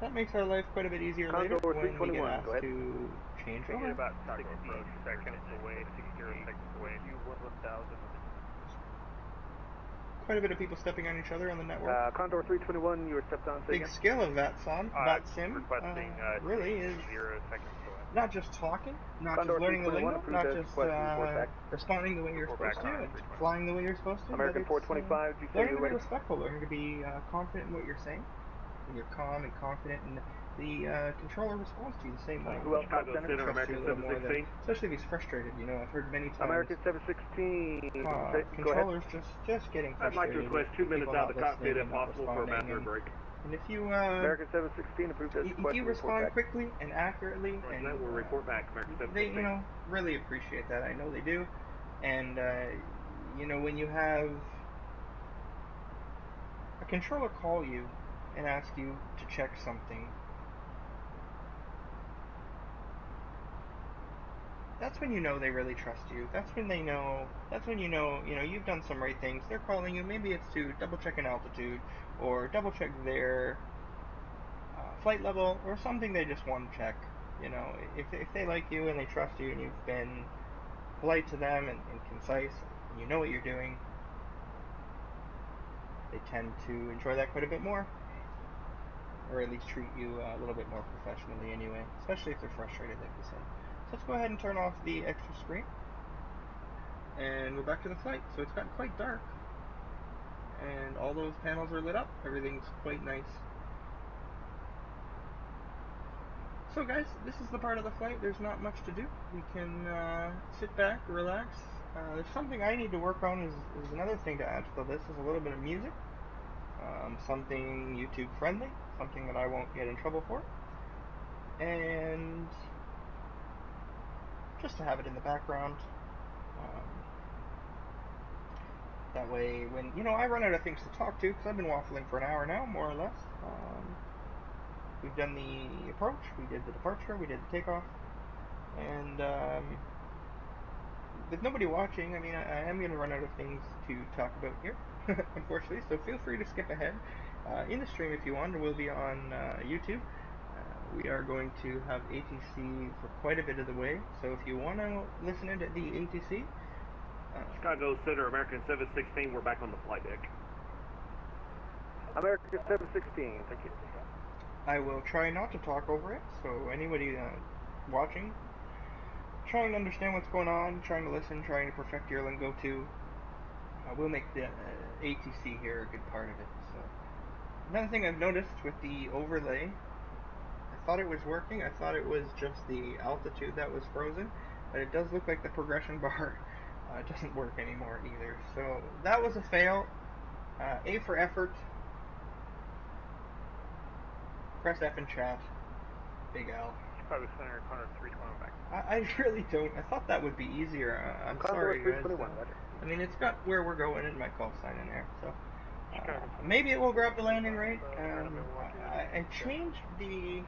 That makes our life quite a bit easier Condor later when we get 321, asked go ahead. to change You're over. about 60 seconds away, 60 seconds away, you 1000. Quite a bit of people stepping on each other on the network. Condor 321, you were stepped on, say Big again. skill of Vatsim Requesting really is 0 seconds away. not just talking, not Condor just learning the 321, lingo, approved not as just requested, report back. responding the way you're Report supposed back, to, and 321. flying the way you're supposed to. American but it's, 425, you say learning you're to be ready? respectful, learning to be confident in what you're saying. When you're calm and confident, and the controller responds to you the same way. Who else got Chicago center? Center, Trust you a American little more than, 716. especially if he's frustrated. You know, I've heard many times. American 716, go ahead. Controllers just getting I'd frustrated. like to request with 2 minutes people out of not the cockpit listening if and not possible for a responding, bathroom break. and if you American 716, approved as if requested, you report respond back. quickly and accurately, Roger and that, we'll report back, American 716. they really appreciate that. I know they do, and when you have a controller call you and ask you to check something, that's when you know they really trust you. That's when you know you've done some right things. They're calling you. Maybe it's to double check an altitude or double check their flight level or something they just want to check. You know, if they like you and they trust you and you've been polite to them and concise and you know what you're doing, they tend to enjoy that quite a bit more, or at least treat you a little bit more professionally anyway, especially if they're frustrated, like we said. So let's go ahead and turn off the extra screen, and we're back to the flight. So it's gotten quite dark, and all those panels are lit up. Everything's quite nice. So guys, this is the part of the flight. There's not much to do. We can sit back, relax. There's something I need to work on is another thing to add to the list is a little bit of music. Something YouTube friendly, something that I won't get in trouble for. And just to have it in the background. That way when, I run out of things to talk to, because I've been waffling for an hour now, more or less. We've done the approach, we did the departure, we did the takeoff, and with nobody watching, I am going to run out of things to talk about here, unfortunately, so feel free to skip ahead. In the stream, if you want, we'll be on YouTube. We are going to have ATC for quite a bit of the way, so if you want to listen into the ATC... Chicago Center, American 716, we're back on the flight deck. American 716, thank you. I will try not to talk over it, so anybody watching, trying to understand what's going on, trying to listen, trying to perfect your lingo too, we'll make the ATC here a good part of it. So another thing I've noticed with the overlay, I thought it was working, I thought it was just the altitude that was frozen, but it does look like the progression bar doesn't work anymore either. So that was a fail. A for effort. Press F in chat. Big L. Chicago Center, Condor 321 back. I really don't. I thought that would be easier. I'm Condor sorry, 321, guys. Roger. It's got where we're going and my call sign in there. So maybe it will grab the landing rate. I changed the...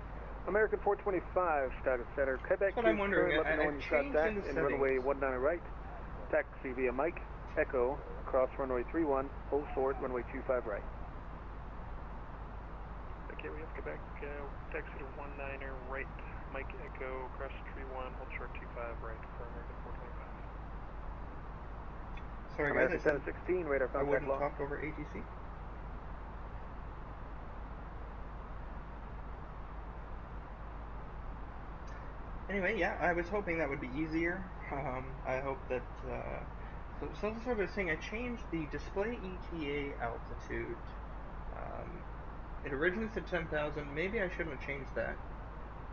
American 425, Chicago Center, Quebec, That's what I'm wondering. let me know when you start that, in runway 19 right, taxi via Mike, Echo, across runway 31, hold short, runway 25 right. Okay, we have Quebec, taxi to 19 right, Mike Echo, cross 31, hold short 25 right for American 425. Sorry American guys, I said 716, radar I contact wouldn't lost. talk over ATC. Anyway, yeah, I was hoping that would be easier. I hope that... So that's what I was saying. I changed the display ETA altitude. It originally said 10,000. Maybe I shouldn't have changed that.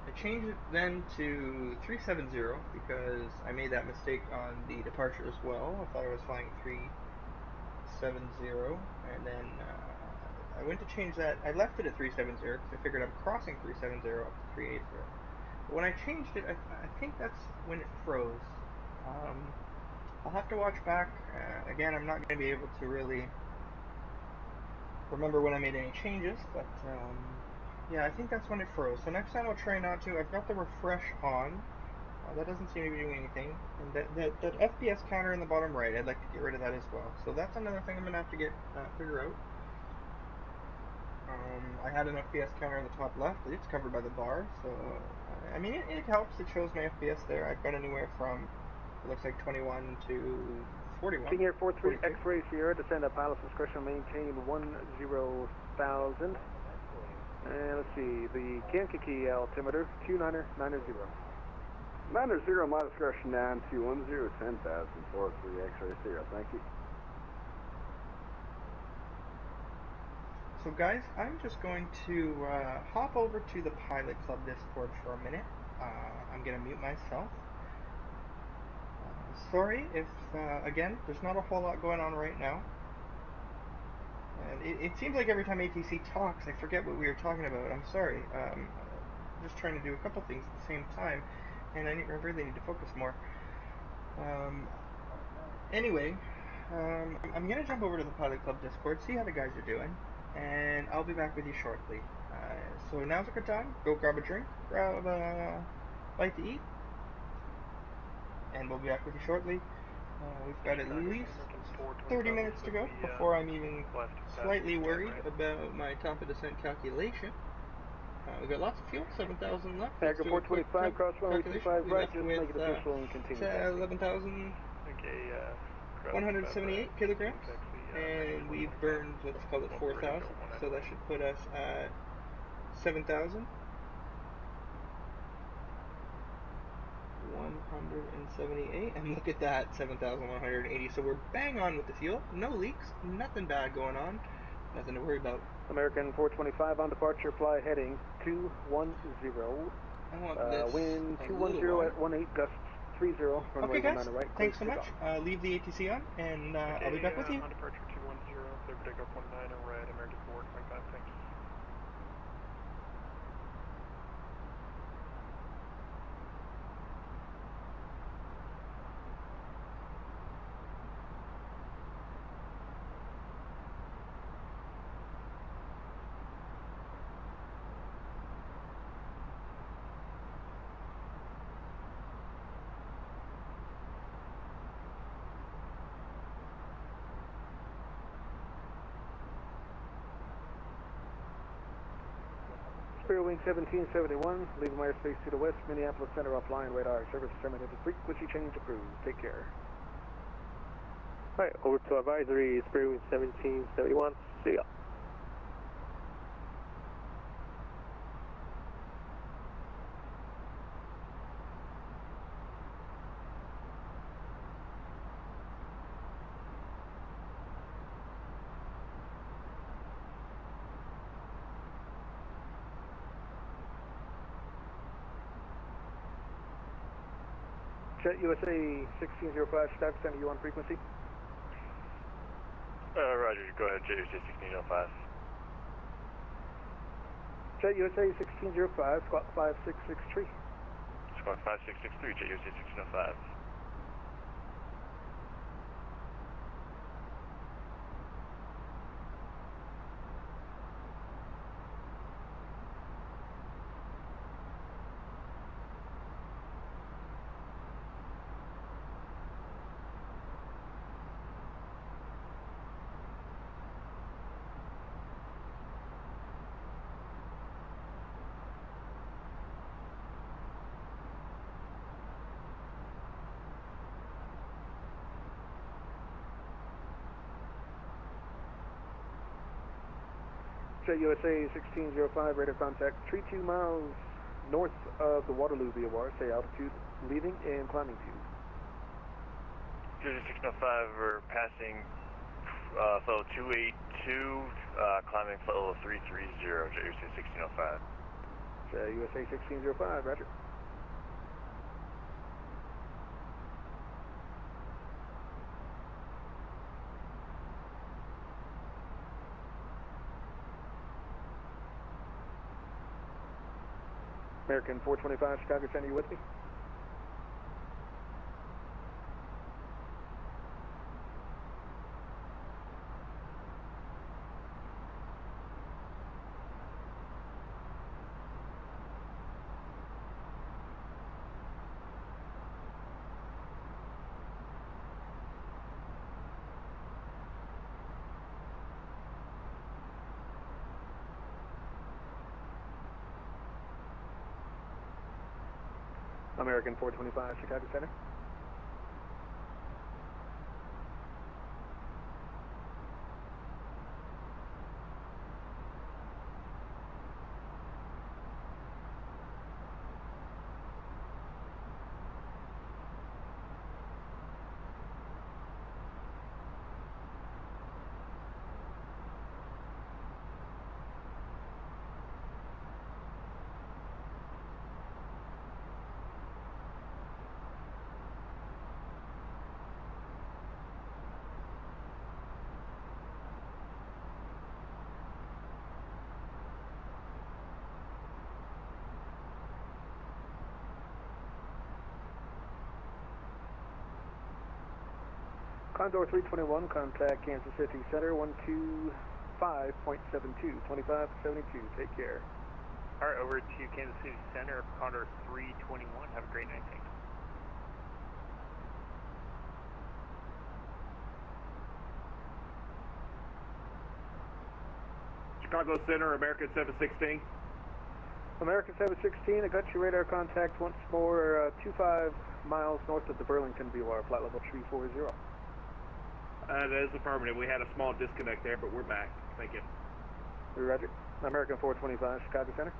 I changed it then to 370 because I made that mistake on the departure as well. I thought I was flying 370, and then I went to change that. I left it at 370 because I figured I'm crossing 370 up to 380. But when I changed it, I think that's when it froze. I'll have to watch back. Again, I'm not going to be able to really remember when I made any changes, but yeah, I think that's when it froze. So next time I'll try not to. I've got the refresh on, That doesn't seem to be doing anything. And that FPS counter in the bottom right, I'd like to get rid of that as well. So that's another thing I'm going to have to figure out. I had an FPS counter in the top left. It's covered by the bar, so I mean it helps. It shows my FPS there. I've got anywhere from, it looks like 21 to 41. King Air 43 42. X-Ray Sierra, descend at pilot's discretion, maintain 10,000. And let's see, the Kankakee altimeter 2990. 90, my discretion 9210, 10,000, 43 X-Ray Sierra, thank you. So guys, I'm just going to hop over to the Pilot Club Discord for a minute. I'm going to mute myself. Sorry if, again, there's not a whole lot going on right now. And it seems like every time ATC talks, I forget what we were talking about. I'm sorry. I'm just trying to do a couple things at the same time, and I really need to focus more. Anyway, I'm going to jump over to the Pilot Club Discord, see how the guys are doing, and I'll be back with you shortly. So now's a good time. Go grab a drink, grab a bite to eat, and we'll be back with you shortly. We've got at least 30 minutes to go before I'm even slightly worried about my top of descent calculation. We've got lots of fuel, 7,000 left. Let's do a quick 425, cross runway 25 right, just make it with official and continue. 11,178 kilograms, and we've burned, let's call it 4,000, so that should put us at 7,000. 178, and look at that, 7,180. So we're bang on with the fuel. No leaks, nothing bad going on, nothing to worry about. American 425 on departure, fly heading 210. I want this wind 210 at 18, gusts 30, runway okay, guys, 19 right. Thanks so much. Leave the ATC on, and I'll be back with you. On departure 210, clear for takeoff 19 right, American 425, thanks. Spirit Wing 1771, leaving my airspace to the west, Minneapolis Center offline, radar service terminated, frequency change approved, take care. Alright, over to advisory, Spirit Wing 1771, see ya. Jet USA 1605, staff center, you on frequency? Roger, go ahead, Jet USA 1605. Jet USA 1605, squawk 5663. Squawk 5663, Jet USA 1605. Jet USA 1605, radar contact 32 miles north of the Waterloo VOR, say altitude, leaving and climbing to. Jet USA 1605, we're passing flight level 282, climbing flight level 330, Jet USA 1605. Jet USA 1605, roger. American 425, Chicago Center, you with me? American 425, Chicago Center. Condor 321, contact Kansas City Center 125.72, 2572. Take care. Alright, over to Kansas City Center, Condor 321. Have a great night, thanks. Chicago Center, American 716. American 716, I got your radar contact once more, 25 miles north of the Burlington BOR, flight level 340. That is affirmative. We had a small disconnect there, but we're back. Thank you. Roger. American 425, Chicago Center.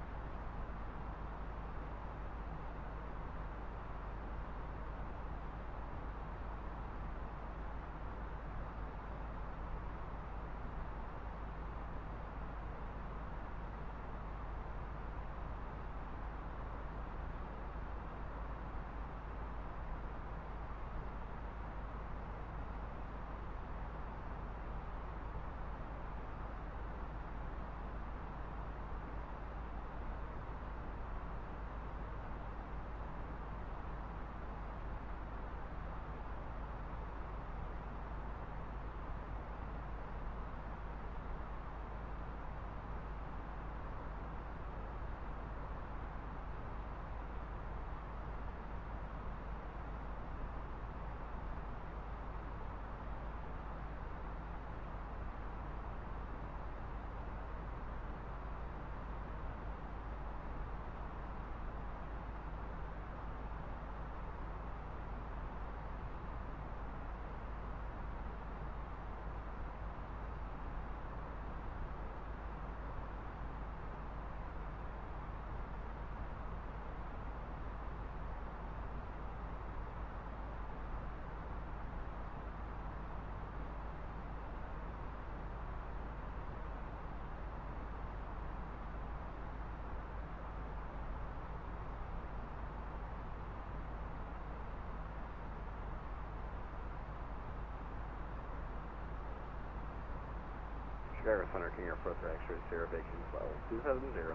Chicago Center, King Air 4 3 X-ray Sierra, vacating level 270.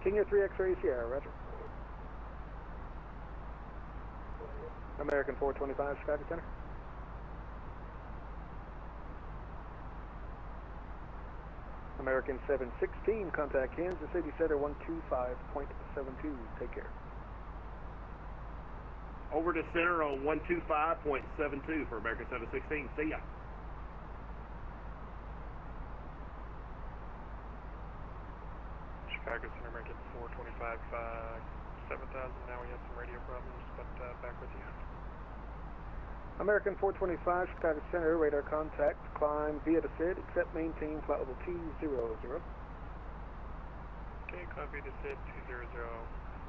King Air 3 X-ray Sierra, roger. American 425, Chicago Center. American 716, contact Kansas City Center 125.72. Take care. Over to center on 125.72 for American 716. See ya. Chicago Center, American 425, 7,000. Now we have some radio problems, but back with you. American 425, Chicago Center, radar contact, climb via the SID, except maintain flight level 200. Okay, climb via the SID, 200,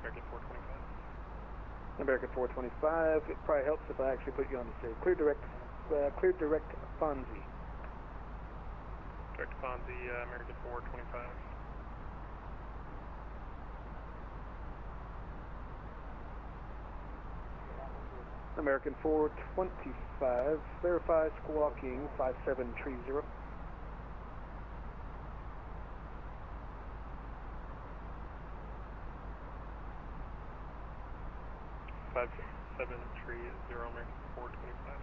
American 425. American 425, it probably helps if I actually put you on the SID. Clear direct Fonzie. Direct Fonzie, American 425. American 425, verify squawking 5730. Five 730 American 425.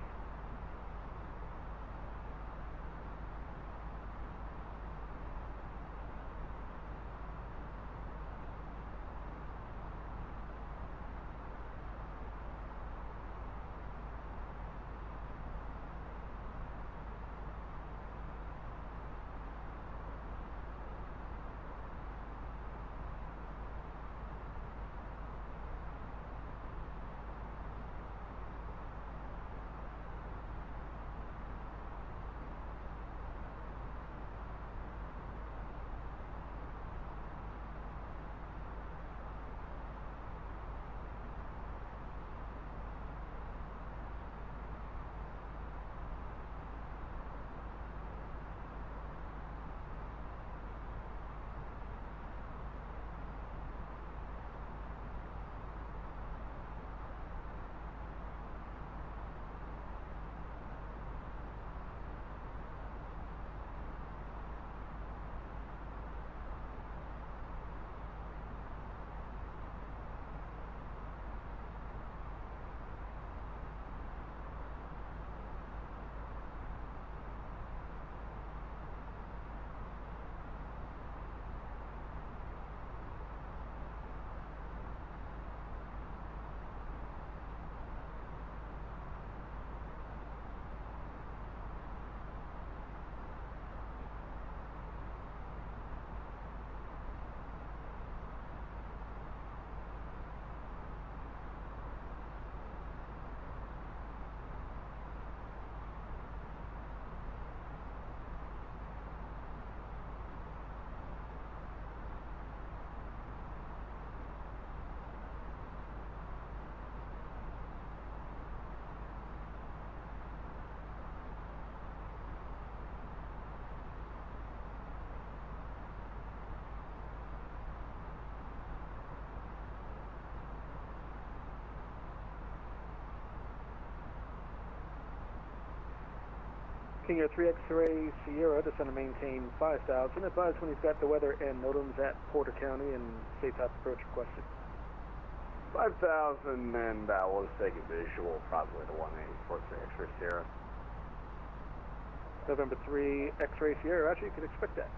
King Air 3 X-Ray Sierra, descend and maintain 5,000. Advise when you've got the weather and NOTAMs at Porter County and state type approach requested. 5,000, and we'll just take a visual, probably to 184 X-Ray Sierra. November 3 X-Ray Sierra, actually you could expect that.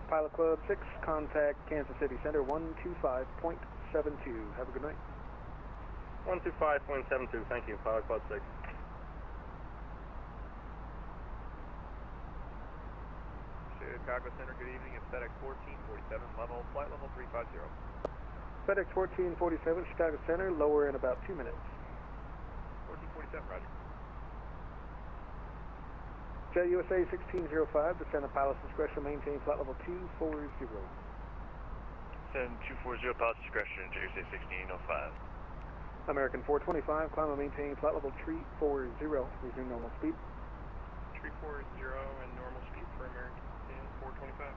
Pilot Club 6, contact Kansas City Center 125.72. Have a good night. 125.72, thank you, Pilot Club 6. Chicago Center, good evening. It's FedEx 1447, flight level 350. FedEx 1447, Chicago Center, lower in about 2 minutes. 1447, roger. CYYZ 1605, descend at pilot's discretion, maintain flight level 240. Send 240, pilot's discretion, CYYZ 1605. American 425, climb and maintain flight level 340, resume normal speed. 340 and normal speed for American 425.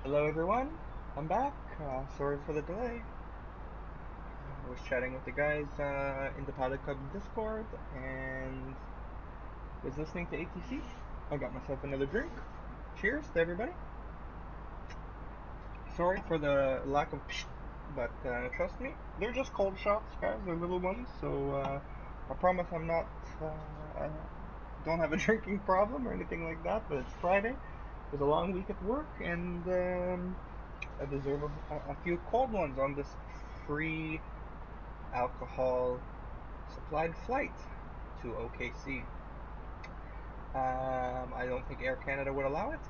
Hello everyone, I'm back. Sorry for the delay. I was chatting with the guys in the Pilot Club Discord and was listening to ATC. I got myself another drink. Cheers to everybody. Sorry for the lack of psh, but trust me, they're just cold shots, guys. They're little ones, so I promise I'm not, I don't have a drinking problem or anything like that, but it's Friday. It was a long week at work, and I deserve a few cold ones on this free alcohol supplied flight to OKC. I don't think Air Canada would allow it.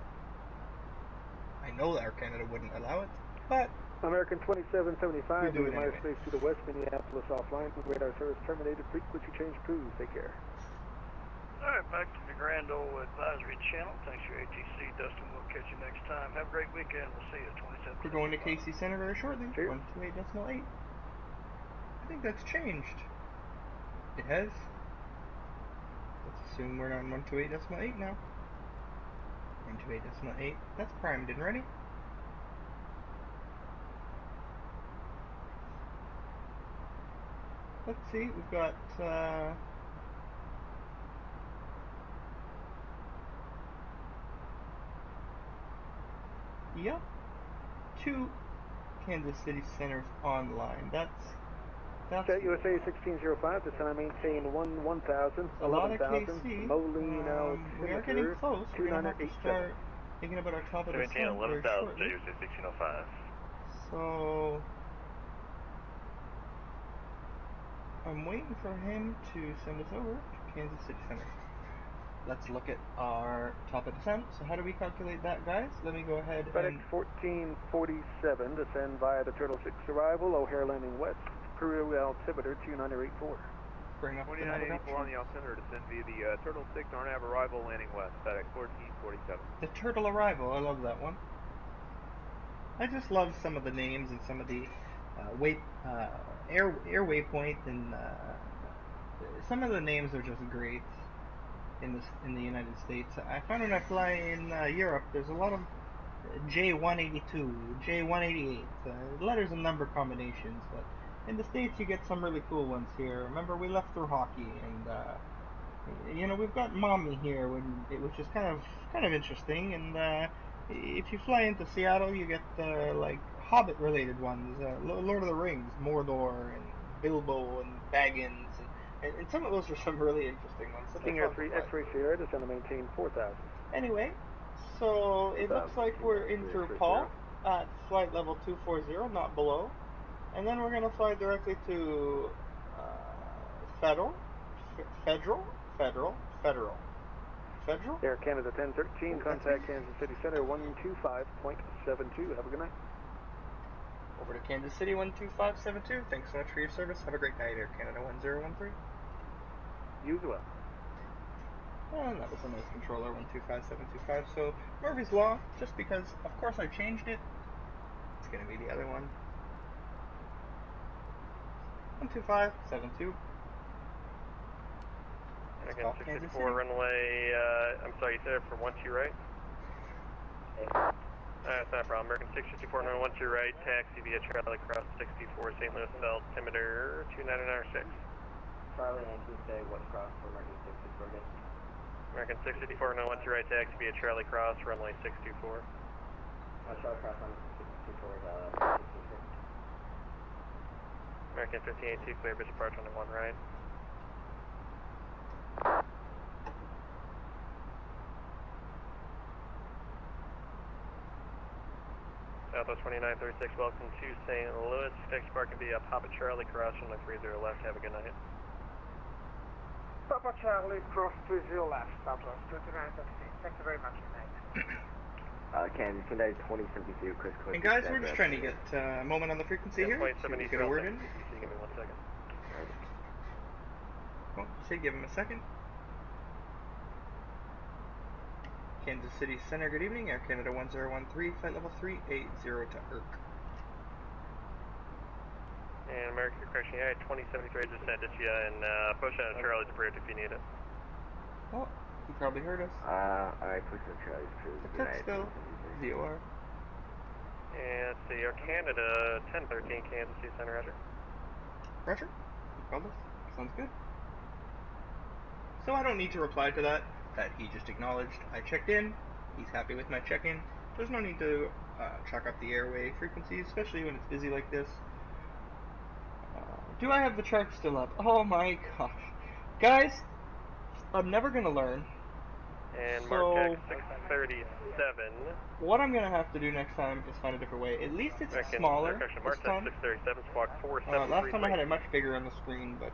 I know Air Canada wouldn't allow it, but American 2775, we do it minor anyway. space to the west, Minneapolis offline, radar service terminated, frequency change approved, take care. Alright, back to the Grand Ole Advisory Channel. Thanks for your ATC, Dustin. We'll catch you next time. Have a great weekend. We'll see you at 27. We're going to KC Center very shortly. Cheers. 128.8. I think that's changed. It has. Let's assume we're on 128.8 now. 128.8. That's primed and ready. Let's see, we've got yep, 2 Kansas City Centers online. That's CYYZ 1605, descend and maintain 1,000, a lot of 11,000, KC. Moline We are getting altimeter, close. We're going to have to 2987. start thinking about our top of the Maintain descent very 11,000, shortly. CYYZ 1605. So I'm waiting for him to send us over to Kansas City Center. Let's look at our top of descent. So how do we calculate that, guys? Let me go ahead and... FedEx 1447, descend via the Turtle 6 arrival, O'Hare landing west, Peru altimeter 2984. Bring up the 2984 on navigation. the altimeter, descend via the Turtle 6 RNAV arrival, landing west, FedEx 1447. The Turtle arrival, I love that one. I just love some of the names and some of the air waypoint, and some of the names are just great. in the United States. I found when I fly in Europe, there's a lot of J182, J188, letters and number combinations, but in the States you get some really cool ones here. Remember, we left through hockey, and you know, we've got mommy here, which is kind of interesting. And if you fly into Seattle, you get like Hobbit related ones, Lord of the Rings, Mordor, and Bilbo, and Baggins, and some of those are some really interesting ones. So King Air 3 X-Ray Sierra, descend to maintain 4,000. Anyway, so it looks like we're in through Paul at flight level 240, not below, and then we're going to fly directly to Federal. Air Canada 1013, contact Kansas City Center 125.72. Have a good night. Over to Kansas City 12572. Thanks so much for your service. Have a great night, Air Canada 1013. You as well. And that was a nice controller, 125725. So Murphy's Law, just because, of course, I changed it, it's going to be the other one. 12572. Again, 64 runway, I'm sorry, you said it for 12 right? That's not a problem. American 654, runway 12 right, taxi via Charlie Cross 64, St. Louis altimeter 29906. Charlie 19, say what cross for American 664 again? American 654, runway 12 right, taxi via Charlie Cross, runway 624. Charlie Cross on 624 is 626. American 1582, clear bridge approach on the 1 right. Southwest 2936, welcome to St. Louis. Taxi parking via Papa Charlie Cross, runway 30 left. Have a good night. Papa Charlie Cross 30 left, Southwest 2936. Thank you very much. Good night. Kansas City 2072, Chris Quick. And guys, we're just trying to get a moment on the frequency here. Get a word in. Give me 1 second. Oh, say give him a second. Kansas City Center, good evening. Air Canada 1013, flight level 380 to IRC. And American correction, yeah, 2073, just sent it to you, and push out Charlie's approved if you need it. Oh, he probably heard us. Alright, push out Charlie's approved. The text still, ZOR. And let's see, Air Canada 1013, Kansas City Center, Roger. Roger, you called us. Sounds good. So I don't need to reply to that he just acknowledged. I checked in, he's happy with my check-in. There's no need to chalk up the airway frequencies, especially when it's busy like this. Do I have the chart still up? Oh my gosh. Guys, I'm never going to learn. And so, Mark 637. What I'm going to have to do next time is find a different way. At least it's smaller this time. 637, squawk 4733. Last time I had it much bigger on the screen, but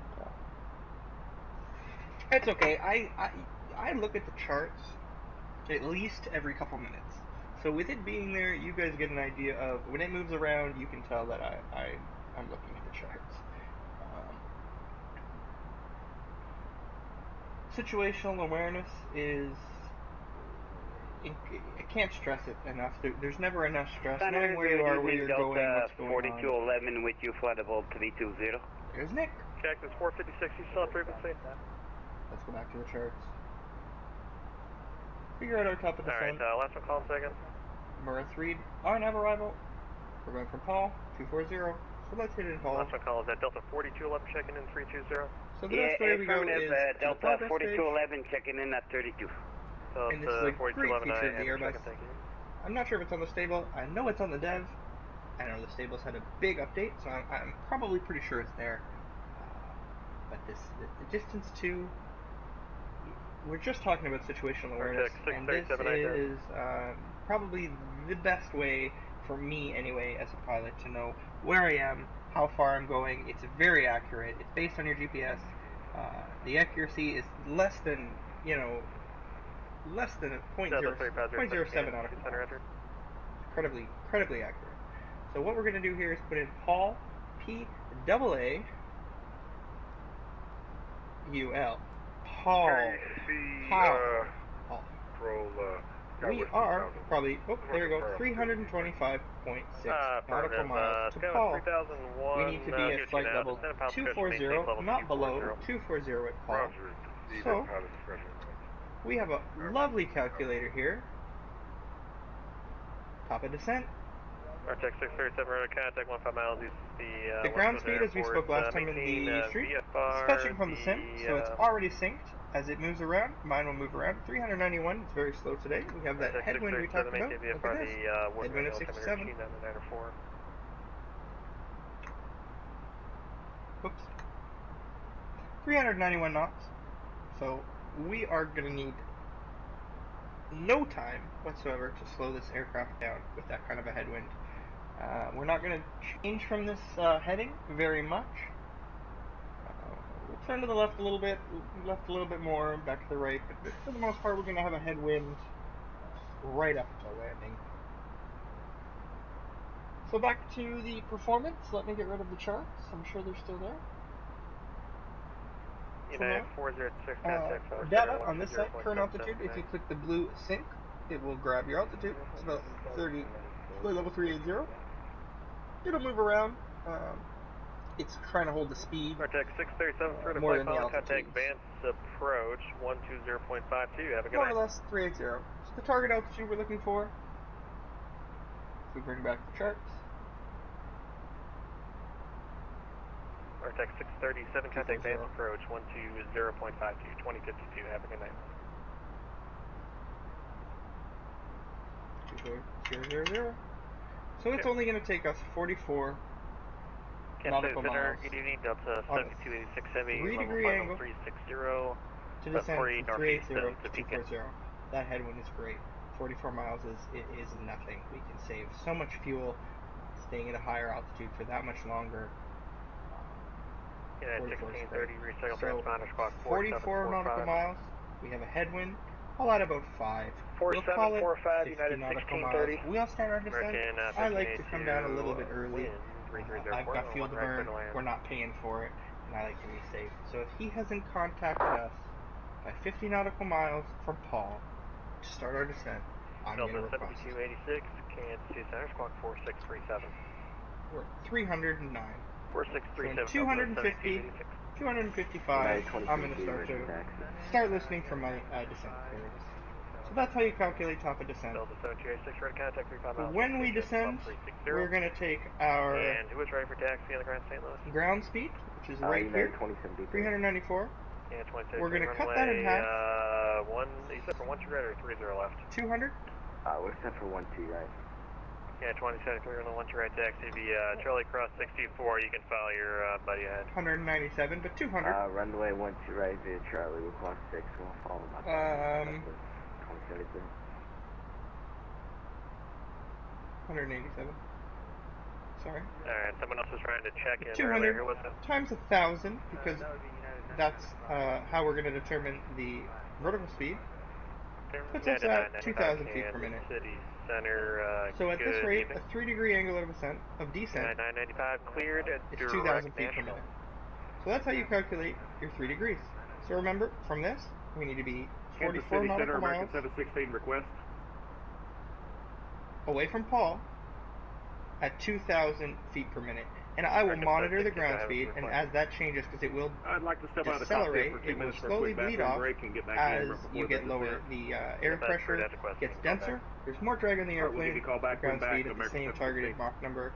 it's okay. I look at the charts at least every couple minutes. So with it being there, you guys get an idea of when it moves around, you can tell that I'm looking at the charts. Situational awareness is, I can't stress it enough. There's never enough stress. Knowing where you are, where you're going, what's going on. 4211 with you, flight level 320. There's Nick. Cactus 456, you still have frequency? Let's go back to the charts. Figure out our top of the sun. Alright, last one call second. Murrah 3 on arrival. We're going from Paul, 240. So let's hit it in Paul. Last one call is at Delta 4211 checking in 320. So the best way we go is Delta 4211 checking in at 32. And this is a great feature of the Airbus. I'm not sure if it's on the stable. I know it's on the dev. I know the stable's had a big update, so I'm probably pretty sure it's there. But the distance to... We're just talking about situational awareness, and this is probably the best way, for me anyway, as a pilot, to know where I am, how far I'm going. It's very accurate. It's based on your GPS. The accuracy is less than, less than a 0.07 out of 5. Incredibly accurate. So what we're going to do here is put in Paul, P-A-A-U-L. Paul. We are probably, there we go, 325.6 nautical miles to Paul. We need to be at flight level 240, not below, 240 at Paul. So, We have a lovely calculator here. Top of descent. Arctic 637, radar contact, 15 miles east of The ground speed, as we spoke last time in the stream, is fetching from the sim, so it's already synced. As it moves around, mine will move around. 391, it's very slow today. We have that headwind we talked about. Look at this, headwind of 67. Oops. 391 knots. So we are going to need no time whatsoever to slow this aircraft down with that kind of a headwind. We're not going to change from this heading very much. We'll turn to the left a little bit more, back to the right, but for the most part we're going to have a headwind right up until landing. So back to the performance. Let me get rid of the charts. I'm sure they're still there. United 406, contact data on this site, current altitude. If you click the blue sync, it will grab your altitude. It's about 30, level 380. It'll move around. It's trying to hold the speed Arctic 637, further more flight than the pilot, altitude. contact advance approach 120.52. Have a good More night. or less 380. So the target altitude we're looking for. If we bring back the charts. Arctic 637, contact advance approach 120.52, 2052. Have a good night. 000. So it's only going to take us 44 nautical miles. Good evening, Delta 7286 Heavy, 3-degree angle 360, to descend from 380 to 240. That headwind is great. 44 miles is nothing. We can save so much fuel staying at a higher altitude for that much longer. 1630, recycle so transponder squawk 44 nautical miles. We have a headwind. I'll add about 5. We'll call it 50 United nautical miles. We'll start our descent. I like to come down a little bit early. I've got fuel to burn. We're not paying for it, and I like to be safe. So if he hasn't contacted us by 50 nautical miles from Paul to start our descent, I'm going to request. 7286, Kansas City Center, squawk 4637. We're at 309. 4637. So 250, 255, I'm going to start listening for my descent clearance. So that's how you calculate top of descent. Delta 7286, red contact 35 miles. When we descend, we're going to take our and who was ready for taxi on the ground St. Louis? Ground speed, which is right here, 394. Yeah, 26. We're going to cut that in half. You said for 12 right or 30 left? 200. We're set for 12 right. Yeah, 2073 on the 12 right taxi. Be Charlie Cross 64. You can follow your buddy ahead. 197, but 200. Runway 12 right via Charlie. We'll clock 6. We'll follow about 2073. 187. Sorry. Alright, someone else was trying to check in 200 earlier. Who was it? times 1,000, because that's how we're going to determine the vertical speed. Puts us at 2,000 feet per minute. City Center, so at this rate, a 3-degree angle of descent, 995 cleared at is 2,000 feet per minute. So that's how you calculate your 3 degrees. So remember, from this, we need to be 44 nautical miles 716 request. away from Paul at 2,000 feet per minute. And I will monitor the ground speed, and as that changes, because it will decelerate, it will slowly bleed off as you get lower. The air pressure gets denser, there's more drag on the airplane, the ground speed at the same targeted Mach number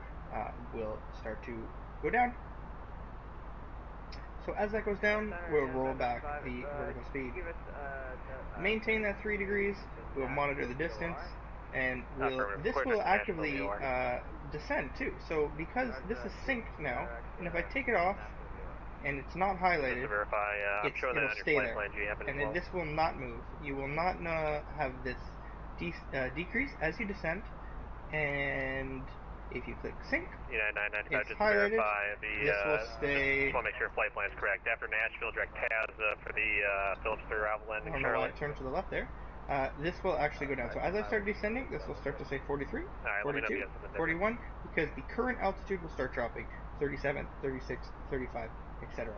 will start to go down. So as that goes down, we'll roll back the vertical speed. Maintain that 3 degrees, we'll monitor the distance, and this will actively descend too. So because this is synced now, and if I take it off and it's not highlighted, it'll stay there, and then this will not move. You will not have this decrease as you descend, and if you click sync, it's highlighted. This will stay. Just want to make sure flight plan is correct. After Nashville, direct TAS for the Phillips 3 arrival landing. I don't know why it turned to the left there. This will actually go down. So as I start descending, this will start to say 43, 42, 41, because the current altitude will start dropping. 37, 36, 35, etc.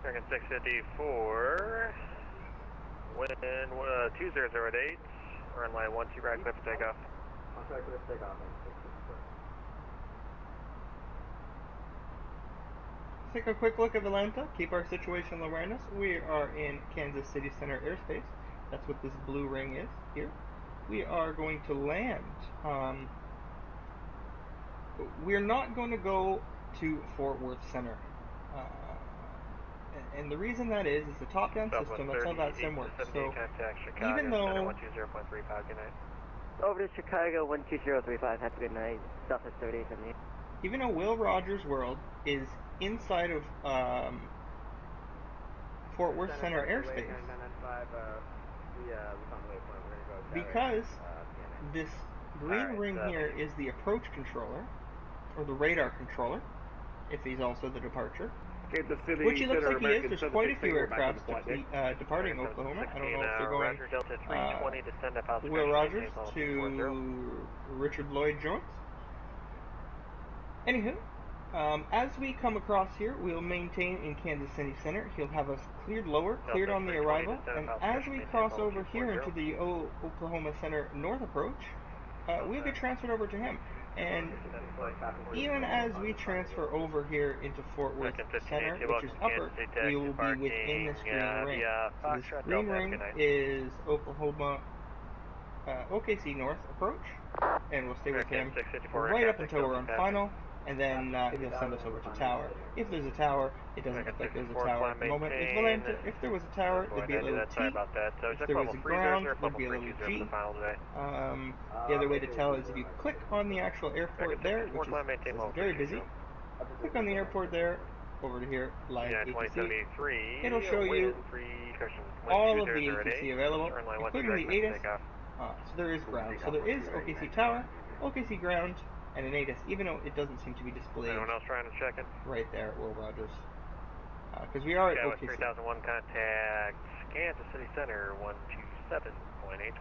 American 654, wind 2008, runway 12 right, clear for takeoff. Clear for takeoff, take a quick look at Atlanta, keep our situational awareness. We are in Kansas City Center airspace. That's what this blue ring is here. We are going to land. We're not going to go to Fort Worth Center. And the reason that is the top-down system, that's how Vatsim works. So even though... Over to Chicago, 12035, have a good night. Southwest 3878. Even though Will Rogers World is inside of Fort Worth Center airspace, because this green ring here is the approach controller, or the radar controller, if he's also the departure, which he looks like he is. There's quite a few aircraft departing Oklahoma. I don't know if they're going Will Rogers to Richard Lloyd Jones. Anywho, as we come across here, we'll maintain in Kansas City Center. He'll have us cleared lower, cleared on the arrival, and as we cross over here into the Oklahoma Center North approach, we'll get transferred over to him. And even as we transfer over here into Fort Worth Center, which is upper, we will be within this green ring. So this green ring is Oklahoma OKC North approach, and we'll stay with him right up until we're on final, and then he'll send us over to tower. If there's a tower, it doesn't look like there's a tower at the moment. If there was a tower, there'd be a little T. If there was a ground, there'd be a little G. The other way to tell is if you click on the actual airport there, which is very busy, click on the airport there, over to here, live ATC. It'll show you all of the ATC available, including the ATIS. So there is ground. So there is OKC tower, OKC ground, and an ATIS, even though it doesn't seem to be displayed. Anyone else trying to check in? Right there at Will Rogers. Because we are at OKC. 3001 contact Kansas City Center 127.8,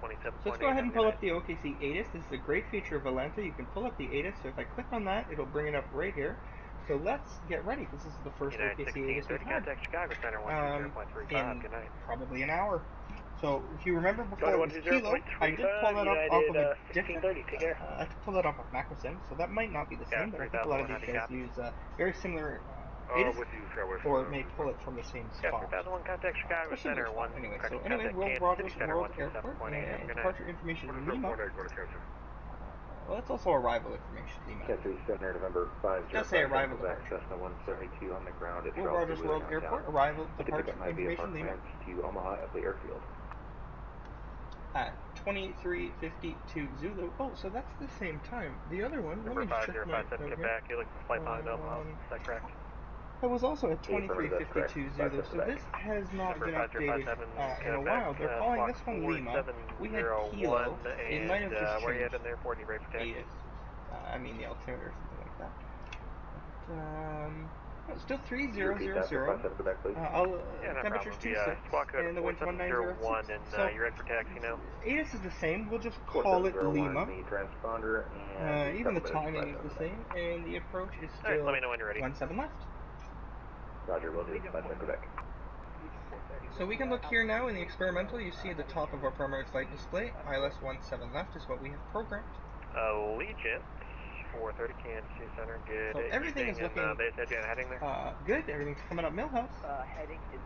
27.8. So let's go ahead and pull up the OKC ATIS. This is a great feature of Atlanta. You can pull up the ATIS. So if I click on that, it'll bring it up right here. So let's get ready, because this is the first OKC ATIS we've had Chicago Center, in probably an hour. So if you remember before it was Kilo, I did pull that up off of a different, I did pull that off of MacroSim, so that might not be the same, but I think a lot of these guys use very similar ATIS, or may pull it from the same spot. 3001 contact Chicago Center, Anyway, Will Rogers World Airport, and departure information Lima. Well, that's also arrival information, Lima. Center, November 5. Just say arrival departure. Cessna 172 on the ground at Will Rogers World Airport, arrival departure information, Lima. To Omaha at the airfield. At 23:52 Zulu. Oh, so that's the same time. The other one, let me just check my note here. Back. You're looking for flight line Omaha. Is that correct? That was also at 23:52 Zulu, so this has not been updated in a while. They're calling this one Lima. We had Kilo. It might have just where you changed. at in the airport? You ready for taxi? I mean the altimeter or something like that. But, still 3000. Temperature's 26, and the wind's 1906. So you're ready for taxi now? ATIS is the same. We'll just call it Lima. Transponder, and even the timing is the same, and the approach is still 17 left. Roger, will do. Quebec. So we can look here now in the experimental. You see at the top of our primary flight display, ILS 17 left is what we have programmed. Allegiant 430 Kansas City Center. Good. So everything is looking heading there. good. Everything's coming up Millhouse. Heading is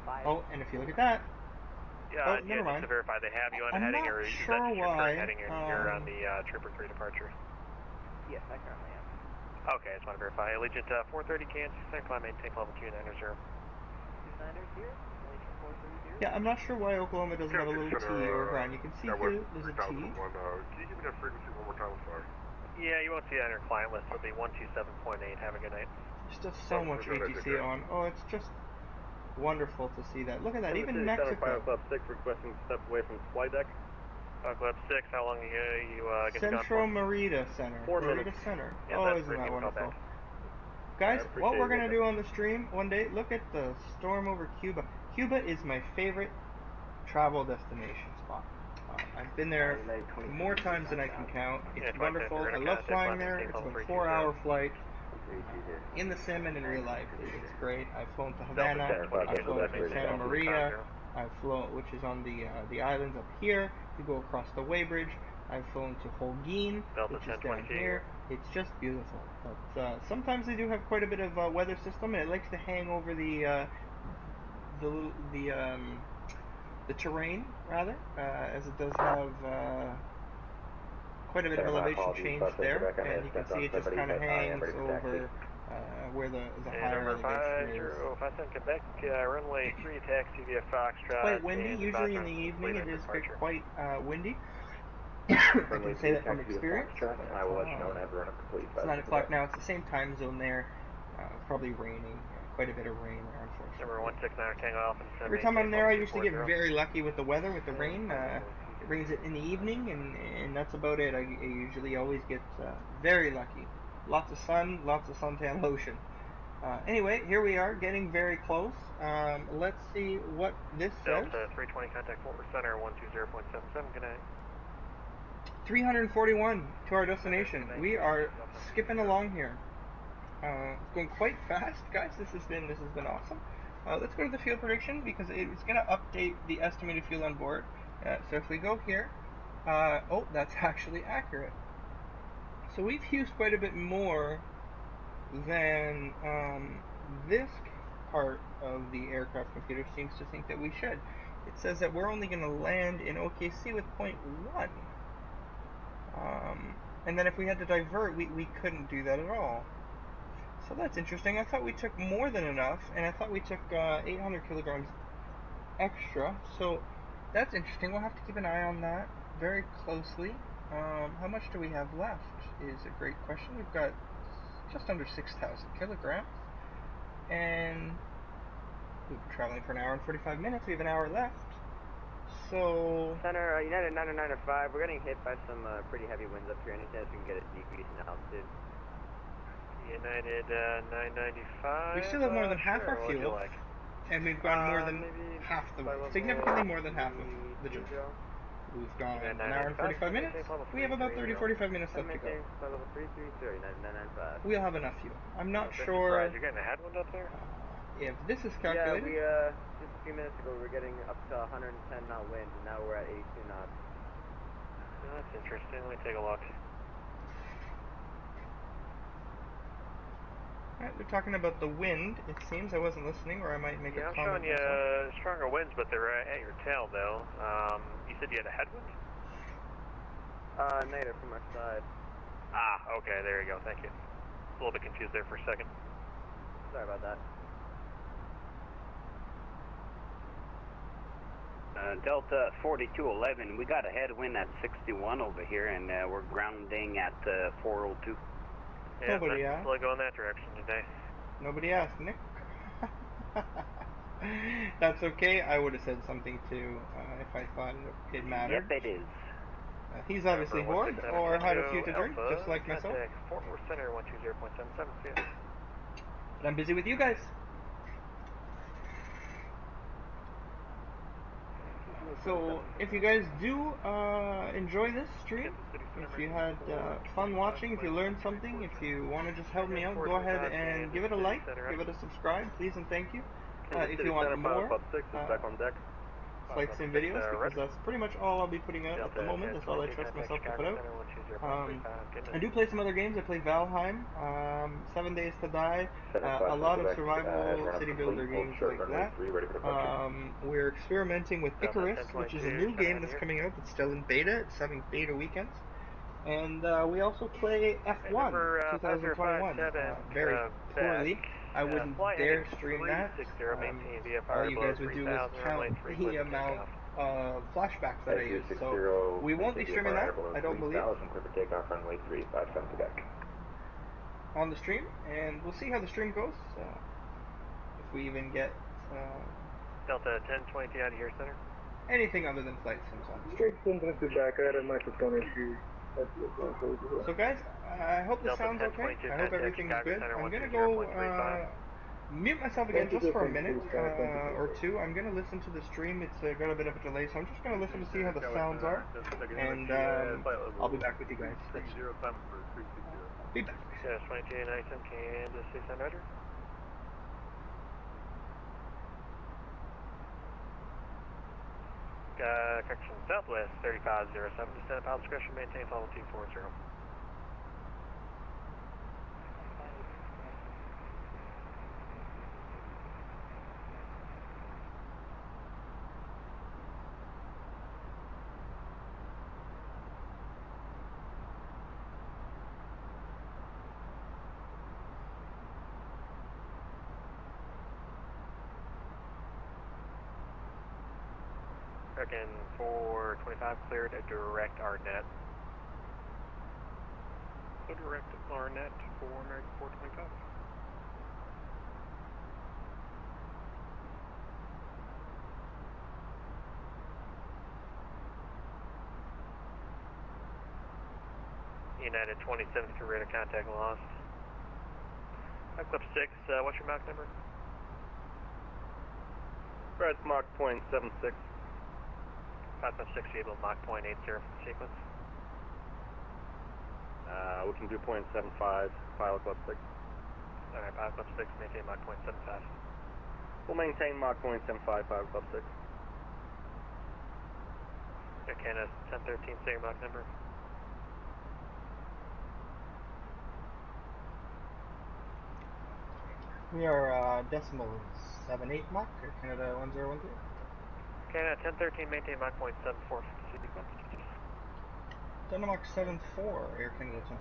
05. Oh, and if you look at that. Never mind. Just to verify, they have you on I'm heading, not or is sure that your why. current heading, or you're on the Trooper 3 departure? Yes, I currently am. Okay, I just want to verify. Allegiant 430 Kansas Center, climb maintain level 290. 290, Allegiant 430. Yeah, I'm not sure why Oklahoma doesn't have a little T or ground. You can see here, there's a T. Can you give me that frequency one more time? I'm sorry. Yeah, you won't see that on your client list. It'll be 127.8. Have a good night. There's just so much ATC on. Oh, it's just wonderful to see that. Look at that, even Mexico. Club 6 requesting step away from flight deck. Club 6, how long are you going to go? Central Merida Center. Merida Center. Yeah, oh, isn't that wonderful? Guys, what we're going to do on the stream one day, look at the storm over Cuba. Cuba is my favorite travel destination spot. I've been there more times than I can count. It's wonderful. I love flying there. It's a 4-hour flight. In the sim and in real life, it's great. I've flown to Havana. I've flown to Santa Maria. I've flown, which is on the islands up here. You go across the Way Bridge. I've flown to Holguin, Delta which is 1020 down here. It's just beautiful. But sometimes they do have quite a bit of weather system, and it likes to hang over the terrain rather, as it does have quite a bit of elevation change there, and you can see it just kind of hangs over where the higher elevation is. Vatsim, Quebec, runway 3 taxi via Foxtrot. Quite windy. Usually in the evening it is quite windy. I can say that from experience. I will let you know when I have a run-up complete. It's 9 o'clock now. It's the same time zone there. Probably raining. Quite a bit of rain there, unfortunately. Number 169 Tango Alpha. Every time I'm there, I usually get very lucky with the weather, with the rain. It rains in the evening, and that's about it. I usually always get very lucky. Lots of sun, lots of suntan lotion. Anyway, here we are, getting very close. Let's see what this says. Delta 320, contact Fort Worth Center, 120.77, good night. 341 to our destination. We are skipping along here. It's going quite fast, guys. This has been awesome. Let's go to the fuel prediction because it's going to update the estimated fuel on board. So if we go here, oh, that's actually accurate. So we've used quite a bit more than this part of the aircraft computer seems to think that we should. It says that we're only going to land in OKC with 0.1. And then if we had to divert, we couldn't do that at all. So that's interesting. I thought we took more than enough, and I thought we took 800 kilograms extra. So that's interesting. We'll have to keep an eye on that very closely. How much do we have left is a great question. We've got just under 6,000 kilograms, and we've been traveling for an hour and 45 minutes. We have an hour left. So Center, United 995, we're getting hit by some pretty heavy winds up here. Any chance we can get a decrease in altitude? United 995. We still have more than half our fuel, and we've gone more than half the way. Significantly more than half of the journey. We've gone an hour and 45 minutes. We have about 30-45 minutes left to go. We'll have enough fuel. I'm not sure. You're getting a headwind up there? If this is calculated. Yeah, just a few minutes ago we were getting up to 110 knot wind, and now we're at 82 knots. Oh, that's interesting. Let me take a look. Alright, they're talking about the wind, it seems. I wasn't listening, or I might make a comment. I'm showing you stronger winds, but they're at your tail, though. You said you had a headwind? Negative from our side. Ah, okay, there you go, thank you. A little bit confused there for a second. Sorry about that. Delta 4211, we got a headwind at 61 over here, and we're grounding at 402. Yeah, nobody asked. We'll go in that direction today. Nobody asked, Nick. That's okay. I would have said something too if I thought it mattered. Yep, it is. He's obviously bored or had a few to drink, just like myself. Fort Worth Center 120.77. But I'm busy with you guys. So if you guys do enjoy this stream, if you had fun watching, if you learned something, if you want to just help me out, go ahead and give it a like, give it a subscribe, please and thank you. If you want more flight sim videos, because that's pretty much all I'll be putting out at the moment. That's all I trust myself to put out. I do play some other games. I play Valheim, 7 Days to Die, a lot of survival city builder games like that. We're experimenting with Icarus, which is a new game that's coming out. It's still in beta. It's having beta weekends. And we also play F1 2021 very poorly. I wouldn't dare stream that. All you guys would do is count the amount of flashbacks that I use. So we won't be streaming that, I don't believe, on the stream. And we'll see how the stream goes. If we even get Delta 1020 out of here, Center. Anything other than flight sims on the stream. back. I had a microphone issue. So guys, I hope this sounds okay. I hope everything's good. I'm gonna go mute myself again just for a minute or two. I'm gonna listen to the stream. It's got a bit of a delay, so I'm just gonna listen to see how the sounds are, and I'll be back with you guys. I'll be back. Yes, 22 Nathan, Kansas 600. correction, Southwest 3507, descend at pilot discretion, maintain level 240. American 425 cleared a direct RNet. A direct RNet for American 425. United 27 through radar contact lost. Clip 6, what's your Mach number? Fred's Mach .76. 5.6, able Mach .80 for the sequence. We can do .75, Pilot Club 6. Alright, Pilot Club 6, maintain Mach .75. We'll maintain Mach .75, Pilot Club 6. Canada 1013, say your Mach number. We are decimal 78 Mach, Air Canada 1010. Canada 1013, maintain Mach .74 for the sequence. Mach 74, Air Canada 1013.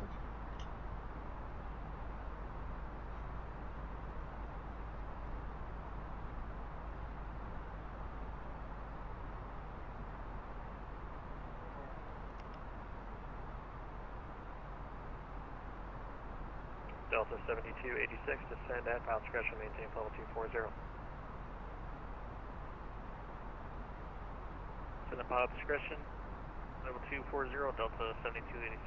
Delta 7286, descend at pilot discretion, maintain level 240. Descend at pilot discretion, level 240, Delta 7286.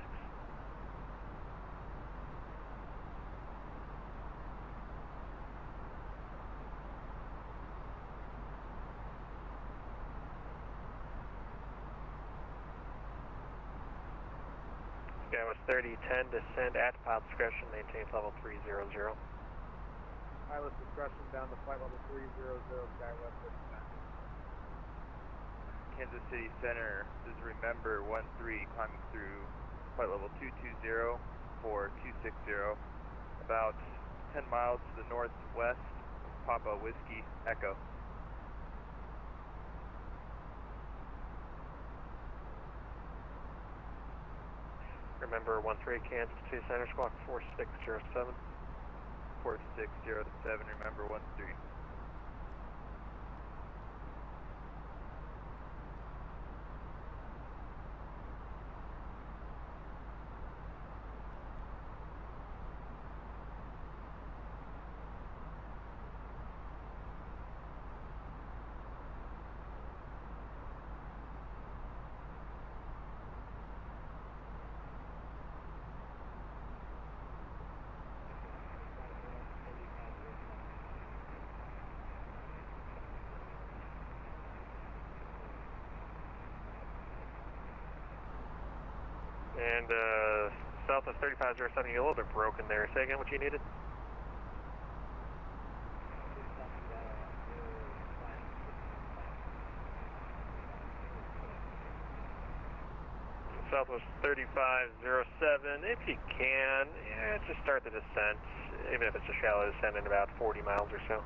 Skywest 3010, descend at pilot discretion, maintain level 300. Pilot discretion down to flight level 300, Skywest 3010. Kansas City Center, this is Remember 13 climbing through flight level 220 for 260, about 10 miles to the northwest of Papa Whiskey Echo. Remember 13, Kansas City Center, squawk 4607. 4607, remember 13. And south of 3507, you're a little bit broken there. Say again what you needed? Southwest 3507, if you can, just start the descent, even if it's a shallow descent in about 40 miles or so.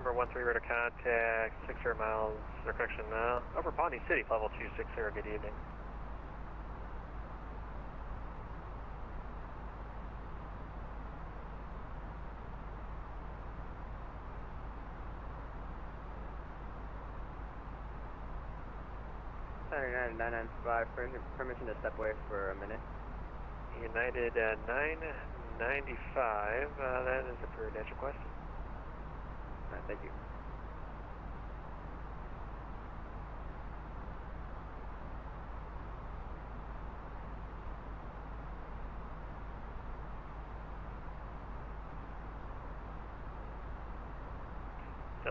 Number 13, radar contact, 600 miles, or correction, over Pawnee City, level 260, good evening. United 995, permission to step away for a minute. United 995, that is a per dash request. Thank you.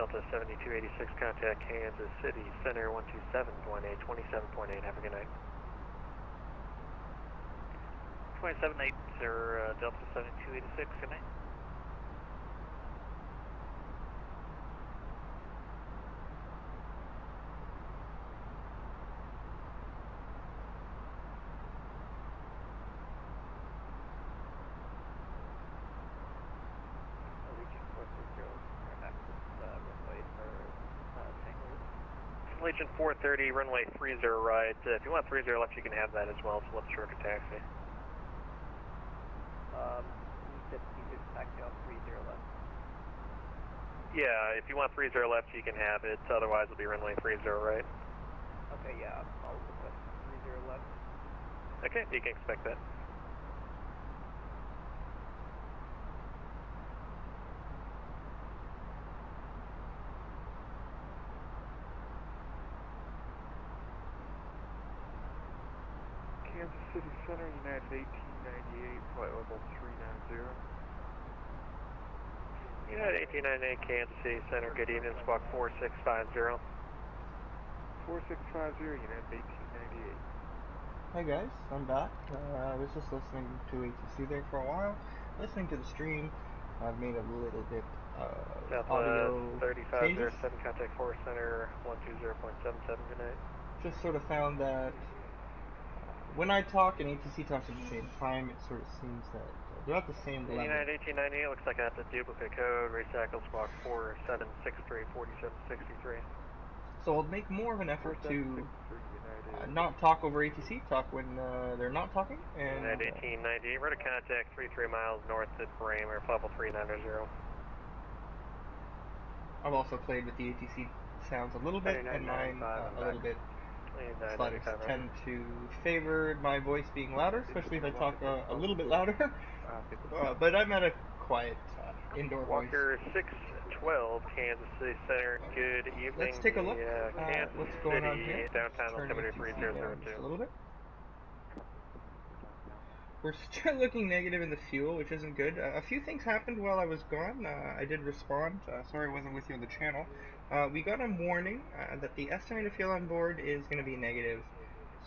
Delta 7286, contact Kansas City Center 127.8, 27.8. Have a good night. 27.8, sir, Delta 7286, good night. Legion 430, runway 30 right. If you want 30 left, you can have that as well. It's a little shorter taxi. You said you could taxi off 30 left. Yeah, if you want 30 left, you can have it. Otherwise, it'll be runway 30 right. Okay, yeah, I'll request 30 left. Okay, you can expect that. Kansas City Center, United 1898, flight level 390. United 1898, Kansas City Center, good evening, squawk 4650. 4650, United 1898. Hi guys, I'm back. I was just listening to ATC there for a while, listening to the stream. I've made a little bit of audio changes. 3507, contact Force Center 120.77, good night. Just sort of found that when I talk and ATC talks at the same time, it sort of seems that they're at the same level. United 1898, looks like that's a duplicate code, recycle squawk 4763, 4763. So I'll make more of an effort to not talk over ATC, talk when they're not talking. And United 1898, we're to contact 33 miles north at Bramer, level 390. I've also played with the ATC sounds a little bit, and mine a little bit. Sliders tend to favor my voice being louder, especially if I talk a little bit louder. But I'm at a quiet indoor voice. Walker 612, Kansas City Center, good evening. Let's take a look Kansas what's going on City, here. downtown Turn altimeter ATC 3002. down just a little bit. We're still looking negative in the fuel, which isn't good. A few things happened while I was gone. I did respond. Sorry I wasn't with you on the channel. We got a warning that the estimated fuel on board is going to be negative.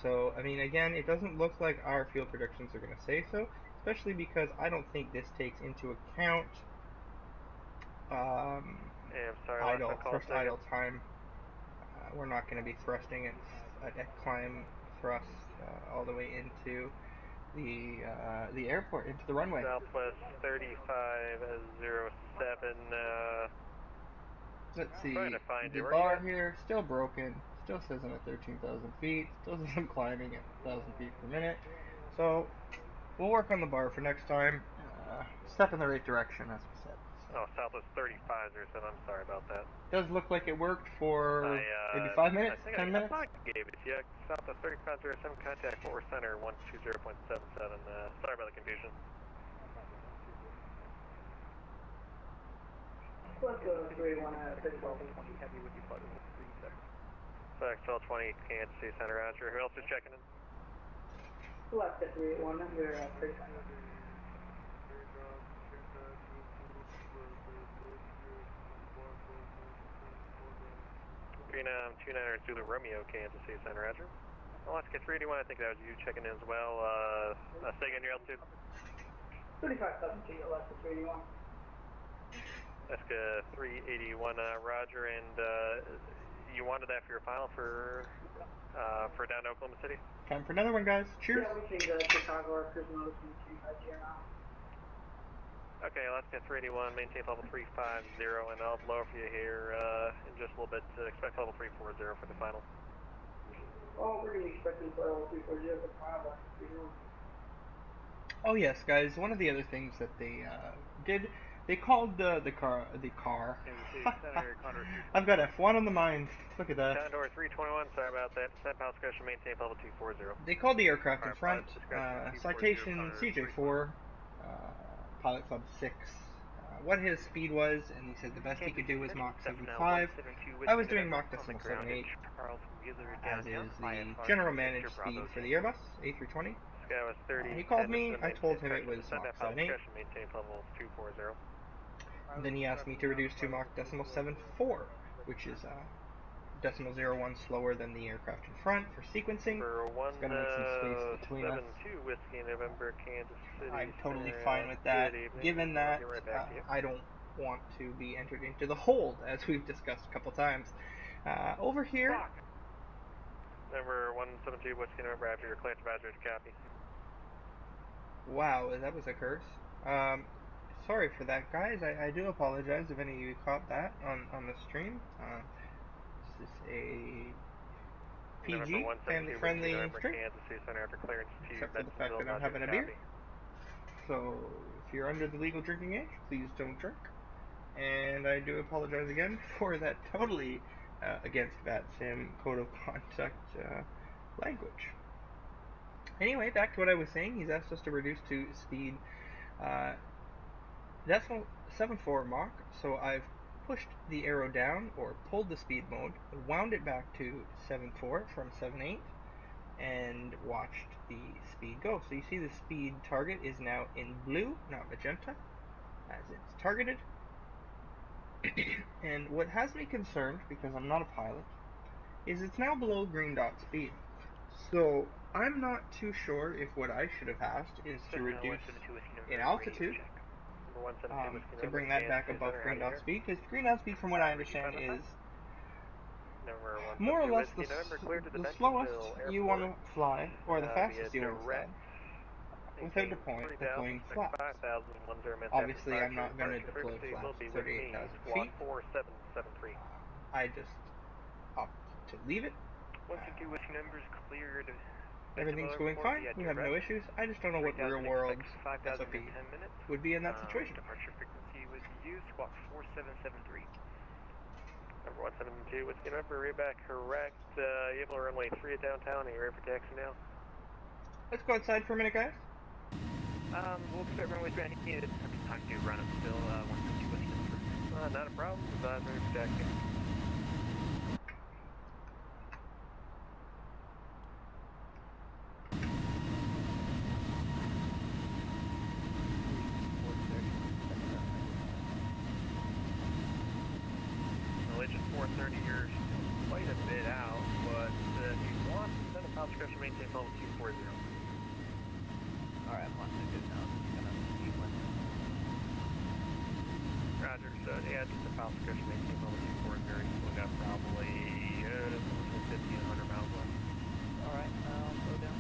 So, I mean, again, it doesn't look like our fuel predictions are going to say so, especially because I don't think this takes into account thrust idle time. We're not going to be thrusting at climb thrust all the way into the airport, into the runway. Southwest 3507. Let's see, the bar here, still broken, still says I'm at 13,000 feet, still says I'm climbing at 1,000 feet per minute, so we'll work on the bar for next time, step in the right direction as we said. So. Oh, Southwest 3507, I'm sorry about that. Does look like it worked for maybe 5 minutes, 10 minutes? I gave it to you. Southwest 3507, contact Force Center 120.77, sorry about the confusion. Let's go to 3-1 heavy with you, flight level 37. Flex 1220, Kansas City Center, Roger. Who else is checking in? Left at 3-1, we're at 37. Vietnam 29er Zulu Romeo, Kansas City Center, Roger. Alaska 381, I think that was you checking in as well. Say again your altitude. 35,000 feet, Alaska 381. Alaska 381, Roger, and you wanted that for your final for down to Oklahoma City? Time for another one, guys. Cheers. Yeah, we changed Chicago, our cruise mode to 350 now. Okay, Alaska 381, maintain level 350, and I'll blow for you here in just a little bit. Expect level 340 for the final. Oh, we're going to be expecting level 340 for the final, Alaska 381. Oh yes, guys. One of the other things that they did, they called the car. I've got F1 on the mind. Look at that. Condor 321. Sorry about that. Descent power discretion. Maintain level 240. They called the aircraft in front. Citation CJ4, Pilot Club 6. What his speed was, and he said the best he could do was Mach 75. I was doing Mach 0.78, as is the general managed speed for the Airbus A320. He called me, I told him it was Mach 78. Then he asked me to reduce to Mach 0.74, which is 0.01 slower than the aircraft in front for sequencing. It's got to make some space between us. 72 Whiskey November, Kansas City. I'm totally fine with that, given that I don't want to be entered into the hold, as we've discussed a couple times. Over here... Number 172 Whiskey November, after your clearance advisory to copy. Wow, that was a curse. Sorry for that, guys. I do apologize if any of you caught that on the stream. This is a PG, family-friendly stream, except for the fact that I'm having a beer. So, if you're under the legal drinking age, please don't drink. And I do apologize again for that totally against Vatsim code of conduct language. Anyway, back to what I was saying. He's asked us to reduce to speed 0.74 Mach, so I've pushed the arrow down, or pulled the speed mode, wound it back to 7.4 from 7.8, and watched the speed go. So you see the speed target is now in blue, not magenta, as it's targeted. And what has me concerned, because I'm not a pilot, is it's now below green dot speed. So I'm not too sure if what I should have asked is to reduce in altitude to bring that back above green dot speed, because green dot speed, from what I understand, is more or less the slowest you want to fly, or the fastest you want to fly, without deploying flaps. Obviously, I'm not going to deploy flaps at 38,000 feet. I just opt to leave it. Everything's going fine. We have no issues. I just don't know what real world SOP would be in that situation. Departure frequency was used, squawk 4773. Number 172, Whiskey November, read back correct. You able to runway 3 at downtown, are you ready for taxi now? Let's go outside for a minute, guys. We'll expect runway 3 and needed time to run up still, 172 Whiskey November. Not a problem, ready for taxi. At 430, you're quite a bit out, but if you want, send a power description, maintain level 240. Alright, I'm on the good now. Roger, so yeah, just a power description, maintain level 240. So we got probably 50 and 100 miles left. Alright, I'll slow down.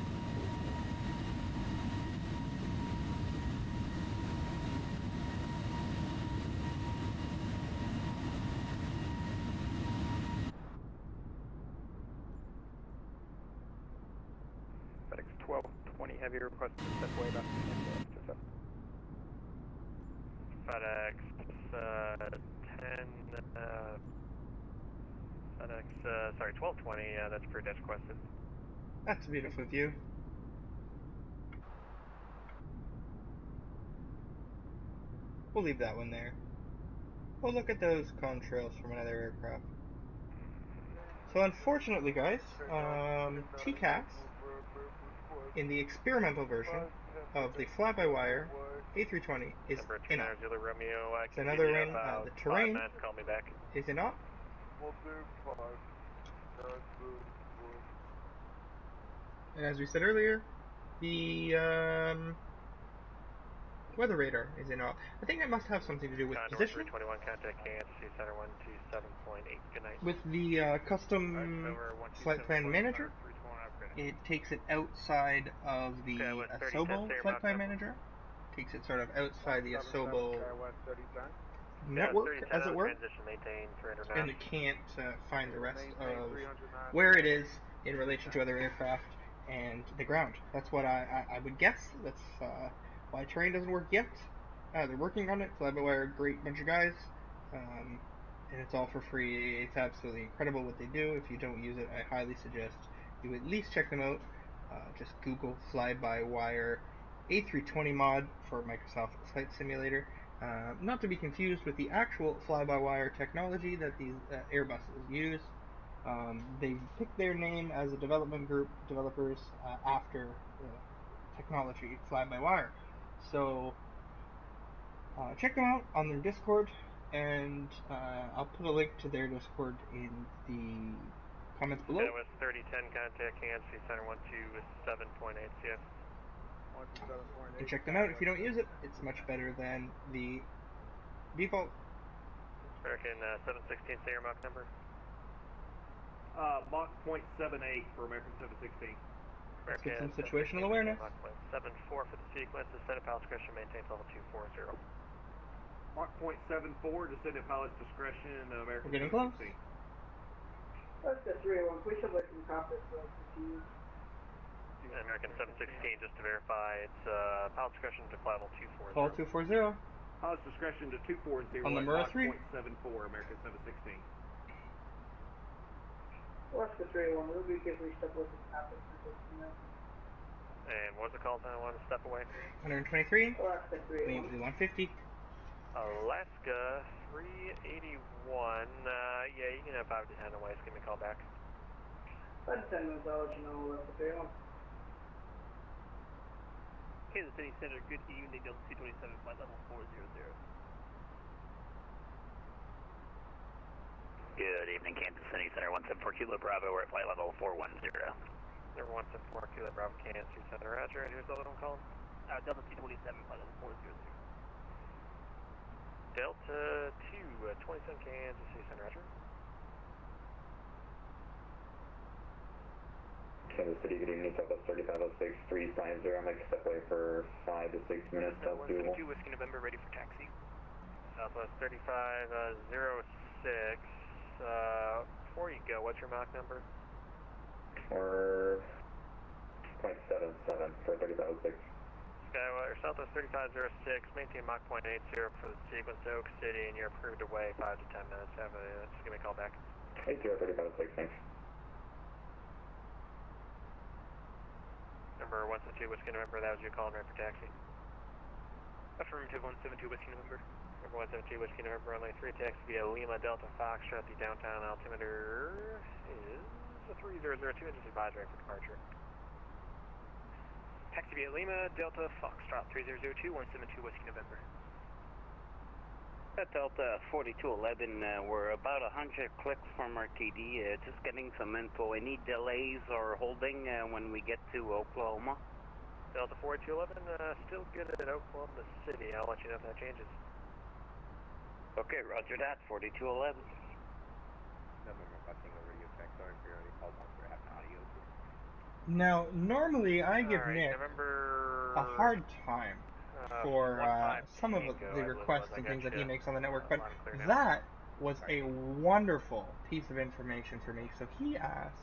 FedEx 1220 heavy request to step way back to 7. FedEx 10, FedEx, sorry, 1220, that's per dash requested. That's a beautiful view. We'll leave that one there. We'll look at those contrails from another aircraft. So unfortunately, guys, TCAS, in the experimental version of the fly-by-wire A320, is in op. It's another wing. The terrain is in op. And as we said earlier, the weather radar is in op. I think that must have something to do with positioning. 321, contact KNC Center 127.8, good night. With the custom flight plan manager, it takes it outside of the Asobo flight plan manager. Takes it sort of outside the Asobo network, as it were, and it can't find the rest of where it is in relation to other aircraft and the ground. That's what I would guess. That's why terrain doesn't work yet. They're working on it. Fly-by-wire, great bunch of guys, and it's all for free. It's absolutely incredible what they do. If you don't use it, I highly suggest you at least check them out. Just Google fly-by-wire A320 mod for Microsoft Flight Simulator. Not to be confused with the actual fly-by-wire technology that these Airbuses use. They picked their name as a development group, developers, after technology fly-by-wire. So check them out on their Discord, and I'll put a link to their Discord in the comments below. That was 3010 contact KNC Center 127.8 CF. And check them out. If you don't use it, it's much better than the default. American 716, say your Mach number. Mach .78 for American 716. Let's get some situational awareness. Mach .74 for the sequence. Descendant pilot's discretion maintains level 240. Mach .74, descendant pilot's discretion, American We're getting close. 716. That's the 301. Please select some cockpit for continue. American 716, just to verify, it's pilot discretion to flight level 240. Call 240. Pilot's discretion to 240 on the Mach Mura 3. .74, American 716. Alaska 301, we'll be carefully step away from the cockpit for just a minute. And what's the call time? I want to step away. 123. Alaska 301. Lean to the 150. Alaska 381. Yeah, you can have 5 to 10 away. Just give me a call back. 5 to 10 minutes, I'll let you know. Alaska 301. Kansas City Center, good evening, Delta C27, flight level 400. Good evening, Kansas City Center 174 Kilo Bravo. We're at flight level 410. Number 174 Kilo Bravo, Kansas City Center. Roger. And who's the other one calling? Delta C27, flight level 400. Delta 2, 27 Kansas City Center. Roger. Kansas City, good evening, Southwest 3506, 350, make a step away for 5 to 6 minutes, that's doable. 172 Whiskey November, ready for taxi. Southwest 3506, before you go, what's your Mach number? Or .77 for 3506. Skywater, Southwest 3506, maintain Mach .80 for the sequence to Oak City, and you're approved away 5 to 10 minutes. Just give me a call back. 803506, thanks. Number 172 Whiskey November, that was your call and right for taxi. Affirmative 172 Whiskey November. Number 172 Whiskey November, runway 3 taxi via Lima Delta Foxtrot. The downtown altimeter is 3002, and just advisory for departure. Taxi via Lima Delta Foxtrot 3002, 172 Whiskey November. At Delta 4211, we're about 100 clicks from RTD, just getting some info. Any delays or holding when we get to Oklahoma? Delta 4211, still good at Oklahoma City. I'll let you know if that changes. Okay, roger that, 4211. November Vatsim radio check, sorry for your already called once, we're having audio issue. Now, normally I give Right, Nick November... a hard time for some of the requests and things that he makes on the network, but that was a wonderful piece of information for me. So he asked,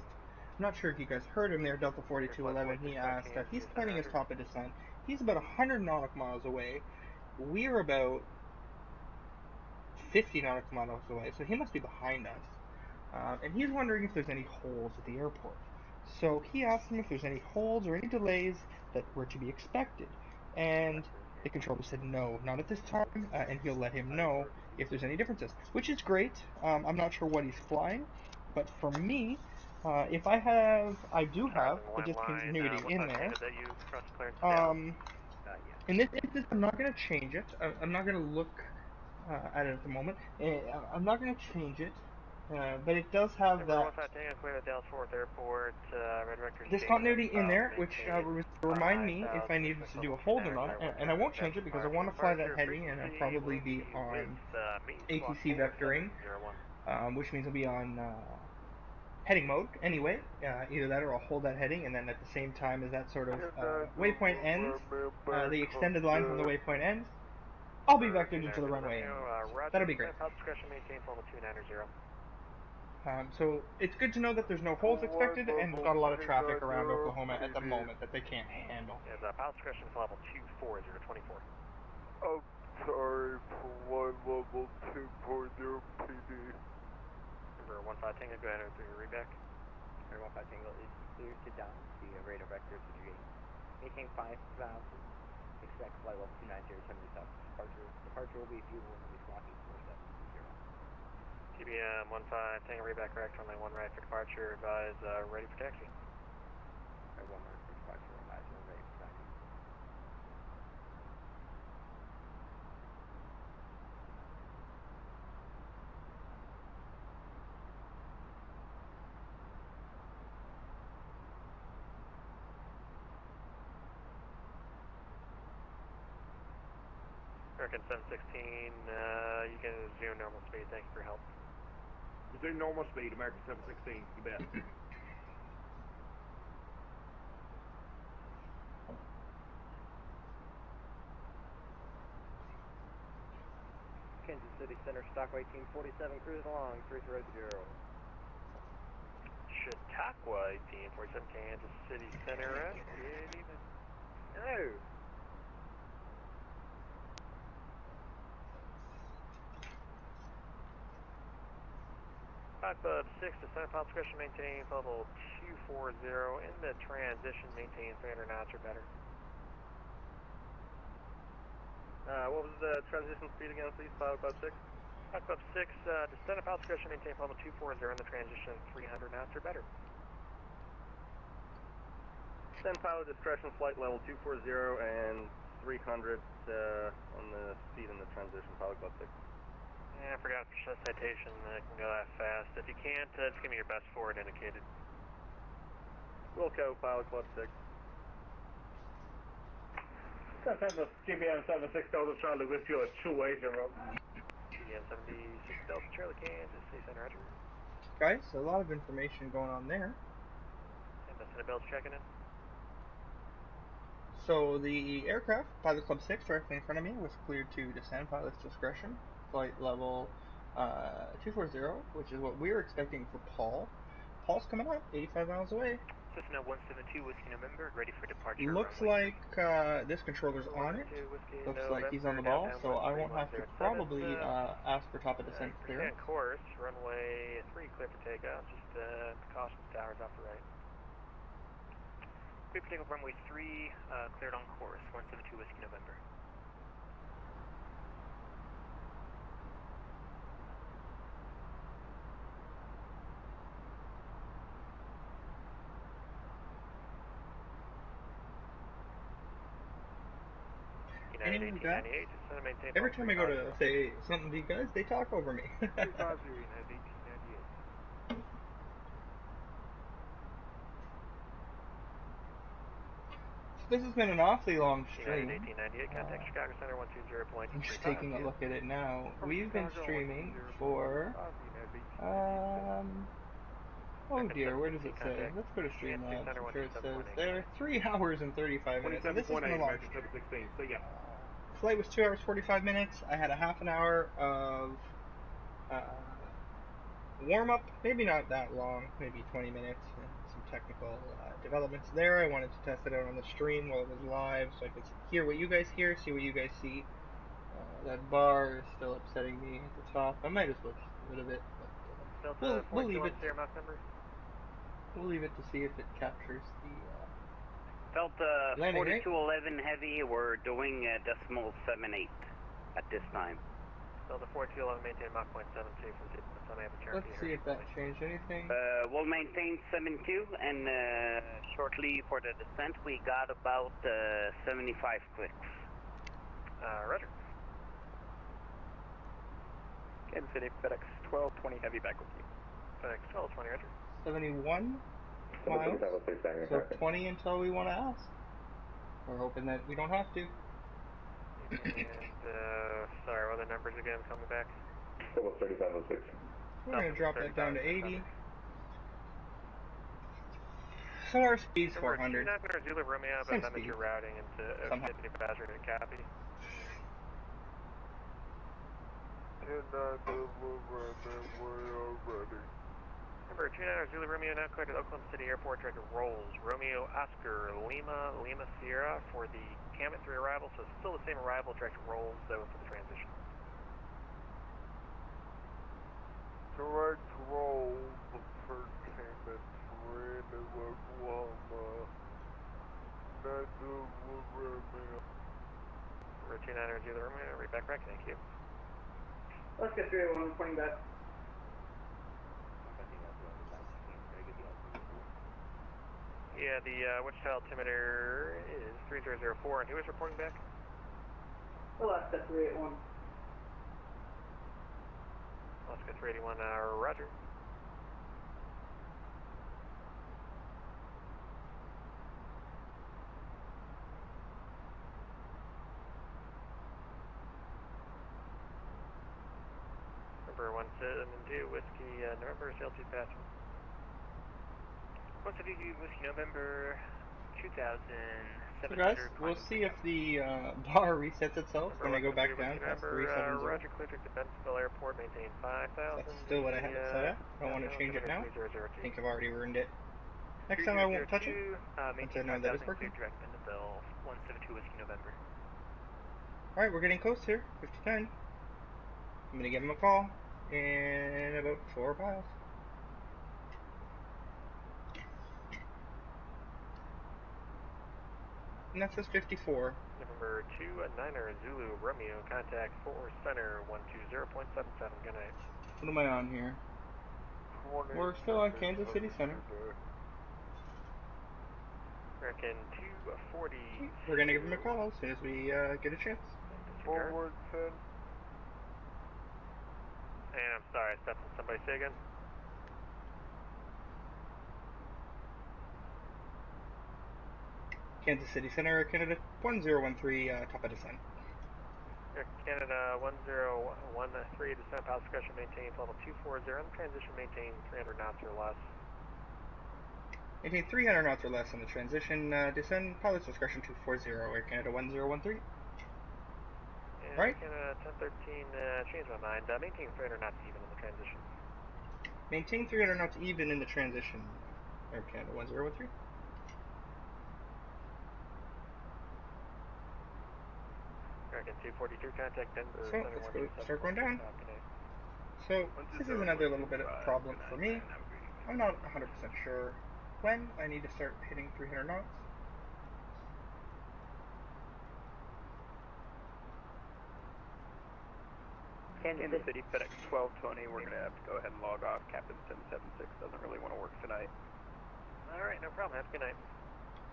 I'm not sure if you guys heard him there, Delta 4211, he asked, he's planning his top of descent. He's about 100 nautical miles away. We're about 50 nautical miles away, so he must be behind us. And he's wondering if there's any holes at the airport. So he asked him if there's any holds or any delays that were to be expected. And the controller said no, not at this time, and he'll let him know if there's any differences, which is great. I'm not sure what he's flying, but for me, if I do have a discontinuity in there. In this instance, I'm not going to change it. I'm not going to look at it at the moment. I'm not going to change it. But it does have that discontinuity in there, which will remind me if I needed to do a hold or not, and I won't change it because I want to fly that heading, and I'll probably be on ATC vectoring, which means I'll be on heading mode anyway. Either that or I'll hold that heading, and then at the same time as that sort of waypoint ends, the extended line from the waypoint ends, I'll be vectored into the runway. That'll be great. So it's good to know that there's no holes expected and there's not a lot of traffic around Oklahoma at the moment that they can't handle. Yes, pilot discretion is level 24024. I'm sorry, flight level 240 PD. Number 15 Tango, go ahead and do your readback. Number 15 Tango is clear to down via radar vector to the maintain 5,000. Expect flight level 290, 10 minutes after departure. Departure will be viewable when we squawking 4720. TBM 15 Tango, readback correct, runway 1 right for departure, advise ready for taxi. Right, 1 right for departure, advise ready for taxi. American 716, you can resume normal speed. Thank you for your help. Resume normal speed, American 716. You bet. Kansas City Center, Stockway Team 47, cruising along, 330. Chautauqua, Team 47, Kansas City Center, good evening. Hello. Club 6 to center file discretion, maintain level 240. In the transition, maintain 300 knots or better. What was the transition speed again, please? Pilot Club 6? Pilot Club 6 to center file discretion, maintain level 240. In the transition, 300 knots or better. Send pilot discretion, flight level 240 and 300 on the speed in the transition, Pilot Club 6. Yeah, I forgot for citation, it can go that fast. If you can't, just give me your best forward indicated. Wilco, Pilot Club 6. GBM 76 Delta Charlie with you at 280. GBM 76 Delta Charlie, Kansas City Center, Roger. Guys, a lot of information going on there. And the Senate Bill's checking in. So the aircraft, Pilot Club 6, directly in front of me, was cleared to descend, pilot's discretion, flight level 240, which is what we were expecting for Paul. Paul's coming up, 85 miles away. Cessna 172 Whiskey November, ready for departure. Looks like this controller's on it. Looks like he's on the ball, so I won't have to probably ask for top of descent clearance. Course, runway 3 clear for takeoff, just caution towers off the right. Clear for takeoff, runway 3, cleared on course, 172 Whiskey November. Anyone got? Every time I go to say something to you guys, they talk over me. This has been an awfully long stream. I'm just taking a look at it now. We've been streaming for, oh dear, where does it say? Let's go to Streamlabs. I'm sure it says there, 3 hours and 35 minutes. So this has been a long stream. 716, so yeah. Flight was 2 hours 45 minutes. I had a half an hour of warm up, maybe not that long, maybe 20 minutes, and some technical developments there. I wanted to test it out on the stream while it was live so I could hear what you guys hear, see what you guys see. That bar is still upsetting me at the top. I might as well just get rid of it, but we'll leave it. We'll leave it to see if it captures the Delta landing, 4211 Heavy, we're doing decimal 78 at this time. Delta 4211, maintain Mach 0.72 for the time I have a Let's see if that changed anything. We'll maintain 72, and shortly for the descent, we got about 75 clicks. Roger. Kansas City, FedEx 1220 Heavy back with you. FedEx 1220, Roger. 71 miles, so 20 until we want to ask. We're hoping that we don't have to. And, sorry, what are the numbers again? Call me back. 3506. We're going to drop that down to 80. So our speed's 400. 2900 Zulu Romeo, but I'm at your routing into City Badger to copy. 10-9 we're already. Number 29 Zulu Romeo now cleared at Oklahoma City Airport, directed rolls. Romeo Oscar Lima Lima Sierra for the Camet 3 arrival, so it's still the same arrival, direct rolls though for the transition. Direct roll for Camet 3 to Oklahoma. 9 Zulu Romeo. Number 29 Zulu Romeo, read back, thank you. Let's get 381, reporting back. Yeah, the Wichita altimeter is 3004, and who is reporting back? Alaska 381. Alaska 381, roger. 172 Whiskey November, sail to pass. 172 Whiskey November, 2,700. So guys, we'll see if the bar resets itself when I go back down past 370. Roger, clear to Bentonville Airport, maintain 5,000. That's still what I have it set at. I don't want to change it now. I think I've already ruined it. Next time I won't touch it, once I know that it's working. Direct Bentonville, 172 Whiskey November. Alright, we're getting close here, 59. I'm going to give him a call in about 4 miles. And that says 54. November 29er Zulu Romeo, contact 4 center 120.77. Good night. What am I on here? We're still on Kansas City Center. American 240. We're going to give him a call as soon as we get a chance. Forward 10. And I'm sorry, I stepped on somebody. Say again. Kansas City Center, Canada 1013, top of descent. Canada 1013, descent, pilot discretion maintains level 240, on the transition maintain 300 knots or less. Maintain 300 knots or less on the transition, descend, pilot's discretion 240, Air Canada 1013. And right? Canada 1013, change my mind, maintain 300 knots even in the transition. Maintain 300 knots even in the transition, Air Canada 1013. American 242, contact Denver. So let's go start going down. So this is another little bit of a problem for me. I'm not 100% sure when I need to start hitting 300 knots. Kansas City FedEx 1220, we're going to have to go ahead and log off. Captain 1076 doesn't really want to work tonight. Alright, no problem. Have a good night.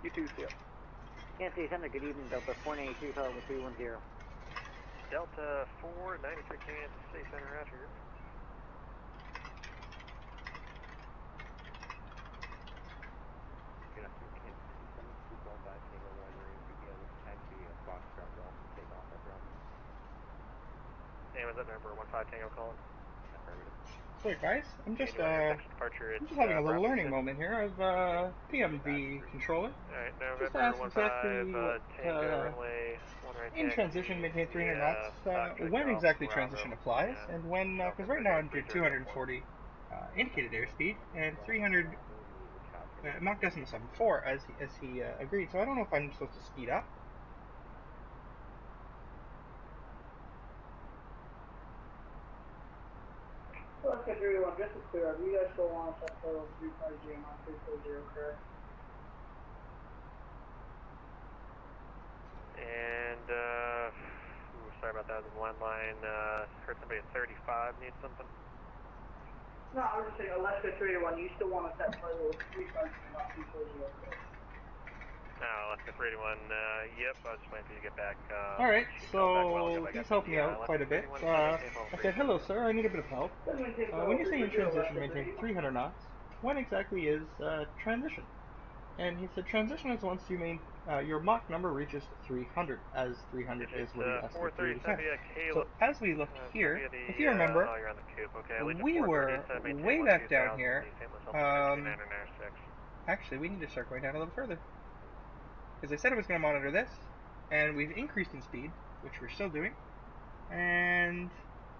You too, see ya. Kansas City Center, good evening, Delta 492, call over 310. Delta 493, Kansas City Center, roger. Good afternoon, Kansas City Center, 245 Tango 1 Marine, begin taxi Foxtrot Golf and take off affirmative. And was that number 15 Tango calling? Affirmative. Sorry guys, I'm just departure, having a little learning moment here. I've PM'd the controller. Alright, Just November asked exactly what, runway, in transition maintain 300 knots, when exactly transition applies, and when, because right now I'm doing 240 indicated airspeed, and 300 Mach 0.74 as he agreed, so I don't know if I'm supposed to speed up. Alaska 321, just to clear up, you guys still want us at total 350 on 340, correct? And, sorry about that, the landline, heard somebody at 35 needs something. No, I was just saying, Alaska 321, you still want us at total 350 on 340, correct? No, Alaska 381, yep, I was just waiting for you to get back. Alright, so he's helped me out quite a bit. I said, hello sir, I need a bit of help. When you say in transition maintain 300 knots, when exactly is transition? And he said transition is once your Mach number reaches 300, as 300 is what he asked for 3%. So as we look here, if you remember, oh, you're on the coop, okay. we were way back down here. Actually, we need to start going down a little further. Because I said I was going to monitor this, and we've increased in speed, which we're still doing, and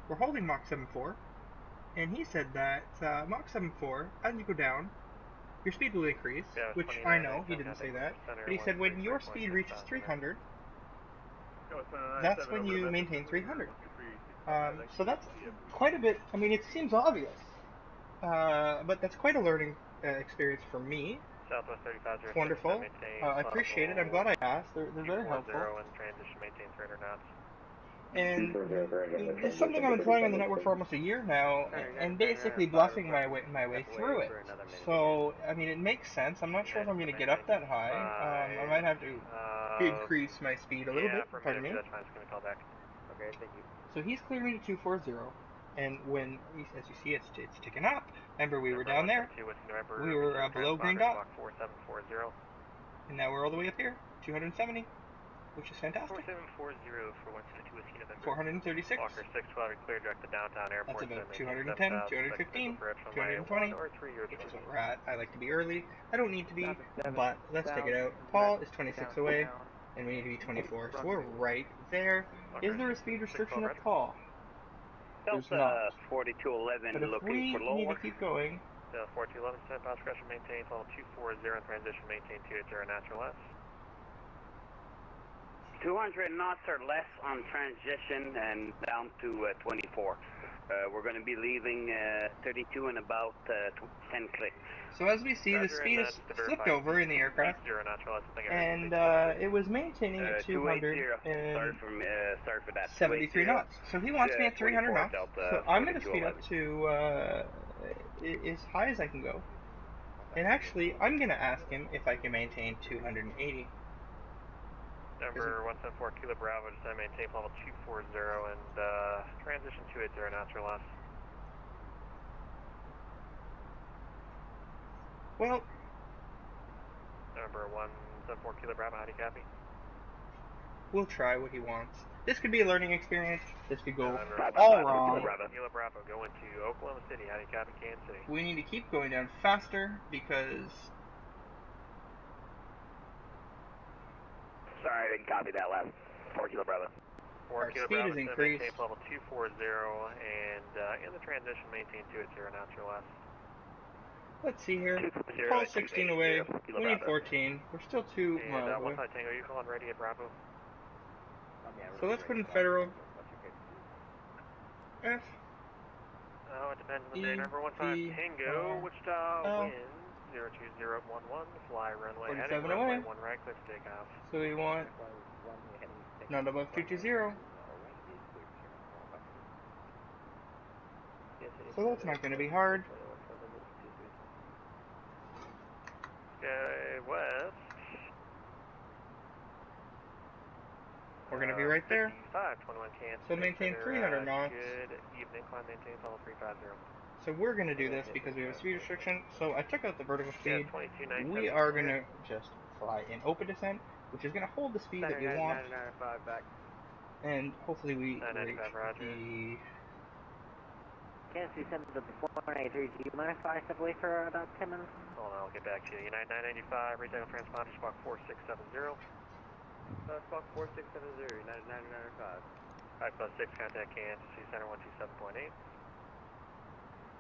we're holding Mach 7.4, and he said that Mach 7.4, as you go down, your speed will increase, which I know, he didn't say that, but he said when your speed reaches 300, that's when you maintain 300. So that's quite a bit, I mean, it seems obvious, but that's quite a learning experience for me. Southwest 35, Wonderful. I appreciate it. I'm glad I asked. They're very helpful. And transition maintain 300 knots. And it's something I've been flying on the network for almost a year now, and basically bluffing my way through it. So, I mean, it makes sense. I'm not sure if I'm going to get up that high. I might have to increase my speed a little bit. Pardon me. Okay, thank you. So he's clearing to 240. And when, as you see, it's ticking up. Remember, we were down there. We were below green dot. And now we're all the way up here, 270. which is fantastic. 4740 for 172 Whiskey November. 436. Walker 612, you're clear direct to downtown airport. That's about 210, 215, 220, which is what we're at. I like to be early. I don't need to be, but let's take it out. Paul is 26 away, and we need to be 24, so we're right there. Is there a speed restriction at Paul? There's not. 4211 But if looking we for need lower. to keep going... 4211, 10 pounds pressure maintained, level 240 in transition, maintain 280 natural S. 200 knots or less on transition and down to 24. We're going to be leaving 32 in about 10 clicks. So as we see, the speed is flipped over in the aircraft, and it was maintaining at 273 knots. So he wants me at 300 knots, so I'm going to speed up to as high as I can go. And actually, I'm going to ask him if I can maintain 280. Number 174 Kilo Bravo, just maintain level 240 and transition 280 natural S. Well, Number 174 Kilo Bravo, how do you copy? We'll try what he wants. This could be a learning experience. This could go all wrong. Kilo Bravo, go into Oklahoma City, how do you copy Kansas City? We need to keep going down faster because... Sorry, I didn't copy that last. 4 Kilo Bravo. 4 Kilo speed Bravo, is increased. maintain level 240 and in the transition maintain 280 natural S. Let's see here. Paul 16 away. We need 14. We're still 2 miles away. 1 Tango, you calling ready at Bravo? So let's put in federal. F. Oh, it depends on the day. Number 15 Tango, Wichita winds 02011, fly runway heading, runway 1 right, clear for takeoff. So we want not above 220. So that's not going to be hard. Sky West. We're going to be right there. 5521 Kansas. So maintain 300 knots. Good evening, climb maintain level 350. So we're going to do this because we have a speed restriction. So I took out the vertical speed. We are going to just fly in open descent, which is going to hold the speed that we want. And hopefully we reach the... Kansas City 7 to 493, do you mind if I step away for about 10 minutes? Hold on, I'll get back to you. United 995, retail transponder, squawk 4670. Squawk 4670, United 995. 5+6, contact Kansas City Center 127.8.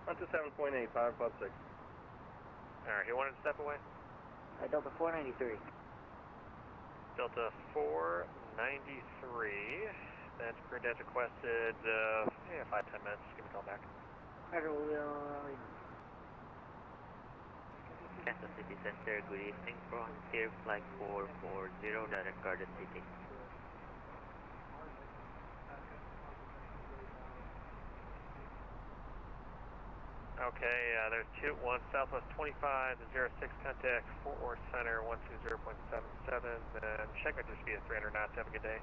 127.8, 5+6. Alright, who wanted to step away? Delta 493. Delta 493. That's requested, 5-10 minutes. Give me a call back. Kansas City Center, good evening. Frontier Flight 440, direct Garden City. Okay, there's 1 Southwest 25, 06, contact Fort Worth Center 120.77, and check with the speed of 300 knots. Have a good day.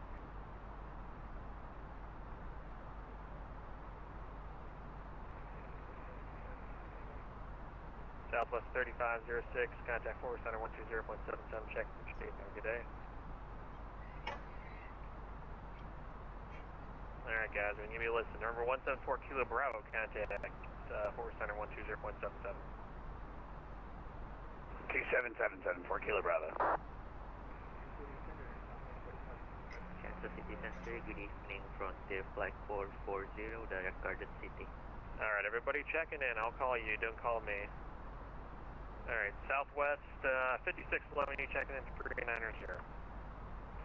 Southwest 3506, contact Fort Worth Center 120.77, check the speed. Have a good day. Alright guys, we're going to give you a list. Number 174 Kilo Bravo, contact Fort Worth Center 120.77. 2777, 4 Kilo Bravo. Kansas City Center, good evening. Frontier Flight 440, direct Garden City. Alright, everybody checking in. I'll call you, don't call me. Alright, Southwest 5611, you checking in for 3900.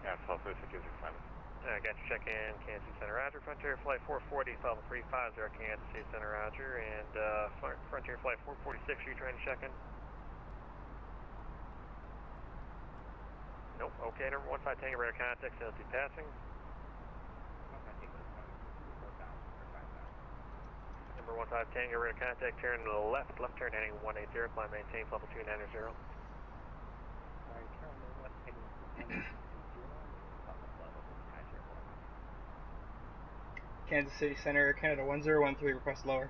Yeah, Southwest 5611. Alright, got you check in, Kansas City Center, Roger. Frontier Flight 440, level 350, Kansas City Center, Roger. And Frontier Flight 446, are you trying to check in? Nope, okay, number 15 Tango radar contact, sales to passing. Number 15 Tango radar contact, turn to the left turn heading 180, climb maintain level 290. Sorry, turn to the left heading 180, level 290. Kansas City Center, Canada 1013, request lower.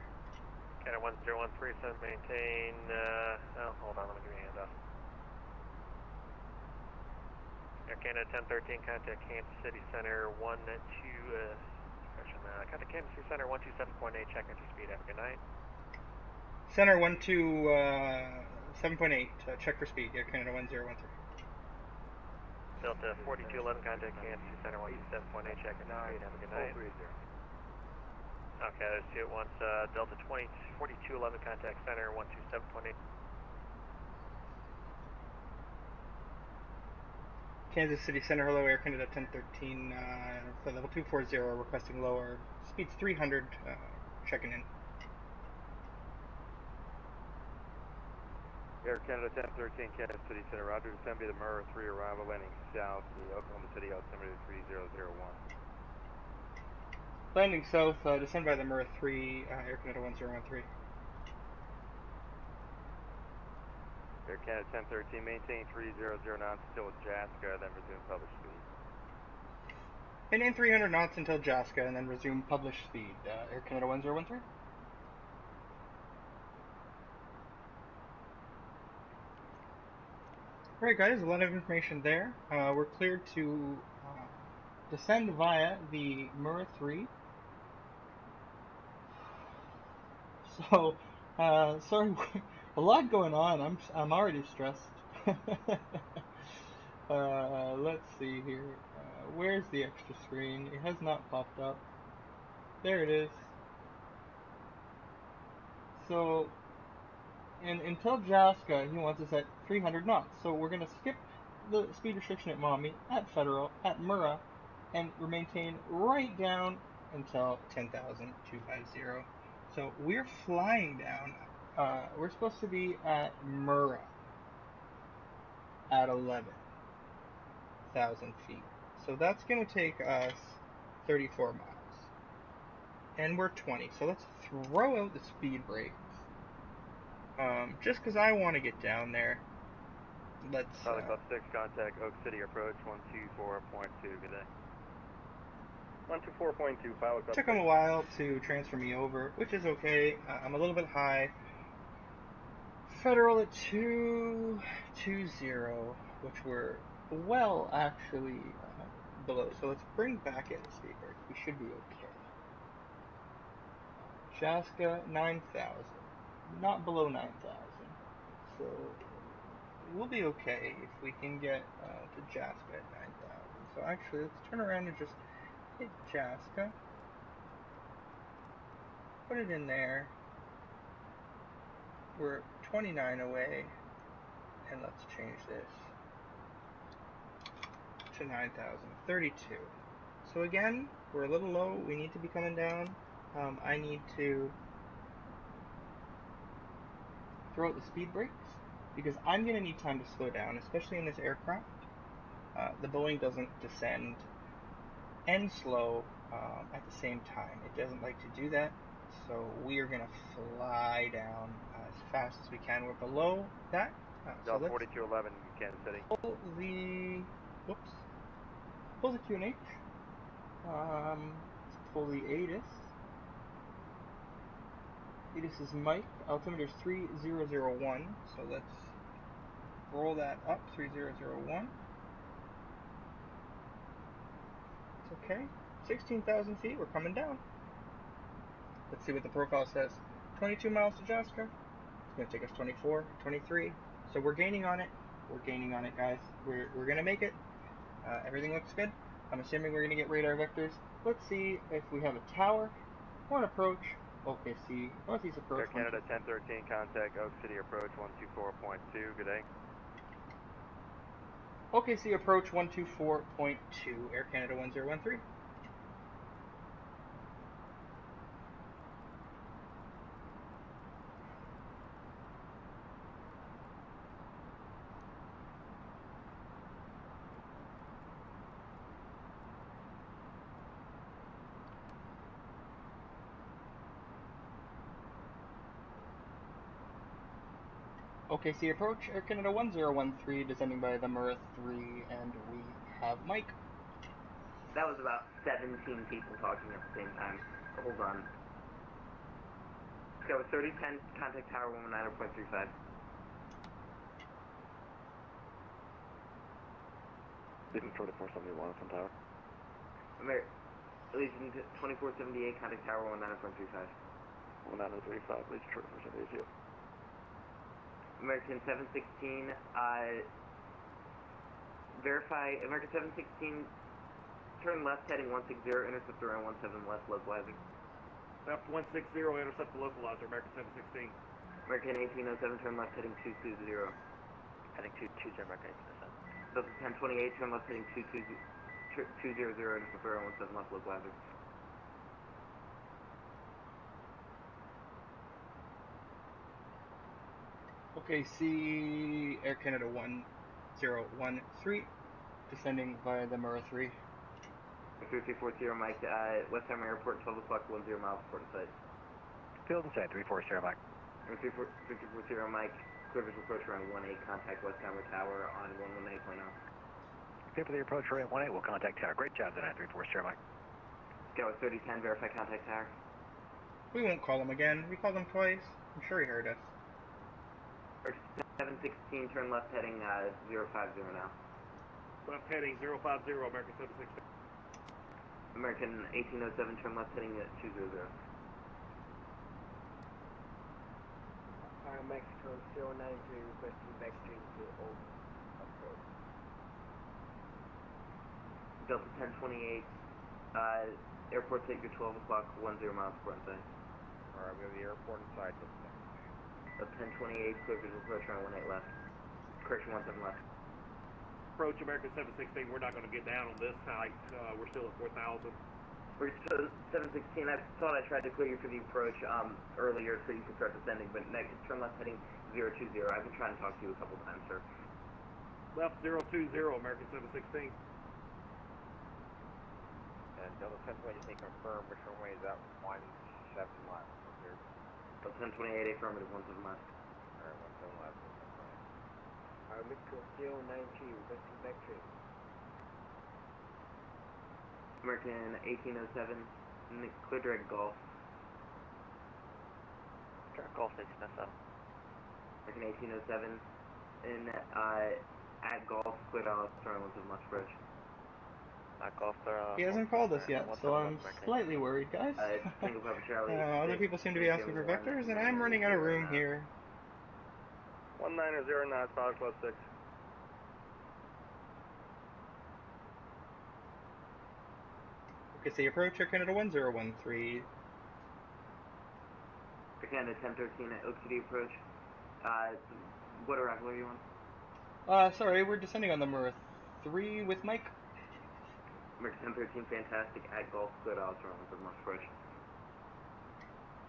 Canada 1013, so maintain, hold on, let me give you a handoff. Air Canada 1013, contact Kansas City Center contact Kansas City Center 127.8, check enter speed, have a good night. Center 127.8, check for speed, Air Canada 1013. Delta 4211, contact Kansas City Center 127.8, check enter speed, have a good night. Okay, there's two at once, Delta 4211, contact Center 127.8. Kansas City Center, hello, Air Canada 1013, for level 240, requesting lower, speed's 300, checking in. Air Canada 1013, Kansas City Center, roger, descend via the Murrah 3 arrival, landing south, the Oklahoma City altimeter 3001. Landing south, descend by the Murrah 3, Air Canada 1013. Air Canada 1013, maintain 300 knots until Jaska, then resume published speed. Maintain 300 knots until Jaska, and then resume published speed, Air Canada 1013. Alright guys, a lot of information there. We're cleared to descend via the Murrah 3. So, sorry, a lot going on. I'm already stressed. Let's see here. Where's the extra screen? It has not popped up. There it is. So, and until Jaska, he wants us at 300 knots. So we're going to skip the speed restriction at Maumee, at Federal, at Murrah, and maintain right down until 10,250. So we're flying down. We're supposed to be at Murrah at 11,000 feet. So that's going to take us 34 miles. And we're 20. So let's throw out the speed brakes. Just because I want to get down there. Let's. Pilot Club 6, contact Oak City approach 124.2. Good day. 124.2, Pilot Club Took them a while to transfer me over, which is okay. I'm a little bit high. Federal at 220, which we're well actually below. So let's bring back in the speed brake. We should be okay. Jaska 9,000, not below 9,000. So we'll be okay if we can get to Jaska at 9,000. So actually, let's turn around and just hit Jaska. Put it in there. We're 29 away. And let's change this to 9,032. So again, we're a little low. We need to be coming down. I need to throw out the speed brakes because I'm going to need time to slow down, especially in this aircraft. The Boeing doesn't descend and slow at the same time. It doesn't like to do that. So we are going to fly down as fast as we can. We're below that. So let's 4211, Kansas City. pull the QNH. Let's pull the ATIS. ATIS is Mike. Altimeter is 3001. So let's roll that up. 3001. It's okay. 16,000 feet. We're coming down. Let's see what the profile says. 22 miles to Jaska. It's going to take us 24, 23. So we're gaining on it. We're gaining on it, guys. We're going to make it. Everything looks good. I'm assuming we're going to get radar vectors. Let's see if we have a tower or an approach. OKC, northeast approach. Air Canada 1013, contact Oak City approach 124.2. Good day. OKC approach 124.2. Air Canada 1013. OKC approach, Air Canada 1013, descending by the Murrah 3, and we have Mike. That was about 17 people talking at the same time. Hold on. Go 3010, contact tower 119.35. 35. 3010, Legion 2471, Sun Tower. Legion 2478, contact tower 19.35. 1935, Legion 2478. American 716, verify, American 716, turn left heading 160, intercept around 17 left, localizing. Left 160, intercept the localizer, American 716. American 1807, turn left heading 220. Heading 220, American 1807. Delta 1028, turn left heading 200, intercept around 17 left, localizer. OKC Air Canada 1013, descending via the Murrah 3. 3340 Mike, West Hammer Airport, 12 o'clock, 10 miles, port in sight. Field and sight, 340 Mike. 3340 Mike, clear visual approach around 18, contact West Hammer Tower on 118.0. Clear for the approach rate 18, we'll contact tower. Great job tonight, 340 Mike. Scout 3010, verify contact tower. We won't call him again. We called him twice. I'm sure he heard us. 716, turn left heading 050 now. Left heading 050, American 716. American 1807, turn left heading 200. Mexico 093, requesting backstream to Old approach. Delta 1028, airport take your 12 o'clock, 10 miles per hour. Alright, we have the airport inside. Delta 1028, clear visual approach around 18 left. Correction 17 left. Approach American 716, we're not going to get down on this site. We're still at 4,000. We're 716, I thought I tried to clear you for the approach earlier so you could start descending, but next, turn left heading 020. I've been trying to talk to you a couple times, sir. Left 020, American 716. And Delta 1028, just need to confirm which runway is at 17 left. Delta 1028, affirmative, 17 left. Alright, 17 left. Mexico 093, requesting backstream. American 1807, clear direct Golf. Direct Golf 1807. American 1807, and at Golf, clear out, turn 17 left approach. At Golf, He hasn't called us yet, so I'm slightly worried, guys. Tango Papa Charlie. Other people seem to be asking for vectors, and I'm running out of room here. 190 knots, Pilot Club 6. OKC approach, Air Canada 1013. Air Canada 1013 at Oak City approach. What arrival are you on? Sorry, we're descending on the Murrah 3 with Mike. American 1013, fantastic. At Golf, cleared out, turn 17 left approach.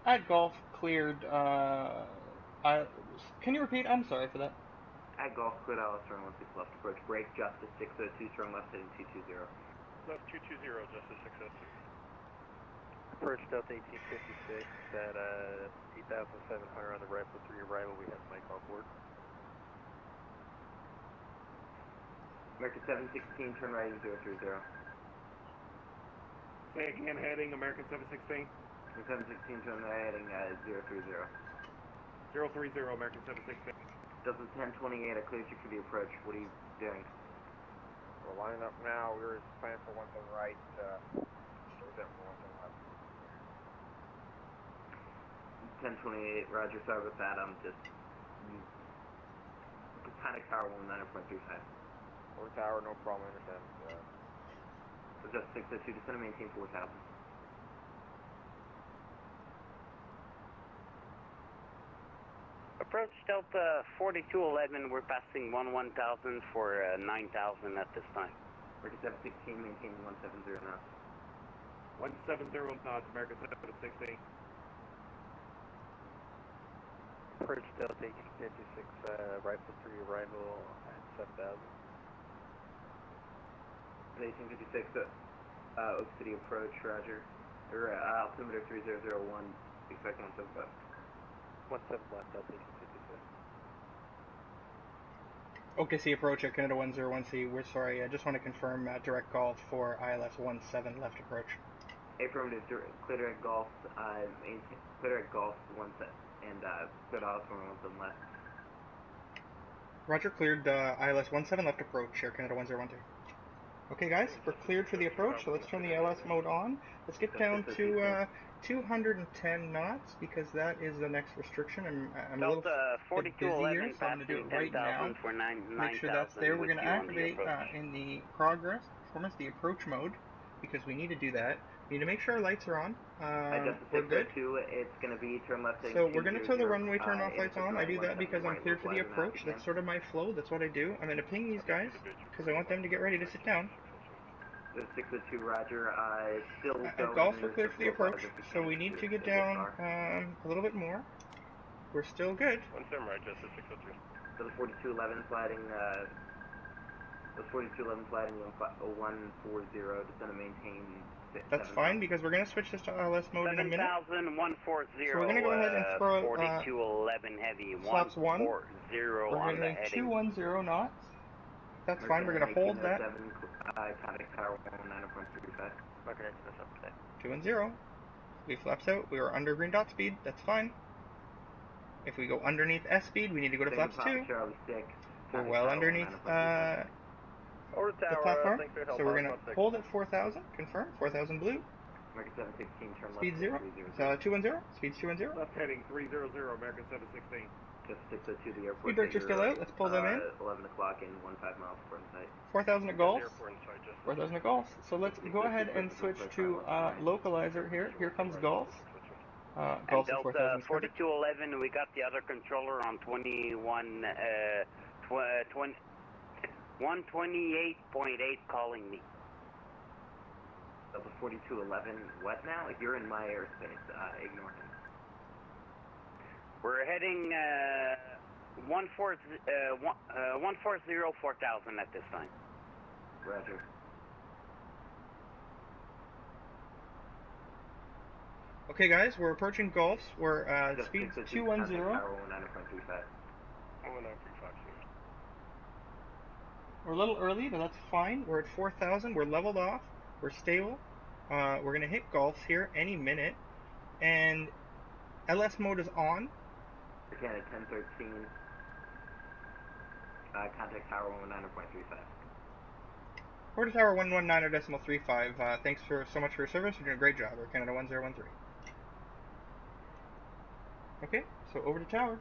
At Golf, cleared, can you repeat? I'm sorry for that. At Golf, cleared out, turn 16 left approach. Break, Justice 602, turn left heading 220. Left 220, Justice 602. Approach Delta 1856 at 8,700 on the Rifle 3 arrival. We have Mike on board. American 716, turn right 030. Say again, heading American 716. American 716, turn right heading 030. 030, American 716. Delta 1028, I cleared you for the approach. What are you doing? We're lining up now. We were planning for 17 right. We're set for 17 left. 1028, Roger. Sorry about that. I'm just Panic Tower 19.35. Or tower, no problem. I understand. Just 602, descend and maintain 4,000. Approach Delta 4211, we're passing 1000 for 9000 at this time. American 716, maintaining 170 knots. 170 knots, American 716. Approach Delta 1856, Rifle 3 arrival at 7,000. 1856, Oak City approach, Roger. Or altimeter 3001, expect 17 left. 17 left, Delta 1856. OKC approach at Canada 101C. We're sorry, I just want to confirm direct golf for ILS 17 left approach. Affirmative, clear direct Golf, clear direct Golf 17, and clear out from 17 left. Roger, cleared ILS 17 left approach, Air Canada 1013. Okay guys, we're cleared for the approach, so let's turn the LS mode on. Let's get down to 210 knots, because that is the next restriction. I'm a little bit busy here, so I'm going to do it right now. Make sure that's there. We're going to activate in the progress performance the approach mode, because we need to do that. We need to make sure our lights are on. We're good. It's going to be turn left. So we're going to turn the runway turn off lights on. I do that because I'm cleared for the approach. That's sort of my flow. That's what I do. I'm going to ping these guys because I want them to get ready to sit down. 602, Roger. Still At golf, we're cleared for the approach, so we need to get down a little bit more. We're still good. 17 right, just 603. So the 4211 sliding, the 4211 sliding 140, just going to maintain. That's fine, because we're going to switch this to LS mode in a minute. 7,140. So we're going to go ahead and throw 4211 heavy. flaps 1. We're on the doing heading. 210 knots. That's fine, we're going to hold that. Contact tower 19.35. 210. We flaps out. We are under green dot speed. That's fine. If we go underneath S speed, we need to go to flaps 2. We're well underneath the platform, so we're going to hold at 4,000. Confirm. 4,000 blue. American 716, turn left. Speed 0. 210. Speed's 210. Left heading 300, American 716. Just 602 the airport. Speed brakes are still out. Let's pull them in. 11 o'clock in 15 miles for sight. 4,000 at golf. 4,000 at golf. So let's go ahead and switch to localizer here. Here comes golf. Golf at 4,000. 4211, we got the other controller on 128.8 calling me. Delta 4211, what now? If you're in my airspace, ignore him. We're heading 140, 4,000 at this time. Roger. Okay guys, we're approaching golfs. We're speed's 210. We're a little early, but that's fine. We're at 4,000. We're leveled off. We're stable. We're going to hit golfs here any minute. And LS mode is on. Canada 1013. Contact tower 119.35. Order tower 119.35. Thanks so much for your service. You're doing a great job. We're Canada 1013. Okay, so over to tower.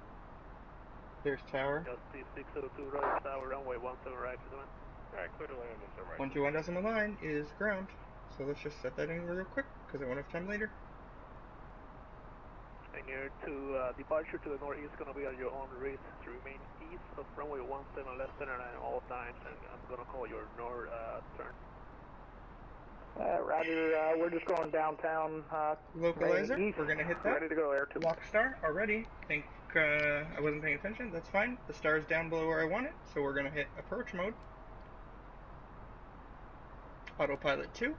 There's tower. Just 602 right, tower runway 17 right to the one. Alright, clear to land on right. 121.9 is ground. So let's just set that in real quick, because I won't have time later. And your departure to the northeast is going to be at your own risk to remain east of runway 17 left center line at all times, and I'm going to call your north turn. Roger, we're just going downtown. Localizer, we're going to hit that. Ready to go, Air 2. Lock star already. Think I wasn't paying attention. That's fine. The star's down below where I want it, so we're going to hit approach mode. Autopilot 2.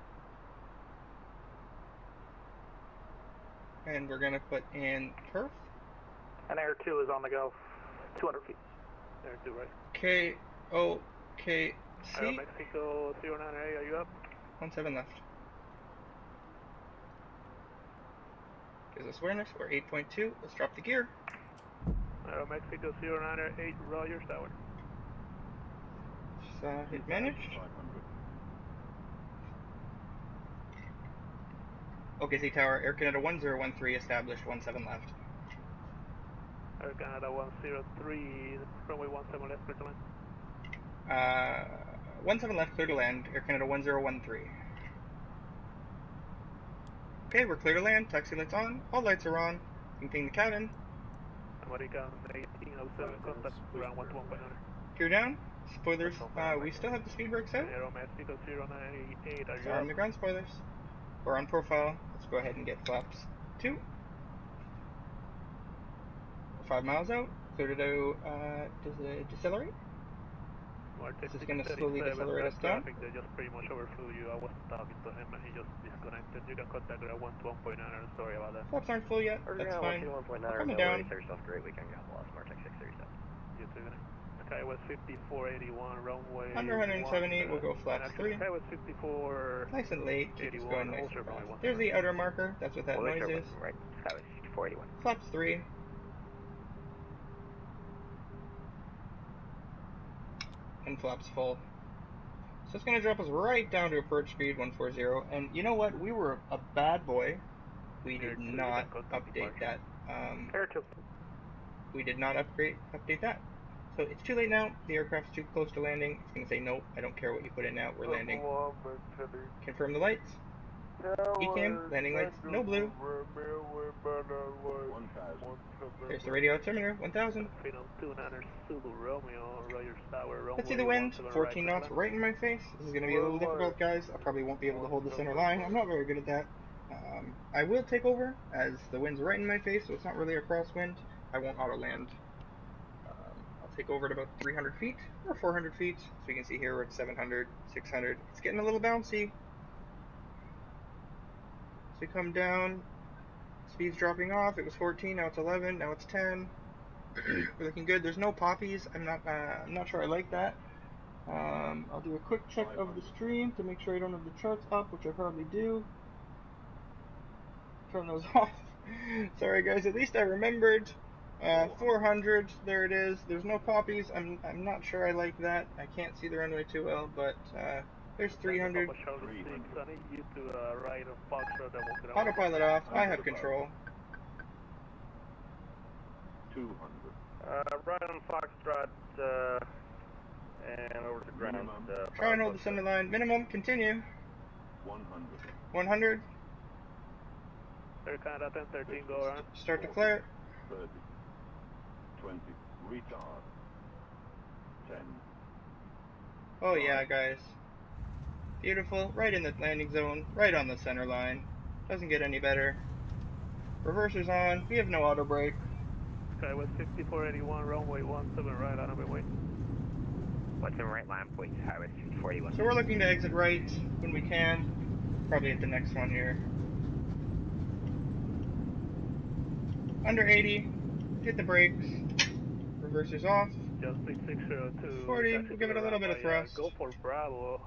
And we're going to put in turf. And Air 2 is on the go. 200 feet. Air 2, right. KOKC. Mexico 09A, are you up? 17 left. Gives us awareness. We're 8.2. Let's drop the gear. Mexico 09A, Rogers Tower. Just hit manage. OKC Tower, Air Canada 1013 established, 17 left. Air Canada 103, runway 17 left, clear to land. 17 left, clear to land, Air Canada 1013. Okay, we're clear to land, taxi lights on, all lights are on, you can ping the cabin. American 1807, contact ground 121.9. Gear down, spoilers, we still have the speed brakes out. Aero Mexico 098, are you Arm the ground spoilers. We're on profile. Let's go ahead and get flaps 2. 5 miles out. Clear to do, decelerate. This is going to slowly decelerate us down. They just pretty much overflew you. I was talking to him and he just disconnected. You can contact ground 121.9. I'm sorry about that. Flaps aren't full yet. That's fine. We're coming down. Great weekend, God bless. Martech 637. You too, okay, it was 5481 runway. Under 170, we'll go flaps 3. Okay, it was 54. Nice and late. It's going nice and fast. There's the outer marker. That's what that noise is. Right, that was 5481. Flaps 3. And flaps full. So it's going to drop us right down to approach speed 140. And you know what? We were a bad boy. We did not update that. We did not update that. So it's too late now. The aircraft's too close to landing. It's going to say, nope, I don't care what you put in now. We're landing. Confirm the lights. ECAM, landing lights, no blue. There's the radio altimeter, 1000. Let's see the wind, 14 knots right in my face. This is going to be a little difficult, guys. I probably won't be able to hold the center line. I'm not very good at that. I will take over, as the wind's right in my face, so it's not really a crosswind. I won't auto land. I'll take over at about 300 feet, or 400 feet. So you can see here we're at 700, 600. It's getting a little bouncy. So we come down, speed's dropping off. It was 14, now it's 11, now it's 10. We're looking good. There's no poppies. I'm not sure I like that. I'll do a quick check of the stream to make sure I don't have the charts up, which I probably do. Turn those off. Sorry guys, at least I remembered. 400, there it is. There's no poppies. I'm not sure I like that. I can't see the runway too well, but there's 300. Autopilot off. I have control. 200. Right on Foxtrot, and over to the ground. Try and hold the center line. Minimum. Continue. 100. 100. Air Canada 1013, go around. Start to flare. 30. 20. Retard. 10. Oh yeah, guys. Beautiful. Right in the landing zone. Right on the center line. Doesn't get any better. Reverser's on. We have no auto brake. SkyWest 5481, runway 17 right on our way. What's in right line, please? Highway 5481. So we're looking to exit right when we can. Probably at the next one here. Under 80. Hit the brakes. Reverser's off. Just 602. 40. We'll give it a little bit of thrust. Go for Bravo,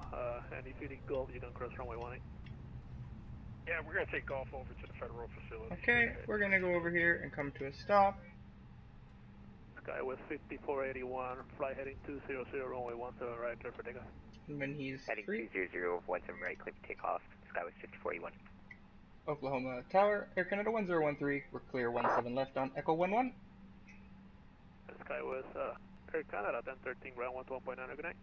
and if you need Golf, you can cross runway 18. Yeah, we're going to take Golf over to the federal facility. Okay, we're going to go over here and come to a stop. SkyWest 5481, fly heading 200, runway 17 right, clear for takeoff. And when he's heading free. 200, 17 right, clear for takeoff. SkyWest 5481. Oklahoma Tower, Air Canada 1013, we're clear 17 left on Echo 11. SkyWest, Air Canada 1013, ground 121.9, good night.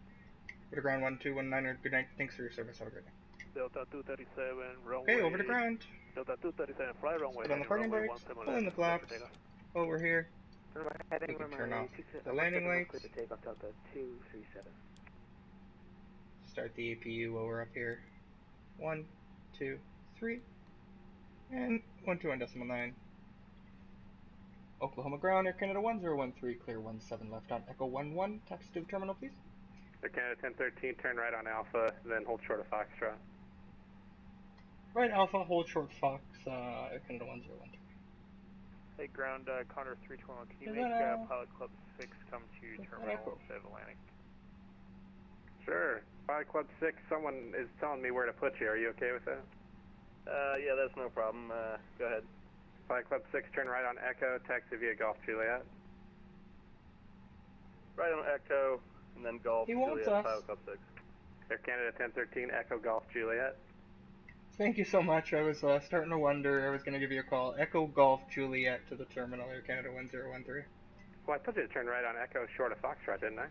Go to ground 1219, good night, thanks for your service, have a great night. Delta 237, runway... Okay, over to ground. Delta 237, fly runway... Put on the parking brakes, pull in the flaps, over here. We can turn off the landing lights. Delta 237. Start the APU while we're up here. 1, 2, 3. And 121.9. Oklahoma ground, Air Canada 1013, clear 17 left on Echo 11. Taxi to the terminal, please. Air Canada 1013, turn right on Alpha, then hold short of Foxtrot. Right Alpha, hold short Fox, Air Canada 1013. Hey, ground, Condor 321, can you Is make that, Pilot Club 6 come to terminal instead of Atlantic? Sure. Pilot Club 6, someone is telling me where to put you. Are you okay with that? Yeah, that's no problem. Go ahead. Pilot Club 6, turn right on Echo, taxi via Golf Juliet. Right on Echo, and then Golf Juliet, Pilot Club 6. Air Canada 1013, Echo Golf Juliet. Thank you so much. I was starting to wonder. I was going to give you a call. Echo Golf Juliet to the terminal, Air Canada 1013. Well, I told you to turn right on Echo short of Foxtrot, didn't I?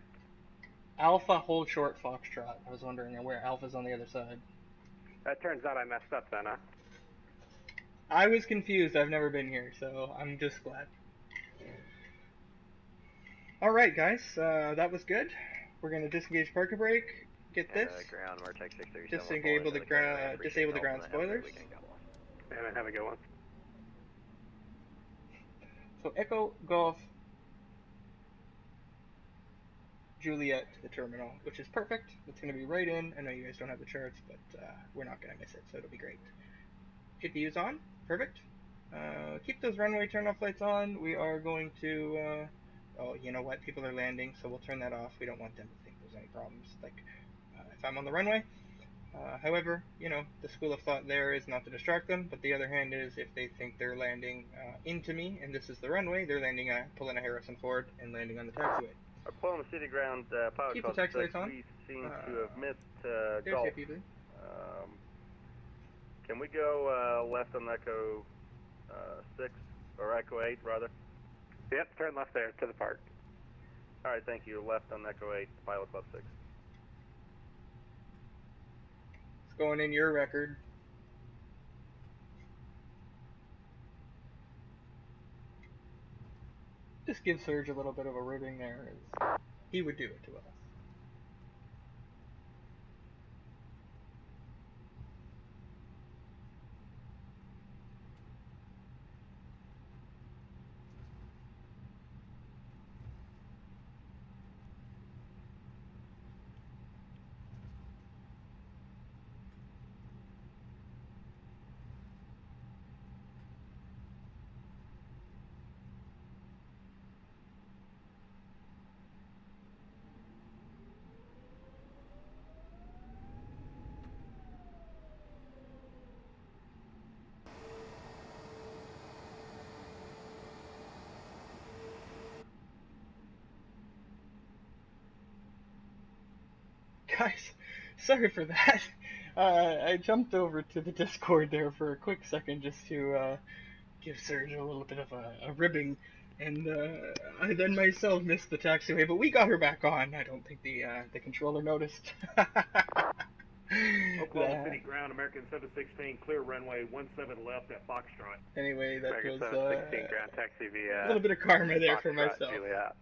Alpha, hold short Foxtrot. I was wondering where Alpha's on the other side. It turns out I messed up then, huh? I was confused. I've never been here, so I'm just glad. Alright, guys. That was good. We're going to disengage parking brake. Get this. Ground, Vortex 637. Disable the ground spoilers. And have a good one. So Echo Golf Juliet to the terminal, which is perfect. It's going to be right in. I know you guys don't have the charts, but we're not going to miss it, so it'll be great. APU's on. Perfect. Keep those runway turn-off lights on. We are going to... oh, you know what? People are landing, so we'll turn that off. We don't want them to think there's any problems. Like, if I'm on the runway. However, you know, the school of thought there is not to distract them, but the other hand is if they think they're landing into me, and this is the runway, they're landing pulling a Harrison Ford and landing on the taxiway. Oklahoma City ground, Pilot Keep Club the taxi 6, lights on. we seem to have missed There's Gulf. JP. Can we go left on Echo 6, or Echo 8 rather? Yep, turn left there to the park. Alright, thank you. Left on Echo 8, Pilot Club 6. It's going in your record. Just give Serge a little bit of a ribbing there, as he would do it to us. Guys, sorry for that. I jumped over to the Discord there for a quick second just to give Serge a little bit of a ribbing, and I then myself missed the taxiway, but we got her back on. I don't think the controller noticed. Oklahoma City ground, American 716, clear runway 17 left at Foxtrot. Anyway, that American was 716 ground taxi via a little bit of karma there for Foxtrot, myself. Juliet.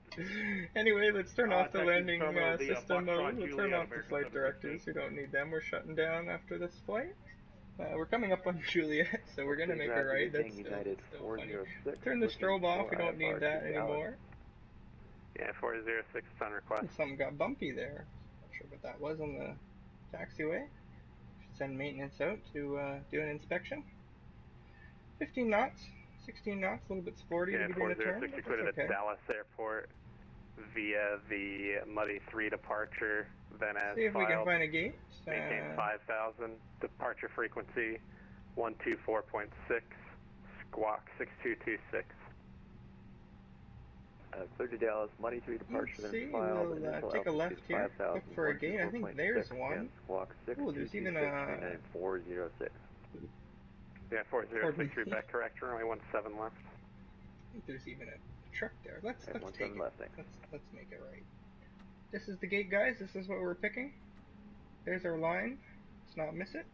Anyway, let's turn off the taxi landing terminal via system Foxtrot, mode. We'll turn Juliet, off the American flight 716. directors. We don't need them. We're shutting down after this flight. We're coming up on Juliet, so we're gonna make a right. That's still funny. Turn the strobe off. We don't need that anymore. Yeah, 406 is on request. Something got bumpy there. Not sure what that was on the taxiway. Should send maintenance out to do an inspection. 15 knots, 16 knots, a little bit sporty to begin a turn, but that's okay. At Dallas Airport via the Muddy 3 departure, then as See if we can find a gate. Maintain 5,000, departure frequency 124.6, squawk 6226. Clear to Dallas, Muddy 3 departure, Let's see, we'll take a left here, look for a gate. I think there's one. Oh, there's even a... 406. Yeah, 4063 back correct, runway 17 left. I think there's even a truck there. Let's take it. Left, let's make it right. This is the gate, guys. This is what we're picking. There's our line. Let's not miss it.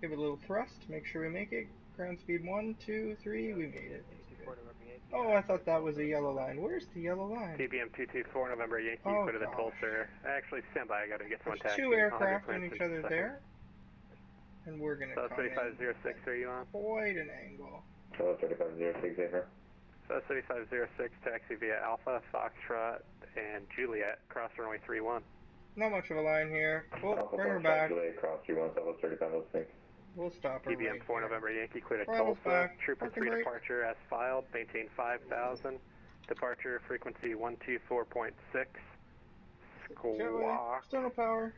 Give it a little thrust. Make sure we make it. Ground speed 1, 2, 3. We made it. Oh, I thought that was a yellow line. Where's the yellow line? TBM 224 November Yankee, clear to the toll, sir. Actually, stand by. I gotta get someone taxi. There's 2 aircraft on each other there. And we're gonna come 3506, are you on? Quite an angle. Hello, 3506, Xavier. So 3506, taxi via Alpha, Foxtrot, and Juliet, cross runway 31. Not much of a line here. We'll Alpha, bring her Foxtrot, back. Juliet, cross 31, Southwest 3506. We'll stop her TBM right 4 here. November Yankee, clear to Throttle's Tulsa. back. Trooper Parking 3 brake. departure as filed. Maintain 5,000. Departure frequency 124.6. Squawk. External power.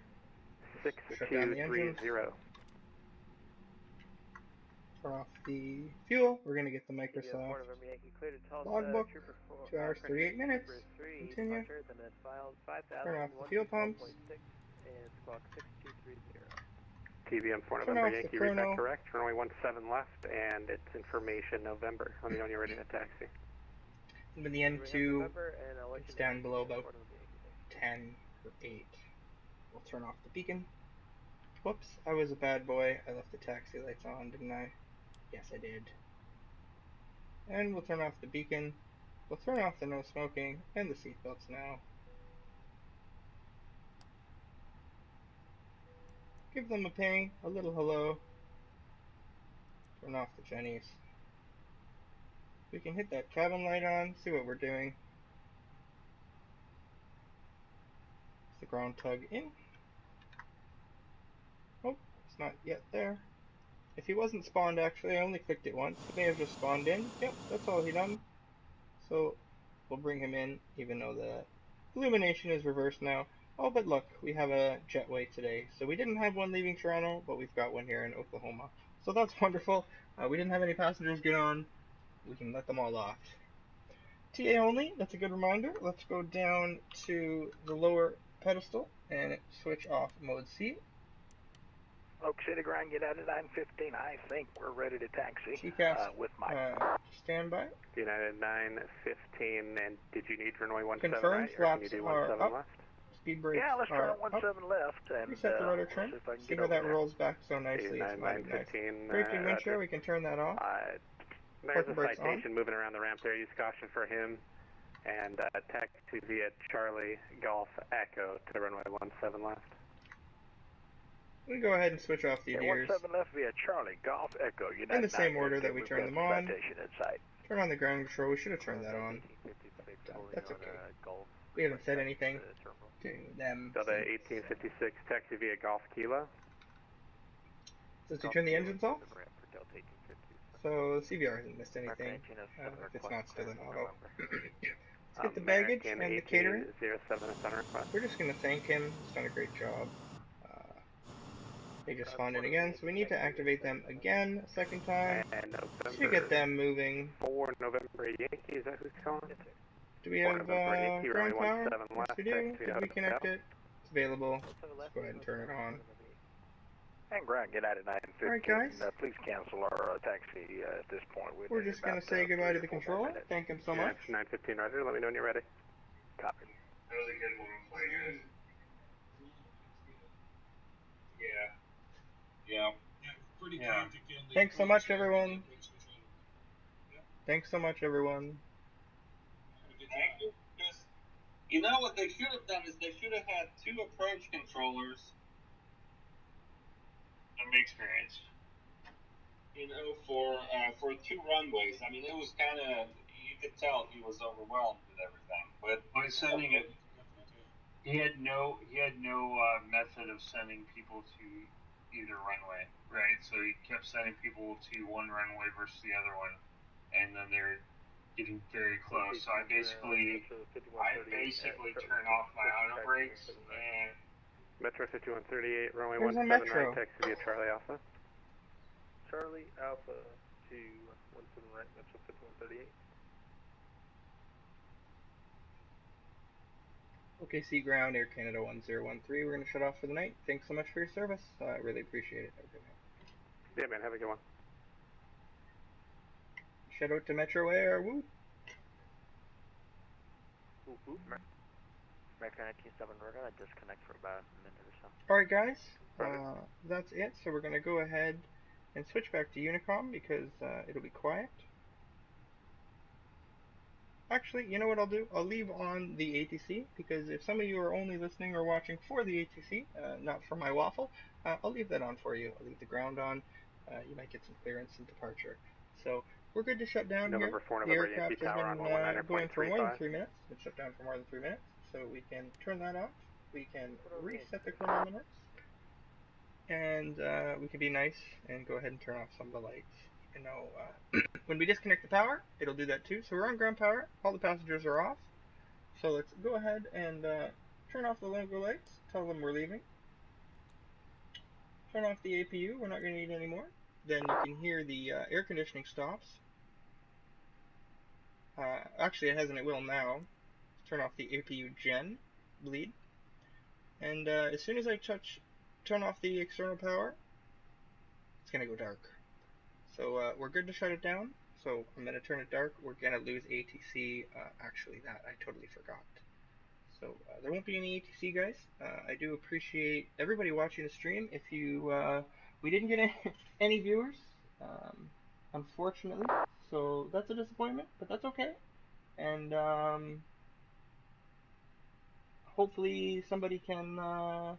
6230. Turn off the fuel. We're gonna get the Microsoft logbook. 2 hours 38 minutes. Continue. Turn off the fuel pumps. TBM 4 Turn November off the Yankee, read chrono. that correct. Runway 17 left, and it's information November. Let me know when you're ready to taxi. With the N2, it's down below about 10 or 8. We'll turn off the beacon. Whoops, I was a bad boy. I left the taxi lights on, didn't I? Yes, I did. And we'll turn off the beacon. We'll turn off the no smoking and the seatbelts now. Give them a ping, a little hello. Turn off the Jennies. We can hit that cabin light on, see what we're doing. Is the ground tug in? Oh, it's not yet there. If he wasn't spawned, actually, I only clicked it once. He may have just spawned in. Yep, that's all he done. So we'll bring him in, even though the illumination is reversed now. Oh, but look, we have a jetway today. So we didn't have one leaving Toronto, but we've got one here in Oklahoma. So that's wonderful. We didn't have any passengers get on. We can let them all off. TA only, that's a good reminder. Let's go down to the lower pedestal and switch off mode C. Oak City ground, get out at 9:15. I think we're ready to taxi TCAS with Mike. Standby. United 915, and did you need runway 17 Confirmed, right, or can you flaps do are 17 up. left? Speed brakes Yeah, let's turn are on 17 left and reset the rudder trim. see if I can See get how over that there. rolls back so nicely. It's mighty nice. 915, Braking wind shear, we can turn that off. There's a brakes citation on. moving around the ramp there. Use caution for him. And taxi via Charlie Golf Echo to runway 17 left. We can go ahead and switch off the gears. 17 left via Charlie Golf Echo. United In the same 915, order that we turned them on. Citation in sight. Turn on the ground control. We should have turned that on. That's okay. We haven't said anything to them. Delta 1856, taxi via Golf Kilo. Since we turned the engines off, so the CVR hasn't missed anything. If it's not still in auto. Let's get the baggage and the catering. 07 is on request. We're just going to thank him. He's done a great job. They just spawned in again, so we need to activate them again a second time to get them moving. 4 November Yankee, is that who's calling? Do we have ground power? Yes, we do. Did we connect it? It's available. Let's go ahead and turn it on. And ground, get out at 9:15. Alright, guys. Please cancel our taxi at this point. We're just going to say goodbye to the controller. Thank him so much. 915 Roger, let me know when you're ready. Copy. That was a good one. Guys. Yeah. Pretty chaotic in the Thanks so much, everyone. Thanks so much, everyone. Thank you. You know what they should have done is they should have had 2 approach controllers. I'm experienced. You know, for 2 runways. I mean, it was kind of, you could tell he was overwhelmed with everything. But by sending it, he had no method of sending people to either runway, right? So he kept sending people to one runway versus the other one, and then they're getting very close. So I basically turn off my auto brakes and. Metro 5138, runway Where's 17 Metro? right, taxi via Charlie Alpha. Charlie Alpha to 17 right, Metro 5138. OKC ground, Air Canada 1013. We're going to shut off for the night. Thanks so much for your service. I really appreciate it. Have a good night. Yeah, man, have a good one. Shout out to Metro Air. Woo! American 197, we're going to disconnect for about a minute or so. Alright, guys. That's it. So we're going to go ahead and switch back to Unicom because it'll be quiet. Actually, you know what I'll do? I'll leave on the ATC because if some of you are only listening or watching for the ATC, not for my waffle, I'll leave that on for you. I'll leave the ground on. You might get some clearance and departure. So we're good to shut down November here. 4, The November aircraft Yankee has Tower on been going for more than 119.35. 3 minutes. It's been shut down for more than 3 minutes. So we can turn that off. We can reset the chronometers. And we can be nice and go ahead and turn off some of the lights. You know, when we disconnect the power, it'll do that too. So we're on ground power. All the passengers are off. So let's go ahead and turn off the logo lights. Tell them we're leaving. Turn off the APU. We're not going to need any more. Then you can hear the air conditioning stops. Actually, it hasn't. It will now. Turn off the APU gen bleed. And as soon as I turn off the external power, it's going to go dark. So we're good to shut it down. So I'm going to turn it dark. We're going to lose ATC. Actually, that I totally forgot. So there won't be any ATC, guys. I do appreciate everybody watching the stream. If you, we didn't get any viewers, unfortunately. So that's a disappointment, but that's okay. And hopefully somebody can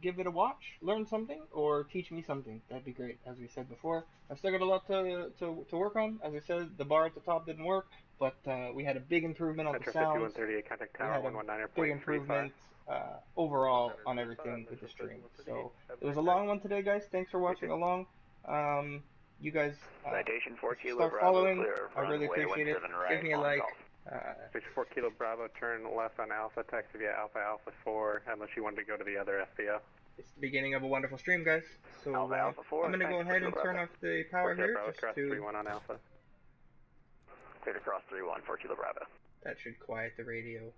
give it a watch, learn something, or teach me something. That'd be great. As we said before, I've still got a lot to work on. As I said, the bar at the top didn't work, but we had a big improvement on the sound. 5138, contact We tower had a big improvement overall on everything with the stream. So it was a long one today, guys. Thanks for watching along. You guys start following. I really appreciate it. Give me a like. 64 Kilo Bravo, turn left on Alpha, taxi via Alpha Alpha 4, unless you wanted to go to the other FBO. It's the beginning of a wonderful stream, guys. So I'm going to go ahead and turn off the power here Bravo, just cross to 31 on Alpha. Clear to cross 3-1 for Kilo Bravo. That should quiet the radio.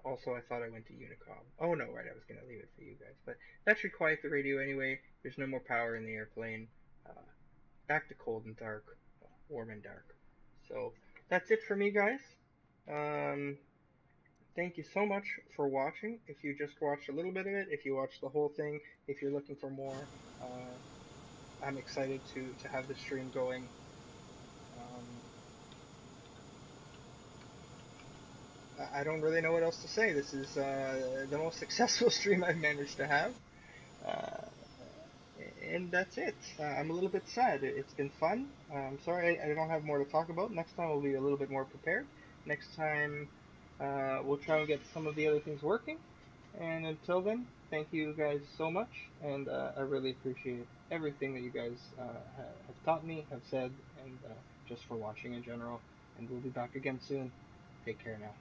Also, I thought I went to Unicom. Oh no, right, I was going to leave it for you guys. But that should quiet the radio anyway. There's no more power in the airplane. Back to cold and dark. Well, warm and dark. So, that's it for me, guys. Thank you so much for watching. If you just watched a little bit of it, if you watched the whole thing, if you're looking for more, I'm excited to have the stream going. I don't really know what else to say. This is the most successful stream I've managed to have. And that's it. I'm a little bit sad. It's been fun. I'm sorry I don't have more to talk about. Next time we'll be a little bit more prepared. Next time we'll try and get some of the other things working. And until then, thank you guys so much. And I really appreciate everything that you guys have taught me, have said, and just for watching in general. And we'll be back again soon. Take care now.